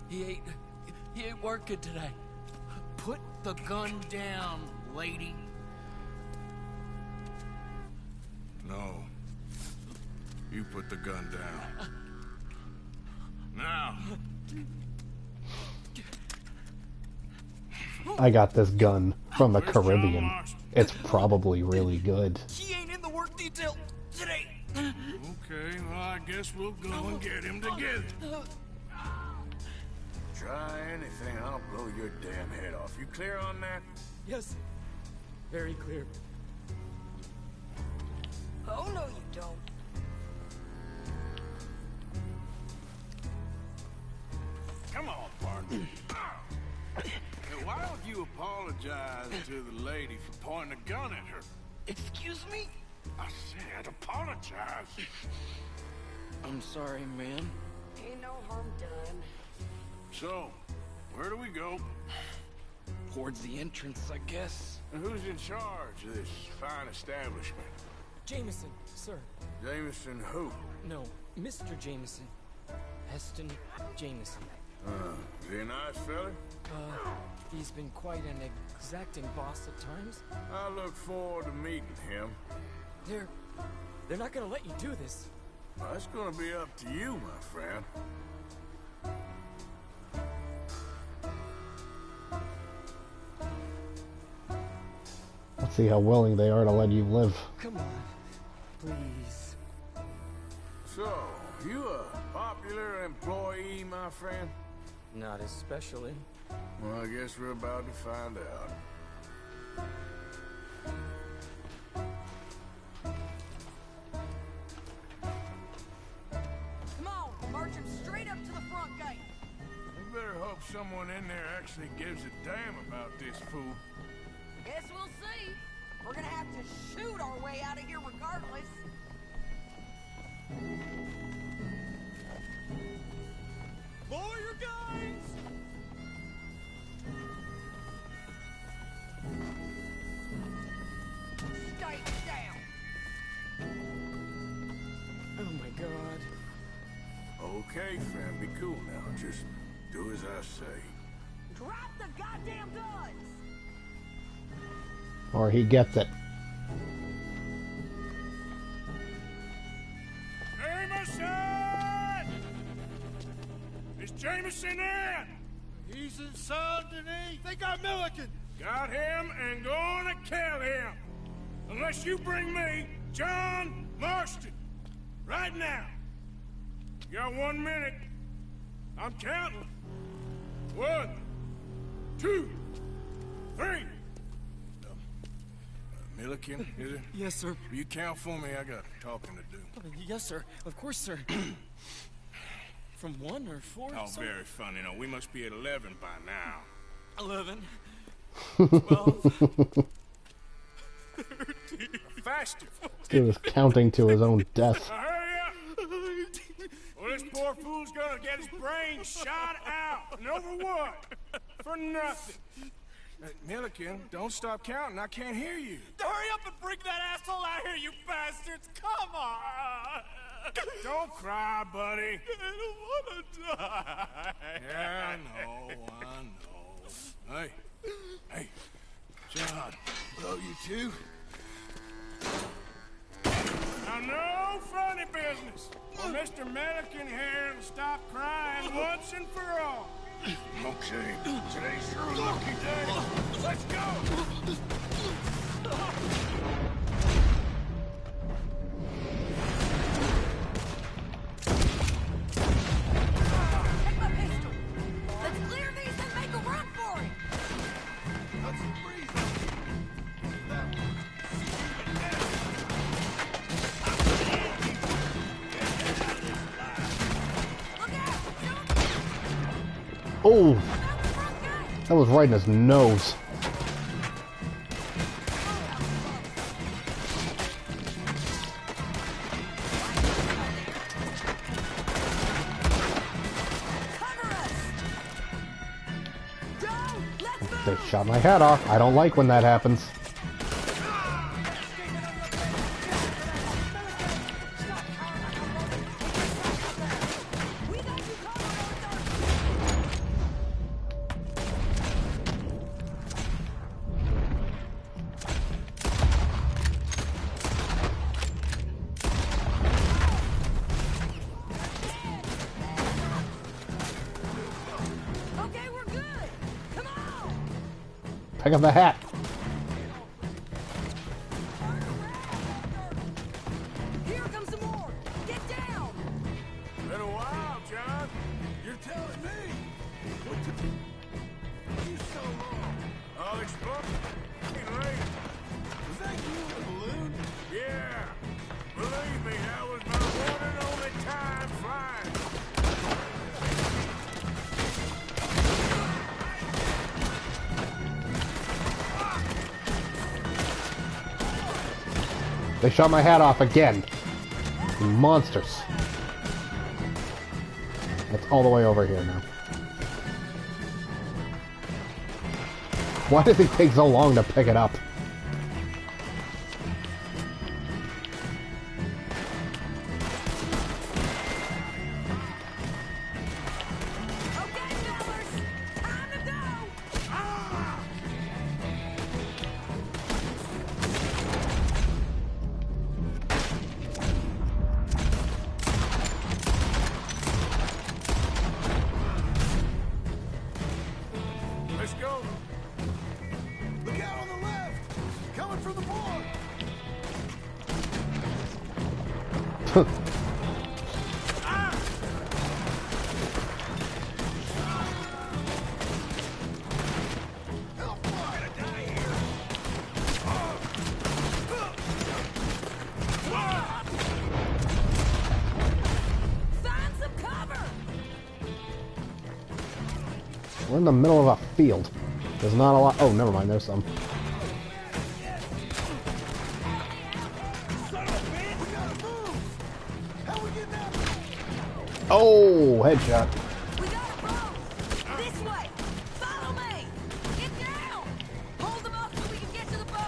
He ain't working today. Put the gun down, lady. No. You put the gun down. Now. I got this gun from the Caribbean. It's probably really good. He ain't in the work detail today. Okay, well, I guess we'll go and get him together. Try anything, I'll blow your damn head off. You clear on that? Yes. Very clear. Oh, no, you don't. Come on, partner. Hey, why don't you apologize to the lady for pointing a gun at her? Excuse me? I said apologize. I'm sorry, man. Ain't no harm done. So, where do we go? Towards the entrance, I guess. And who's in charge of this fine establishment? Jameson, sir. Jameson who? No, Mr. Jameson. Heston Jameson. Is he a nice fella? He's been quite an exacting boss at times. I look forward to meeting him. They're not gonna let you do this. Well, that's gonna be up to you, my friend. Let's see how willing they are to let you live. Come on, please. So, you a popular employee, my friend? Not especially. Well, I guess we're about to find out. Come on, march him straight up to the front gate. We better hope someone in there actually gives a damn about this fool. Guess we'll see. We're gonna have to shoot our way out of here regardless. Lower your guns! Stay down. Oh my god. Okay, friend, be cool now. Just do as I say. Drop the goddamn guns! Or he gets it. Jameson! Is Jameson in? He's in Saint Denis. They got Milliken. Got him and gonna kill him. Unless you bring me John Marston. Right now. You got 1 minute. I'm counting. 1, 2, 3. Milliken, is it? Yes, sir. Will you count for me? I got talking to do. Yes, sir. Of course, sir. From 1 or 4? Oh, very funny. No, we must be at 11 by now. 11. 12. Faster. He was counting to his own death. Now hurry up. Well, this poor fool's gonna get his brains shot out. And over what? For nothing. Milliken, don't stop counting. I can't hear you. Hurry up and bring that asshole out here, you bastards! Come on! Don't cry, buddy. I don't want to die. Yeah, I know. Hey, John. Love you too. Now, no funny business. Well, Mr. Milliken here will stop crying once and for all. Okay, today's your lucky day. Let's go. Take my pistol. Let's clear these and make a run for it. Let's breathe. Oh! That was right in his nose. They shot my head off. I don't like when that happens. Okay, we're good. Come on. Pick up the hat. Here comes some more. Get down. Been a while, John. You're telling me. What took you so long? I'll explain later. Was that you in the balloon? Yeah. Believe me, that was my one and only time flying. They shot my hat off again. You monsters. That's all the way over here now. Why does it take so long to pick it up? Let's go. Look out on the left. Coming from the board. We're in the middle of a field. There's not a lot. Oh, never mind. There's some. Oh, headshot. This way! Follow me! Get down! Hold them up so we can get to the boat!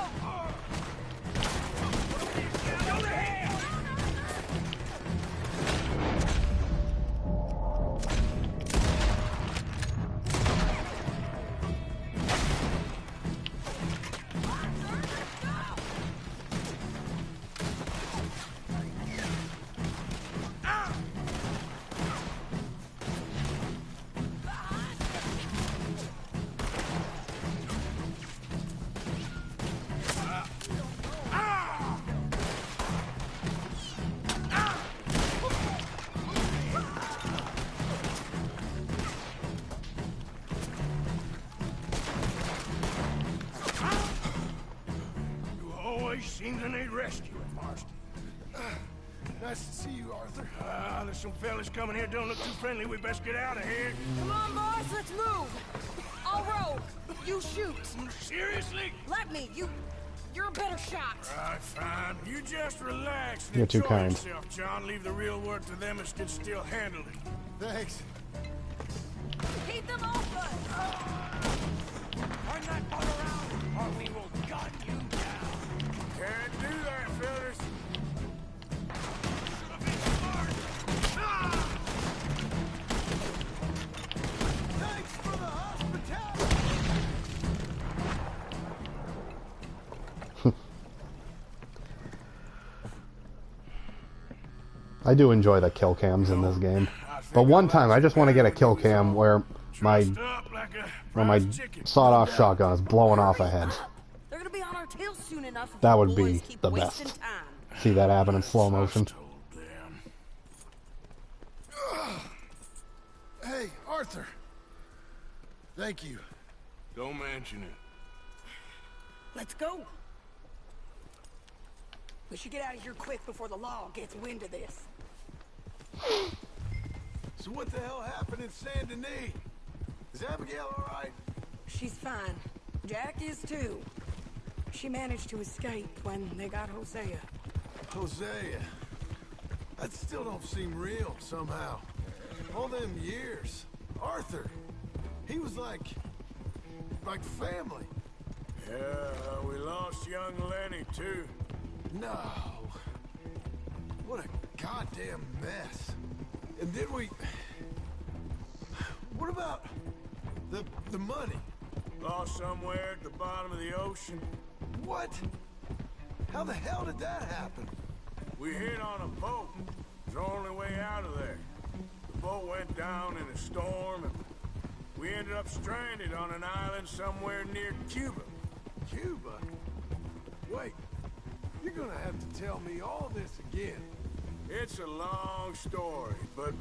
You always seem to need rescuing, Marston. Nice to see you, Arthur. There's some fellas coming here. Don't look too friendly. We best get out of here. Come on, boys, let's move. I'll roll. You shoot. Seriously? Let me. You're a better shot. Right, fine. You just relax and You're too enjoy kind. yourself, John. Leave the real work to them as can still handle it. Thanks. Keep them open. Turn that boat around, or we will gun you down. Can't do that, fellas. Thanks for the hospitality. I do enjoy the kill cams in this game. But one time, I just want to get a kill cam where my sawed-off shotgun is blowing off a head. They're gonna be on our tails soon enough. if That you would be boys keep the wasting best. time. See that happen in slow motion. Hey, Arthur. Thank you. Don't mention it. Let's go. We should get out of here quick before the law gets wind of this. So what the hell happened in Saint Denis? Is Abigail all right? She's fine. Jack is too. She managed to escape when they got Hosea. Hosea. That still don't seem real somehow. All them years. Arthur. He was like family. Yeah, we lost young Lenny too. No. What a goddamn mess. And then what about the money? Lost somewhere at the bottom of the ocean. What? How the hell did that happen? We hit on a boat. It was the only way out of there. The boat went down in a storm, and we ended up stranded on an island somewhere near Cuba. Cuba? Wait, you're gonna have to tell me all this again. It's a long story, but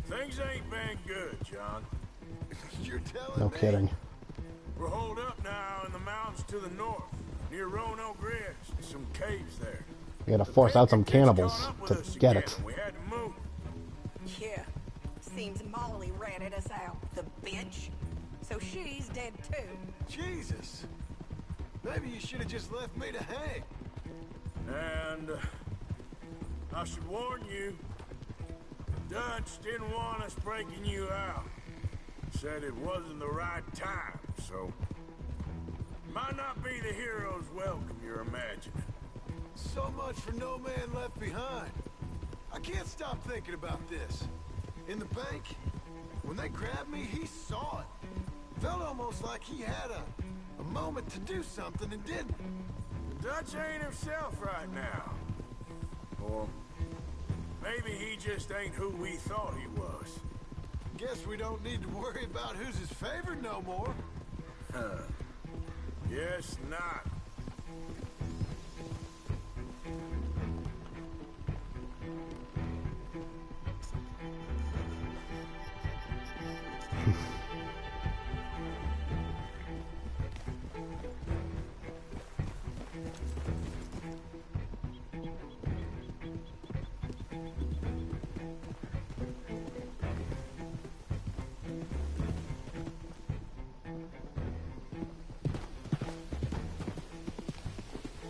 things ain't been good, John. You're telling No me? kidding. We're holed up now in the mountains to the north, near Roanoke Ridge. There's some caves there. We gotta force out some cannibals to get it. We had to move. Yeah. Seems Molly ratted us out, the bitch. So she's dead too. Jesus. Maybe you should have just left me to hang. And I should warn you, Dutch didn't want us breaking you out. Said it wasn't the right time, so might not be the hero's welcome you're imagining. So much for No Man Left Behind. I can't stop thinking about this. In the bank, when they grabbed me, he saw it. Felt almost like he had a moment to do something and didn't. Dutch ain't himself right now. Or maybe he just ain't who we thought he was. Guess we don't need to worry about who's his favorite no more. Guess not.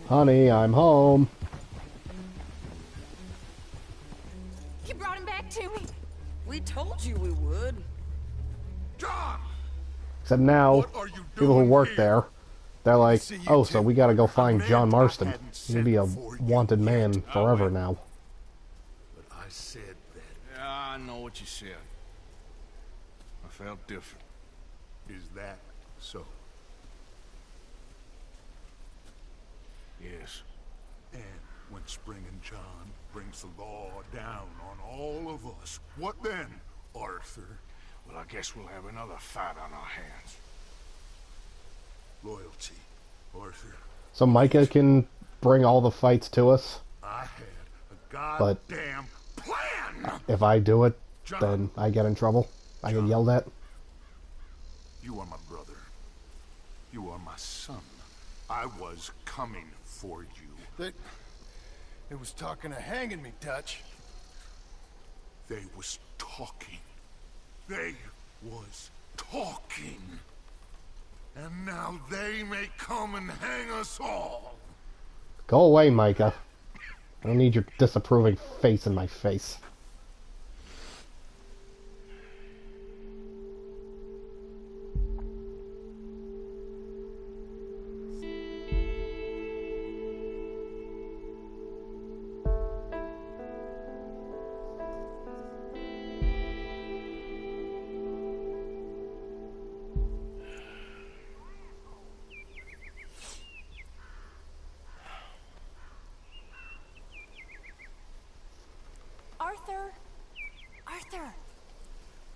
Honey, I'm home. You brought him back to me? We told you we would. John! Except now, people who work there, they're like, oh, so we gotta go find John Marston. He's gonna be a wanted man forever now. But I said that. Yeah, I know what you said. I felt different. Is that so? Yes. And when Spring and John brings the law down on all of us, what then, Arthur? Well, I guess we'll have another fight on our hands. Loyalty, Arthur. So Micah can bring all the fights to us. I had a But goddamn plan! if I do it, then I get in trouble. I get yelled at. You are my brother. You are my son. I was coming for you. They was talking of hanging me, Dutch. They was talking. They was talking. And now they may come and hang us all. Go away, Micah. I don't need your disapproving face in my face. Arthur!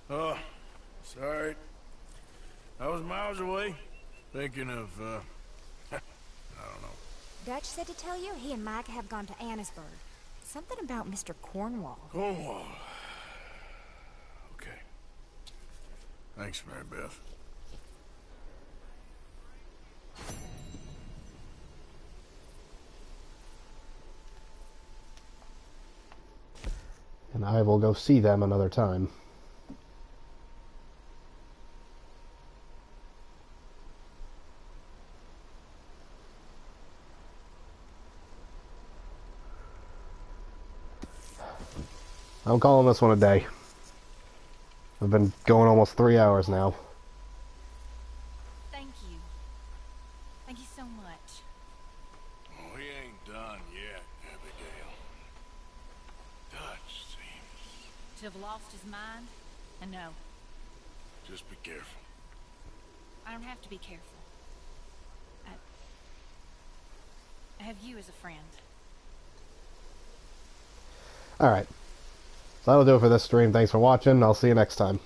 Oh, sorry. I was miles away, thinking of, I don't know. Dutch said to tell you he and Mike have gone to Annisburg. Something about Mr. Cornwall. Cornwall. Okay. Thanks, Mary Beth. And I will go see them another time. I'm calling this one a day. I've been going almost 3 hours now. Thank you. Thank you so much. We ain't done yet, Abigail. Dutch seems... To have lost his mind? And no, Just be careful. I don't have to be careful. I have you as a friend. Alright. So that'll do it for this stream. Thanks for watching. I'll see you next time.